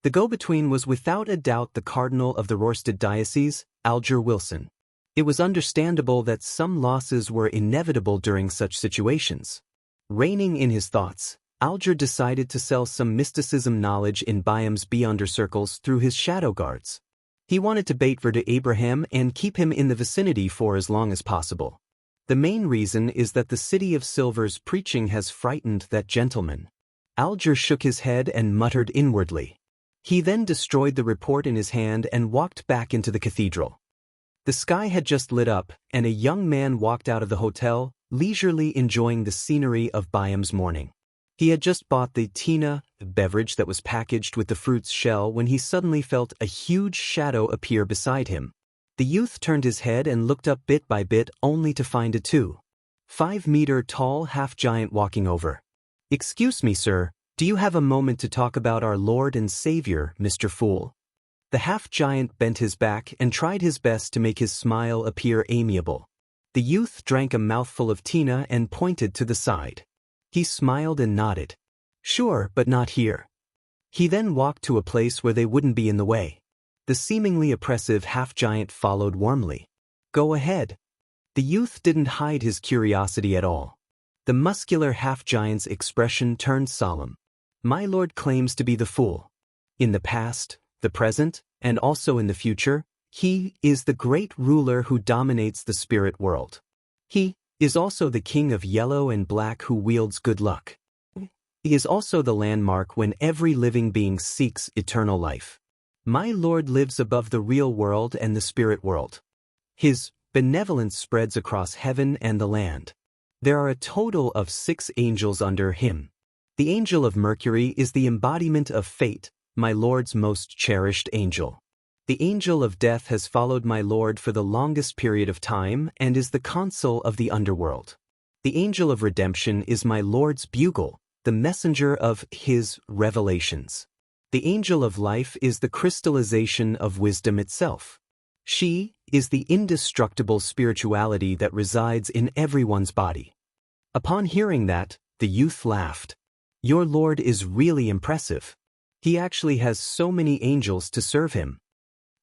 The go-between was without a doubt the cardinal of the Rörsted diocese, Alger Wilson. It was understandable that some losses were inevitable during such situations. Reining in his thoughts, Alger decided to sell some mysticism knowledge in Byam's beyonder circles through his shadow guards. He wanted to bait Verde Abraham and keep him in the vicinity for as long as possible. The main reason is that the City of Silver's preaching has frightened that gentleman. Alger shook his head and muttered inwardly. He then destroyed the report in his hand and walked back into the cathedral. The sky had just lit up, and a young man walked out of the hotel, leisurely enjoying the scenery of Byam's morning. He had just bought the tina beverage that was packaged with the fruit's shell when he suddenly felt a huge shadow appear beside him. The youth turned his head and looked up bit by bit only to find a 2.5-meter tall half-giant walking over. "Excuse me, sir, do you have a moment to talk about our Lord and Savior, Mr. Fool?" The half-giant bent his back and tried his best to make his smile appear amiable. The youth drank a mouthful of tina and pointed to the side. He smiled and nodded. "Sure, but not here." He then walked to a place where they wouldn't be in the way. The seemingly oppressive half-giant followed warmly. "Go ahead." The youth didn't hide his curiosity at all. The muscular half-giant's expression turned solemn. "My lord claims to be the fool. In the past, the present, and also in the future, he is the great ruler who dominates the spirit world. He is also the king of yellow and black who wields good luck. He is also the landmark when every living being seeks eternal life. My lord lives above the real world and the spirit world. His benevolence spreads across heaven and the land. There are a total of 6 angels under him. The angel of Mercury is the embodiment of fate, my lord's most cherished angel. The angel of death has followed my lord for the longest period of time and is the consul of the underworld. The angel of redemption is my lord's bugle, the messenger of his revelations. The angel of life is the crystallization of wisdom itself. She is the indestructible spirituality that resides in everyone's body. Upon hearing that, the youth laughed. Your lord is really impressive. He actually has so many angels to serve him.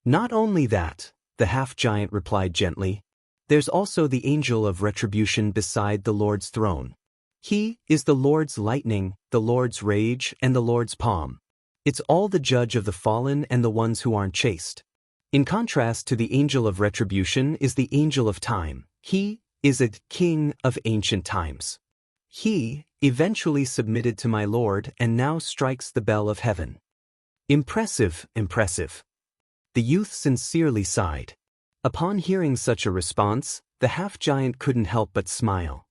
Not only that, the half-giant replied gently, there's also the angel of retribution beside the Lord's throne. He is the Lord's lightning, the Lord's rage, and the Lord's palm. It's all the judge of the fallen and the ones who aren't chaste. In contrast to the angel of retribution is the angel of time. He is a king of ancient times. He eventually submitted to my lord and now strikes the bell of heaven. Impressive, impressive. The youth sincerely sighed. Upon hearing such a response, the half-giant couldn't help but smile.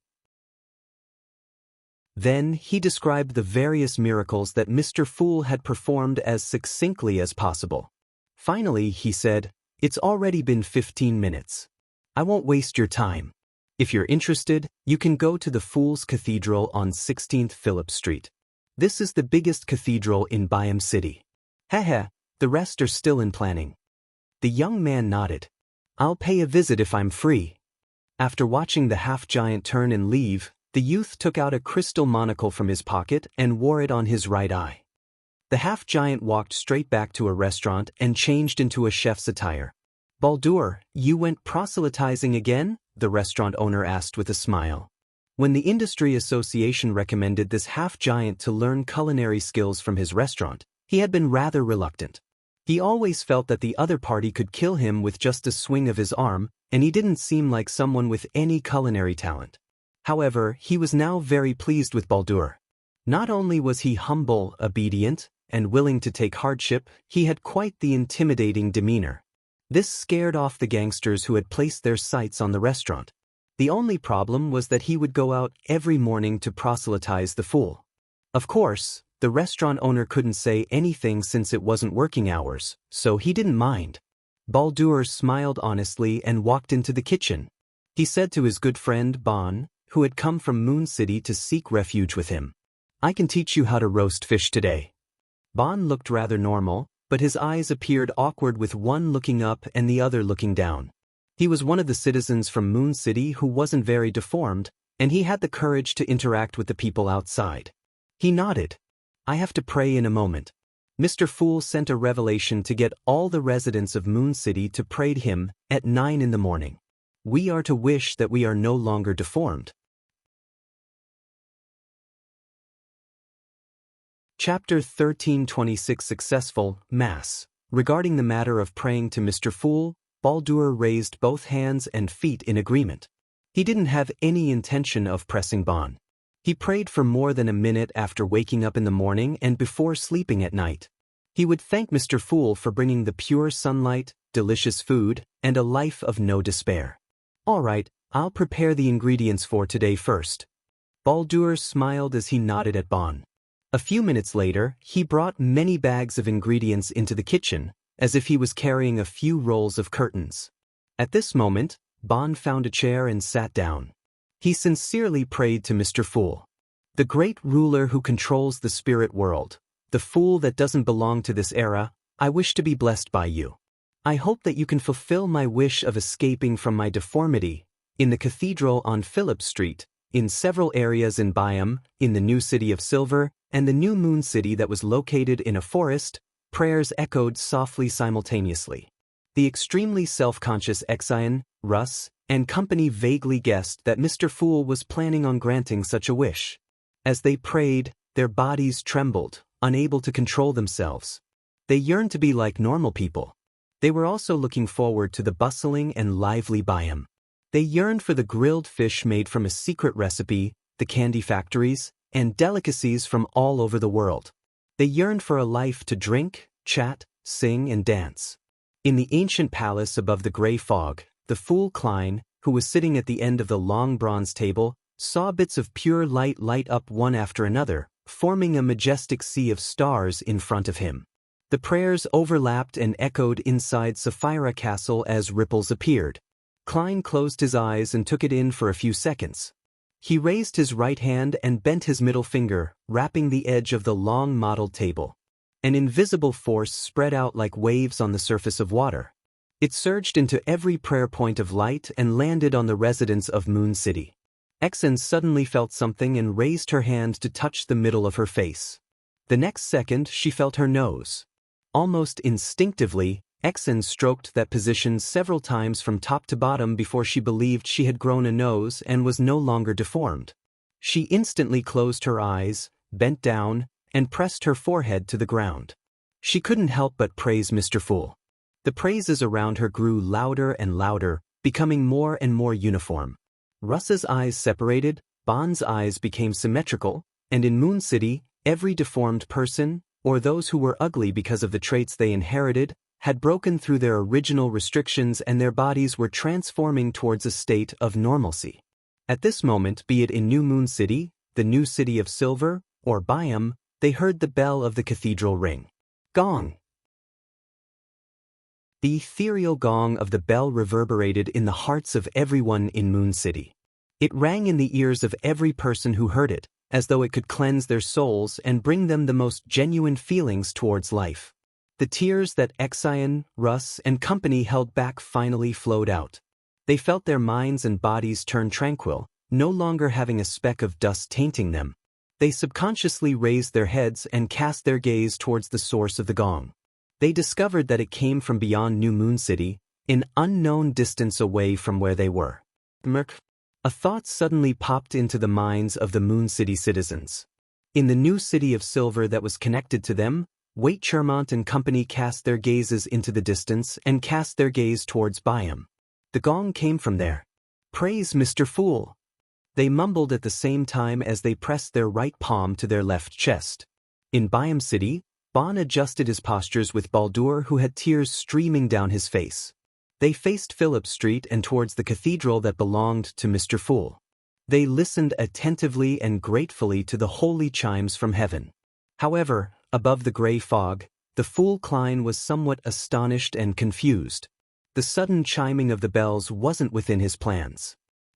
Then he described the various miracles that Mr. Fool had performed as succinctly as possible. Finally, he said, "It's already been 15 minutes. I won't waste your time. If you're interested, you can go to the Fool's Cathedral on 16th Phillip Street. This is the biggest cathedral in Byam City. Heh, the rest are still in planning." The young man nodded. "I'll pay a visit if I'm free." After watching the half-giant turn and leave, the youth took out a crystal monocle from his pocket and wore it on his right eye. The half-giant walked straight back to a restaurant and changed into a chef's attire. "Baldur, you went proselytizing again?" the restaurant owner asked with a smile. When the Industry Association recommended this half-giant to learn culinary skills from his restaurant, he had been rather reluctant. He always felt that the other party could kill him with just a swing of his arm, and he didn't seem like someone with any culinary talent. However, he was now very pleased with Baldur. Not only was he humble, obedient, and willing to take hardship, he had quite the intimidating demeanor. This scared off the gangsters who had placed their sights on the restaurant. The only problem was that he would go out every morning to proselytize the fool. Of course, the restaurant owner couldn't say anything since it wasn't working hours, so he didn't mind. Baldur smiled honestly and walked into the kitchen. He said to his good friend Bon, who had come from Moon City to seek refuge with him, "I can teach you how to roast fish today." Bon looked rather normal, but his eyes appeared awkward with one looking up and the other looking down. He was one of the citizens from Moon City who wasn't very deformed, and he had the courage to interact with the people outside. He nodded. "I have to pray in a moment." Mr. Fool sent a revelation to get all the residents of Moon City to pray to him at 9 in the morning. We are to wish that we are no longer deformed. Chapter 1326 Successful Mass. Regarding the matter of praying to Mr. Fool, Baldur raised both hands and feet in agreement. He didn't have any intention of pressing Bon. He prayed for more than a minute after waking up in the morning and before sleeping at night. He would thank Mr. Fool for bringing the pure sunlight, delicious food, and a life of no despair. "All right, I'll prepare the ingredients for today first." Baldur smiled as he nodded at Bon. A few minutes later, he brought many bags of ingredients into the kitchen, as if he was carrying a few rolls of curtains. At this moment, Bon found a chair and sat down. He sincerely prayed to Mr. Fool. "The great ruler who controls the spirit world, the fool that doesn't belong to this era, I wish to be blessed by you. I hope that you can fulfill my wish of escaping from my deformity, in the cathedral on Phillip Street, in several areas in Byam, in the new city of Silver, and the new Moon City that was located in a forest." Prayers echoed softly simultaneously. The extremely self-conscious Exion, Russ, and company vaguely guessed that Mr. Fool was planning on granting such a wish. As they prayed, their bodies trembled, unable to control themselves. They yearned to be like normal people. They were also looking forward to the bustling and lively Byam. They yearned for the grilled fish made from a secret recipe, the candy factories, and delicacies from all over the world. They yearned for a life to drink, chat, sing, and dance. In the ancient palace above the gray fog, the fool Klein, who was sitting at the end of the long bronze table, saw bits of pure light light up one after another, forming a majestic sea of stars in front of him. The prayers overlapped and echoed inside Sapphira Castle as ripples appeared. Klein closed his eyes and took it in for a few seconds. He raised his right hand and bent his middle finger, wrapping the edge of the long mottled table. An invisible force spread out like waves on the surface of water. It surged into every prayer point of light and landed on the residents of Moon City. Exen suddenly felt something and raised her hand to touch the middle of her face. The next second, she felt her nose. Almost instinctively, Exen stroked that position several times from top to bottom before she believed she had grown a nose and was no longer deformed. She instantly closed her eyes, bent down, and pressed her forehead to the ground. She couldn't help but praise Mr. Fool. The praises around her grew louder and louder, becoming more and more uniform. Russ's eyes separated, Bon's eyes became symmetrical, and in Moon City, every deformed person, or those who were ugly because of the traits they inherited, had broken through their original restrictions and their bodies were transforming towards a state of normalcy. At this moment, be it in New Moon City, the new city of Silver, or Byam, they heard the bell of the cathedral ring. Gong! The ethereal gong of the bell reverberated in the hearts of everyone in Moon City. It rang in the ears of every person who heard it, as though it could cleanse their souls and bring them the most genuine feelings towards life. The tears that Exion, Russ, and company held back finally flowed out. They felt their minds and bodies turn tranquil, no longer having a speck of dust tainting them. They subconsciously raised their heads and cast their gaze towards the source of the gong. They discovered that it came from beyond New Moon City, an unknown distance away from where they were. A thought suddenly popped into the minds of the Moon City citizens. In the new city of Silver that was connected to them, Waite Chermont and company cast their gazes into the distance and cast their gaze towards Byam. The gong came from there. Praise Mr. Fool! They mumbled at the same time as they pressed their right palm to their left chest. In Byam City, Bon adjusted his postures with Baldur, who had tears streaming down his face. They faced Philip Street and towards the cathedral that belonged to Mr. Fool. They listened attentively and gratefully to the holy chimes from heaven. However, above the gray fog, the fool Klein was somewhat astonished and confused. The sudden chiming of the bells wasn't within his plans.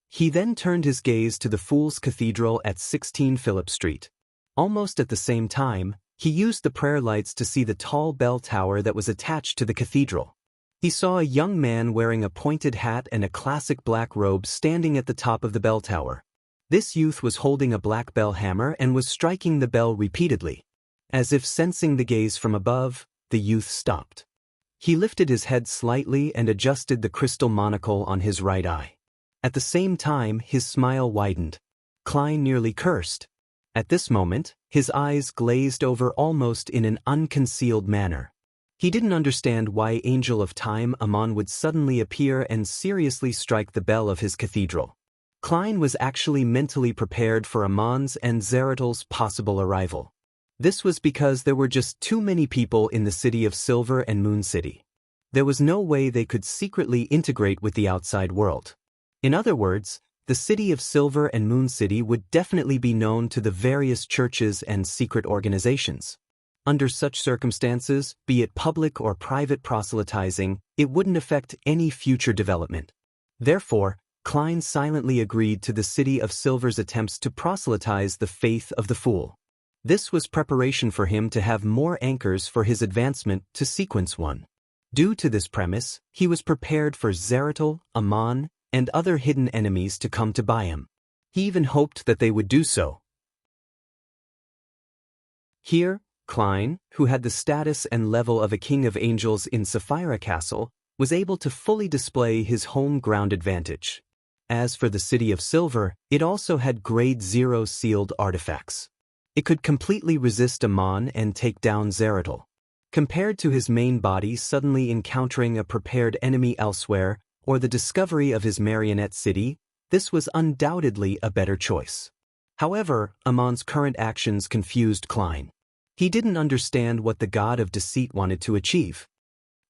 He then turned his gaze to the Fool's Cathedral at 16 Philip Street. Almost at the same time, he used the prayer lights to see the tall bell tower that was attached to the cathedral. He saw a young man wearing a pointed hat and a classic black robe standing at the top of the bell tower. This youth was holding a black bell hammer and was striking the bell repeatedly. As if sensing the gaze from above, the youth stopped. He lifted his head slightly and adjusted the crystal monocle on his right eye. At the same time, his smile widened. Klein nearly cursed. At this moment, his eyes glazed over almost in an unconcealed manner. He didn't understand why Angel of Time Amon would suddenly appear and seriously strike the bell of his cathedral. Klein was actually mentally prepared for Amon's and Zeratl's possible arrival. This was because there were just too many people in the city of Silver and Moon City. There was no way they could secretly integrate with the outside world. In other words, the city of Silver and Moon City would definitely be known to the various churches and secret organizations. Under such circumstances, be it public or private proselytizing, it wouldn't affect any future development. Therefore, Klein silently agreed to the city of Silver's attempts to proselytize the faith of the Fool. This was preparation for him to have more anchors for his advancement to Sequence 1. Due to this premise, he was prepared for Zeratl, Amon, and other hidden enemies to come to buy him. He even hoped that they would do so. Here, Klein, who had the status and level of a king of angels in Sapphira Castle, was able to fully display his home ground advantage. As for the City of Silver, it also had Grade 0 sealed artifacts. It could completely resist Amon and take down Zeratl. Compared to his main body suddenly encountering a prepared enemy elsewhere, or the discovery of his marionette city, this was undoubtedly a better choice. However, Amon's current actions confused Klein. He didn't understand what the god of deceit wanted to achieve.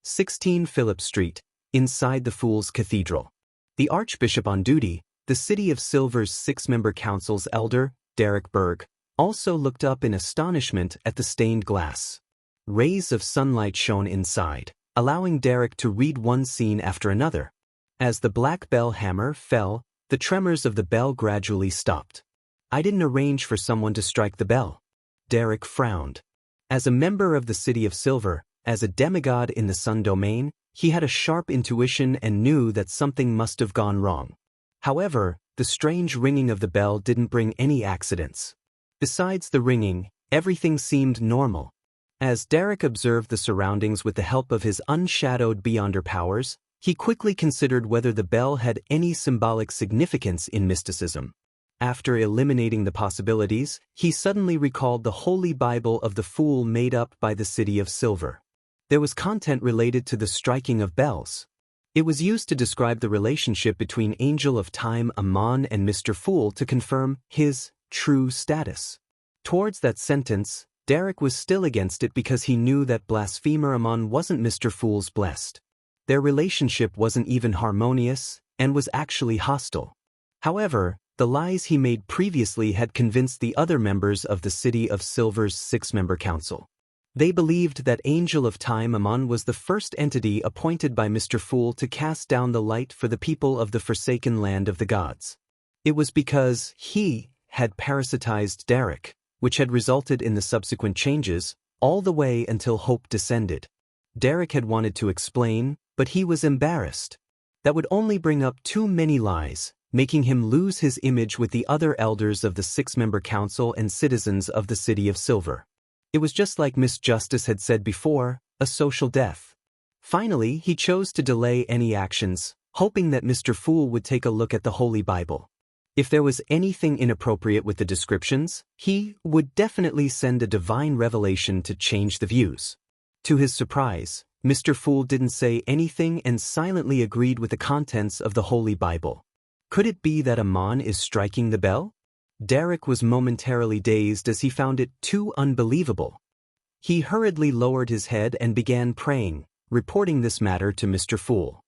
16 Philip Street, inside the Fool's Cathedral. The Archbishop on duty, the City of Silver's 6-member council's elder, Derek Berg, also looked up in astonishment at the stained glass. Rays of sunlight shone inside, allowing Derek to read one scene after another. As the black bell hammer fell, the tremors of the bell gradually stopped. I didn't arrange for someone to strike the bell. Derek frowned. As a member of the City of Silver, as a demigod in the Sun domain, he had a sharp intuition and knew that something must have gone wrong. However, the strange ringing of the bell didn't bring any accidents. Besides the ringing, everything seemed normal. As Derek observed the surroundings with the help of his unshadowed Beyonder powers, he quickly considered whether the bell had any symbolic significance in mysticism. After eliminating the possibilities, he suddenly recalled the Holy Bible of the Fool made up by the City of Silver. There was content related to the striking of bells. It was used to describe the relationship between Angel of Time Amon and Mr. Fool to confirm his true status. Towards that sentence, Derek was still against it because he knew that blasphemer Amon wasn't Mr. Fool's blessed. Their relationship wasn't even harmonious and was actually hostile. However, the lies he made previously had convinced the other members of the City of Silver's 6-member council. They believed that Angel of Time Amon was the first entity appointed by Mr. Fool to cast down the light for the people of the forsaken land of the gods. It was because he had parasitized Derek, which had resulted in the subsequent changes, all the way until hope descended. Derek had wanted to explain, but he was embarrassed. That would only bring up too many lies, making him lose his image with the other elders of the 6-member council and citizens of the City of Silver. It was just like Miss Justice had said before, a social death. Finally, he chose to delay any actions, hoping that Mr. Fool would take a look at the Holy Bible. If there was anything inappropriate with the descriptions, he would definitely send a divine revelation to change the views. To his surprise, Mr. Fool didn't say anything and silently agreed with the contents of the Holy Bible. Could it be that Amon is striking the bell? Derek was momentarily dazed as he found it too unbelievable. He hurriedly lowered his head and began praying, reporting this matter to Mr. Fool.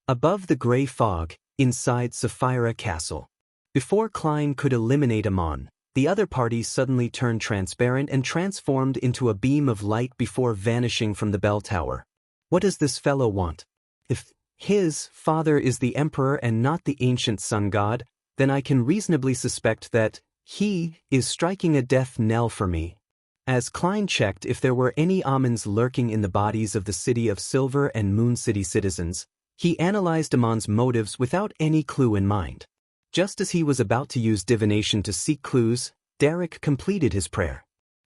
Above the gray fog, inside Sapphira Castle. Before Klein could eliminate Amon, the other party suddenly turned transparent and transformed into a beam of light before vanishing from the bell tower. What does this fellow want? If his father is the emperor and not the ancient sun god, then I can reasonably suspect that he is striking a death knell for me. As Klein checked if there were any Amons lurking in the bodies of the City of Silver and Moon City citizens, he analyzed Amon's motives without any clue in mind. Just as he was about to use divination to seek clues, Derek completed his prayer.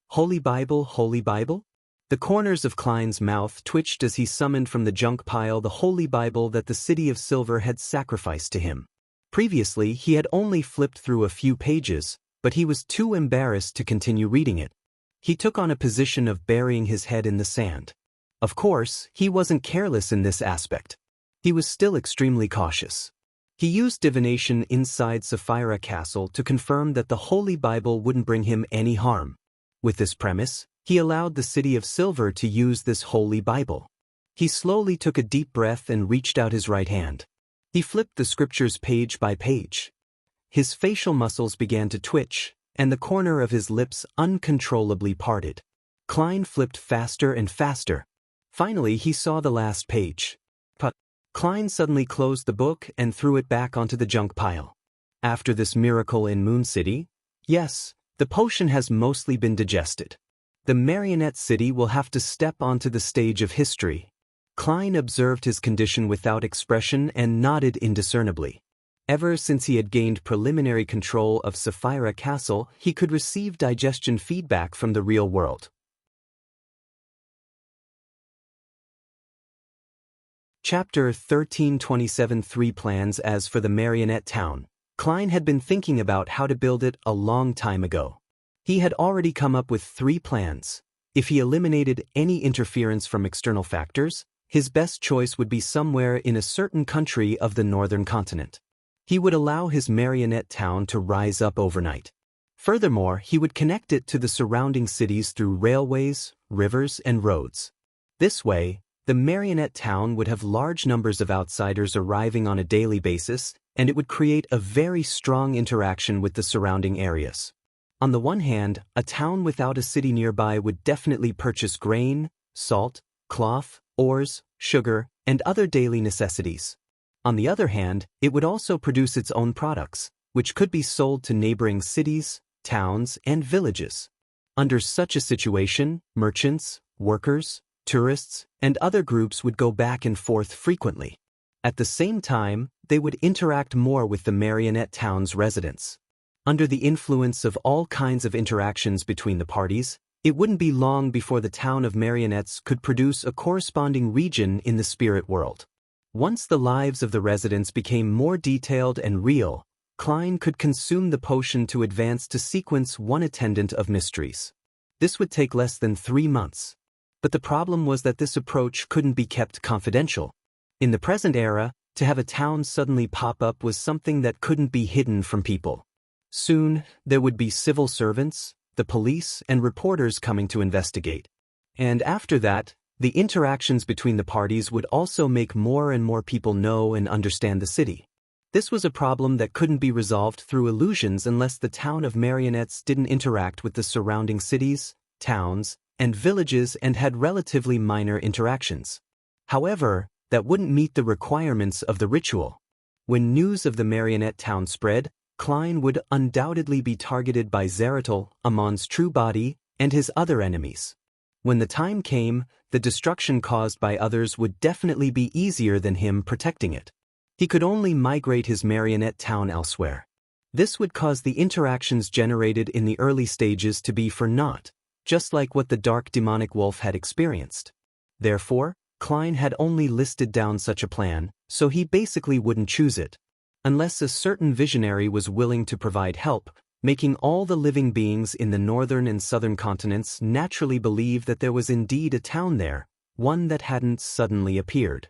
Holy Bible, Holy Bible? The corners of Klein's mouth twitched as he summoned from the junk pile the Holy Bible that the City of Silver had sacrificed to him. Previously, he had only flipped through a few pages, but he was too embarrassed to continue reading it. He took on a position of burying his head in the sand. Of course, he wasn't careless in this aspect. He was still extremely cautious. He used divination inside Sapphira Castle to confirm that the Holy Bible wouldn't bring him any harm. With this premise, he allowed the City of Silver to use this Holy Bible. He slowly took a deep breath and reached out his right hand. He flipped the scriptures page by page. His facial muscles began to twitch, and the corner of his lips uncontrollably parted. Klein flipped faster and faster. Finally, he saw the last page. Klein suddenly closed the book and threw it back onto the junk pile. After this miracle in Moon City, yes, the potion has mostly been digested. The Marionette City will have to step onto the stage of history. Klein observed his condition without expression and nodded indiscernibly. Ever since he had gained preliminary control of Sapphira Castle, he could receive digestion feedback from the real world. Chapter 1327 3 Plans. As for the Marionette Town, Klein had been thinking about how to build it a long time ago. He had already come up with 3 plans. If he eliminated any interference from external factors, his best choice would be somewhere in a certain country of the northern continent. He would allow his marionette town to rise up overnight. Furthermore, he would connect it to the surrounding cities through railways, rivers, and roads. This way, the marionette town would have large numbers of outsiders arriving on a daily basis, and it would create a very strong interaction with the surrounding areas. On the one hand, a town without a city nearby would definitely purchase grain, salt, cloth, ores, sugar, and other daily necessities. On the other hand, it would also produce its own products, which could be sold to neighboring cities, towns, and villages. Under such a situation, merchants, workers, tourists, and other groups would go back and forth frequently. At the same time, they would interact more with the marionette town's residents. Under the influence of all kinds of interactions between the parties, it wouldn't be long before the town of marionettes could produce a corresponding region in the spirit world. Once the lives of the residents became more detailed and real, Klein could consume the potion to advance to sequence 1 attendant of mysteries. This would take less than 3 months. But the problem was that this approach couldn't be kept confidential. In the present era, to have a town suddenly pop up was something that couldn't be hidden from people. Soon, there would be civil servants, the police, and reporters coming to investigate. And after that, the interactions between the parties would also make more and more people know and understand the city. This was a problem that couldn't be resolved through illusions unless the town of marionettes didn't interact with the surrounding cities, towns, and villages and had relatively minor interactions. However, that wouldn't meet the requirements of the ritual. When news of the marionette town spread, Klein would undoubtedly be targeted by Zeratul, Amon's true body, and his other enemies. When the time came, the destruction caused by others would definitely be easier than him protecting it. He could only migrate his marionette town elsewhere. This would cause the interactions generated in the early stages to be for naught, just like what the dark demonic wolf had experienced. Therefore, Klein had only listed down such a plan, so he basically wouldn't choose it. Unless a certain visionary was willing to provide help, making all the living beings in the northern and southern continents naturally believe that there was indeed a town there, one that hadn't suddenly appeared.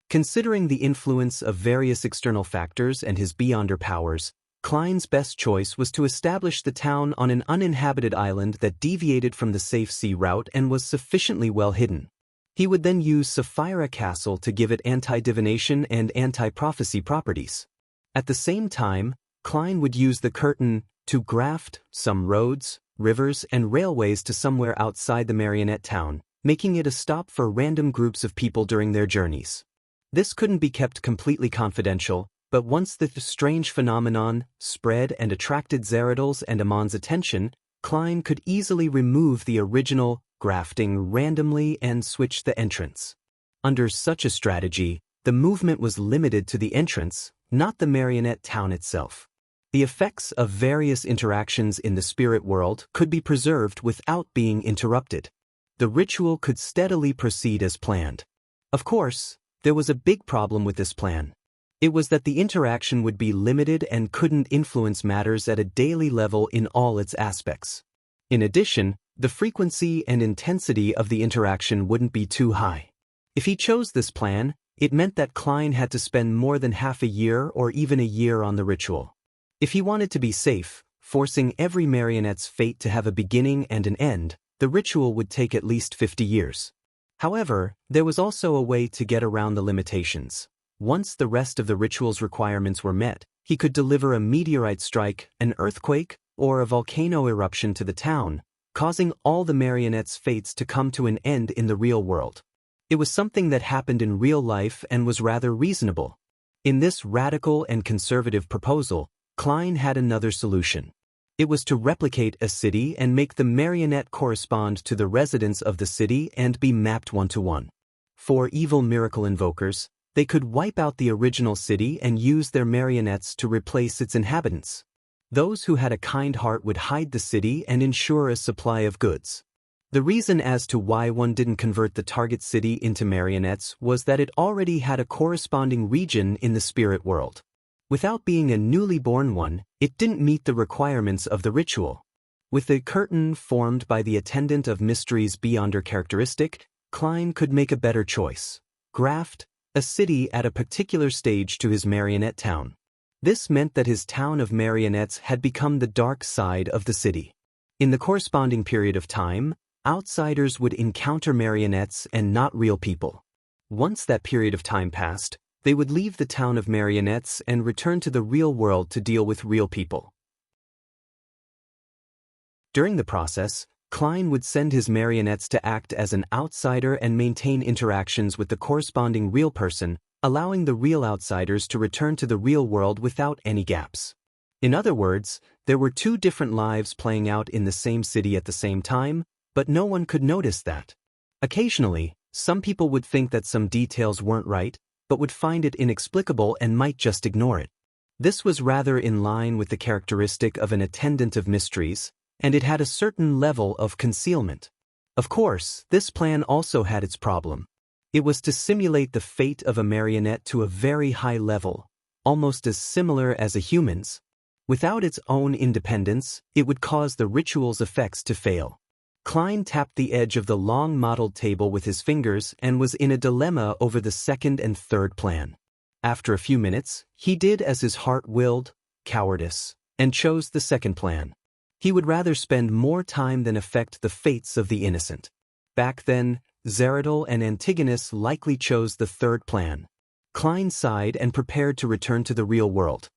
Considering the influence of various external factors and his beyonder powers, Klein's best choice was to establish the town on an uninhabited island that deviated from the safe sea route and was sufficiently well hidden. He would then use Sapphira Castle to give it anti-divination and anti-prophecy properties. At the same time, Klein would use the curtain to graft some roads, rivers, and railways to somewhere outside the marionette town, making it a stop for random groups of people during their journeys. This couldn't be kept completely confidential, but once the strange phenomenon spread and attracted Zeradol's and Amon's attention, Klein could easily remove the original grafting randomly and switch the entrance. Under such a strategy, the movement was limited to the entrance, not the marionette town itself. The effects of various interactions in the spirit world could be preserved without being interrupted. The ritual could steadily proceed as planned. Of course, there was a big problem with this plan. It was that the interaction would be limited and couldn't influence matters at a daily level in all its aspects. In addition, the frequency and intensity of the interaction wouldn't be too high. If he chose this plan, it meant that Klein had to spend more than half a year or even a year on the ritual. If he wanted to be safe, forcing every marionette's fate to have a beginning and an end, the ritual would take at least 50 years. However, there was also a way to get around the limitations. Once the rest of the ritual's requirements were met, he could deliver a meteorite strike, an earthquake, or a volcano eruption to the town, causing all the marionette's fates to come to an end in the real world. It was something that happened in real life and was rather reasonable. In this radical and conservative proposal, Klein had another solution. It was to replicate a city and make the marionette correspond to the residents of the city and be mapped one-to-one. For evil miracle invokers, they could wipe out the original city and use their marionettes to replace its inhabitants. Those who had a kind heart would hide the city and ensure a supply of goods. The reason as to why one didn't convert the target city into marionettes was that it already had a corresponding region in the spirit world. Without being a newly born one, it didn't meet the requirements of the ritual. With the curtain formed by the attendant of mysteries beyond her characteristic, Klein could make a better choice. Graft a city at a particular stage to his marionette town. This meant that his town of marionettes had become the dark side of the city. In the corresponding period of time, outsiders would encounter marionettes and not real people. Once that period of time passed, they would leave the town of marionettes and return to the real world to deal with real people. During the process, Klein would send his marionettes to act as an outsider and maintain interactions with the corresponding real person, allowing the real outsiders to return to the real world without any gaps. In other words, there were two different lives playing out in the same city at the same time, but no one could notice that. Occasionally, some people would think that some details weren't right, but would find it inexplicable and might just ignore it. This was rather in line with the characteristic of an attendant of mysteries, and it had a certain level of concealment. Of course, this plan also had its problem. It was to simulate the fate of a marionette to a very high level, almost as similar as a human's. Without its own independence, it would cause the ritual's effects to fail. Klein tapped the edge of the long mottled table with his fingers and was in a dilemma over the second and third plan. After a few minutes, he did as his heart willed, cowardice, and chose the second plan. He would rather spend more time than affect the fates of the innocent. Back then, Zeradol and Antigonus likely chose the third plan. Klein sighed and prepared to return to the real world.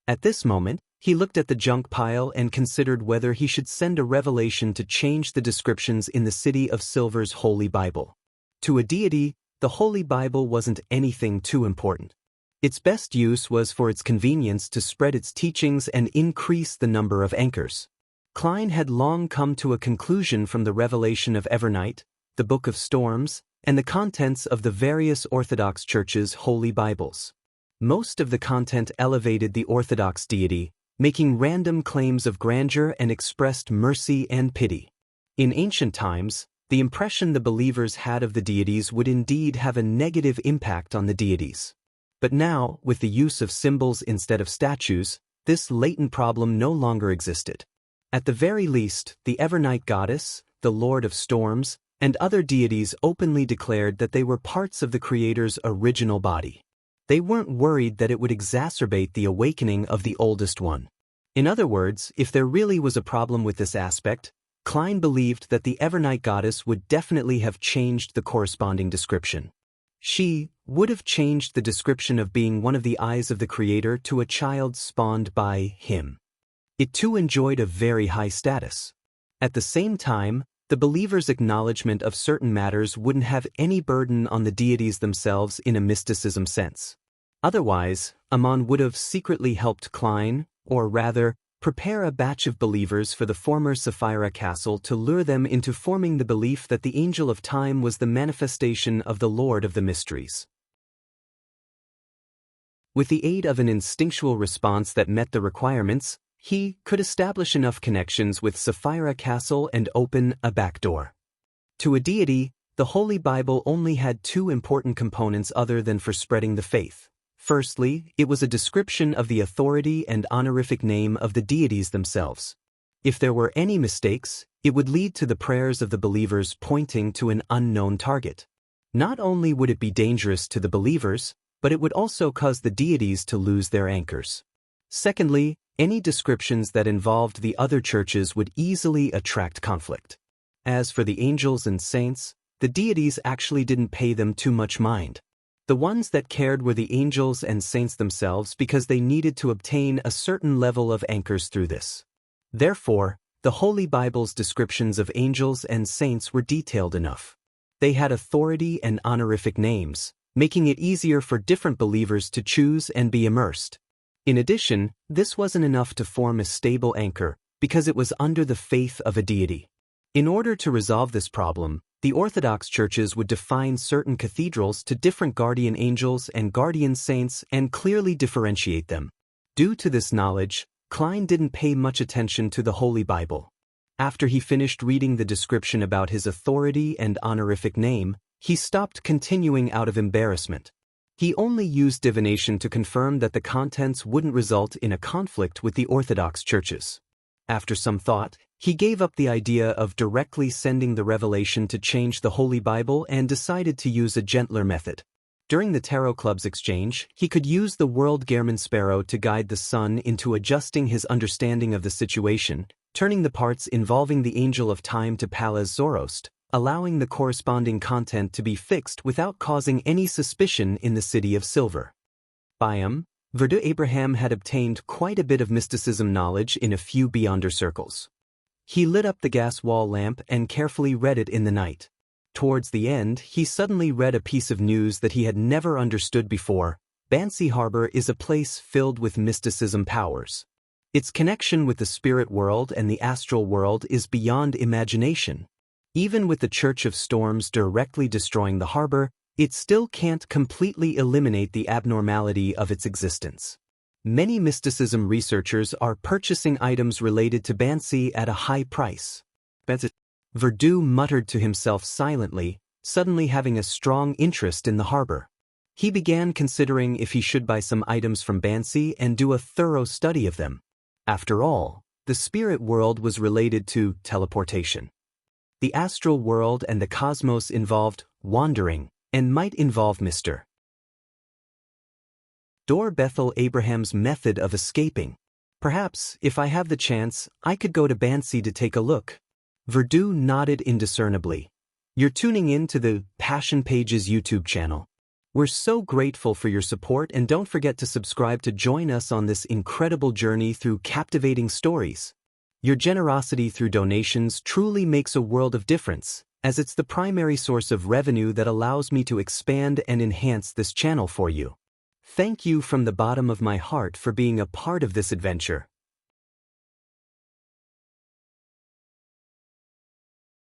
At this moment, he looked at the junk pile and considered whether he should send a revelation to change the descriptions in the City of Silver's Holy Bible. To a deity, the Holy Bible wasn't anything too important. Its best use was for its convenience to spread its teachings and increase the number of anchors. Klein had long come to a conclusion from the revelation of Evernight, the Book of Storms, and the contents of the various Orthodox churches' holy Bibles. Most of the content elevated the Orthodox deity, making random claims of grandeur and expressed mercy and pity. In ancient times, the impression the believers had of the deities would indeed have a negative impact on the deities. But now, with the use of symbols instead of statues, this latent problem no longer existed. At the very least, the Evernight goddess, the Lord of Storms, and other deities openly declared that they were parts of the Creator's original body. They weren't worried that it would exacerbate the awakening of the oldest one. In other words, if there really was a problem with this aspect, Klein believed that the Evernight goddess would definitely have changed the corresponding description. She would have changed the description of being one of the eyes of the Creator to a child spawned by him. It too enjoyed a very high status. At the same time, the believer's acknowledgement of certain matters wouldn't have any burden on the deities themselves in a mysticism sense. Otherwise, Amon would have secretly helped Klein, or rather, prepare a batch of believers for the former Sapphira Castle to lure them into forming the belief that the Angel of Time was the manifestation of the Lord of the Mysteries. With the aid of an instinctual response that met the requirements, he could establish enough connections with Sapphira Castle and open a back door. To a deity, the Holy Bible only had two important components other than for spreading the faith. Firstly, it was a description of the authority and honorific name of the deities themselves. If there were any mistakes, it would lead to the prayers of the believers pointing to an unknown target. Not only would it be dangerous to the believers, but it would also cause the deities to lose their anchors. Secondly, any descriptions that involved the other churches would easily attract conflict. As for the angels and saints, the deities actually didn't pay them too much mind. The ones that cared were the angels and saints themselves because they needed to obtain a certain level of anchors through this. Therefore, the Holy Bible's descriptions of angels and saints were detailed enough. They had authority and honorific names, making it easier for different believers to choose and be immersed. In addition, this wasn't enough to form a stable anchor, because it was under the faith of a deity. In order to resolve this problem, the Orthodox churches would define certain cathedrals to different guardian angels and guardian saints and clearly differentiate them. Due to this knowledge, Klein didn't pay much attention to the Holy Bible. After he finished reading the description about his authority and honorific name, he stopped continuing out of embarrassment. He only used divination to confirm that the contents wouldn't result in a conflict with the Orthodox churches. After some thought, he gave up the idea of directly sending the revelation to change the Holy Bible and decided to use a gentler method. During the Tarot Club's exchange, he could use the World Gehrman Sparrow to guide the Sun into adjusting his understanding of the situation, turning the parts involving the Angel of Time to Pallas Zoroast, allowing the corresponding content to be fixed without causing any suspicion in the City of Silver. Biam, Verdu Abraham had obtained quite a bit of mysticism knowledge in a few Beyonder circles. He lit up the gas wall lamp and carefully read it in the night. Towards the end, he suddenly read a piece of news that he had never understood before. Bansi Harbor is a place filled with mysticism powers. Its connection with the spirit world and the astral world is beyond imagination. Even with the Church of Storms directly destroying the harbor, it still can't completely eliminate the abnormality of its existence. Many mysticism researchers are purchasing items related to Bansi at a high price. Verdu muttered to himself silently, suddenly having a strong interest in the harbor. He began considering if he should buy some items from Bansi and do a thorough study of them. After all, the spirit world was related to teleportation. The astral world and the cosmos involved wandering, and might involve Mr. Dor Bethel Abraham's method of escaping. Perhaps, if I have the chance, I could go to Bansi to take a look. Verdu nodded indiscernibly. You're tuning in to the Passion Pages YouTube channel. We're so grateful for your support, and don't forget to subscribe to join us on this incredible journey through captivating stories. Your generosity through donations truly makes a world of difference, as it's the primary source of revenue that allows me to expand and enhance this channel for you. Thank you from the bottom of my heart for being a part of this adventure.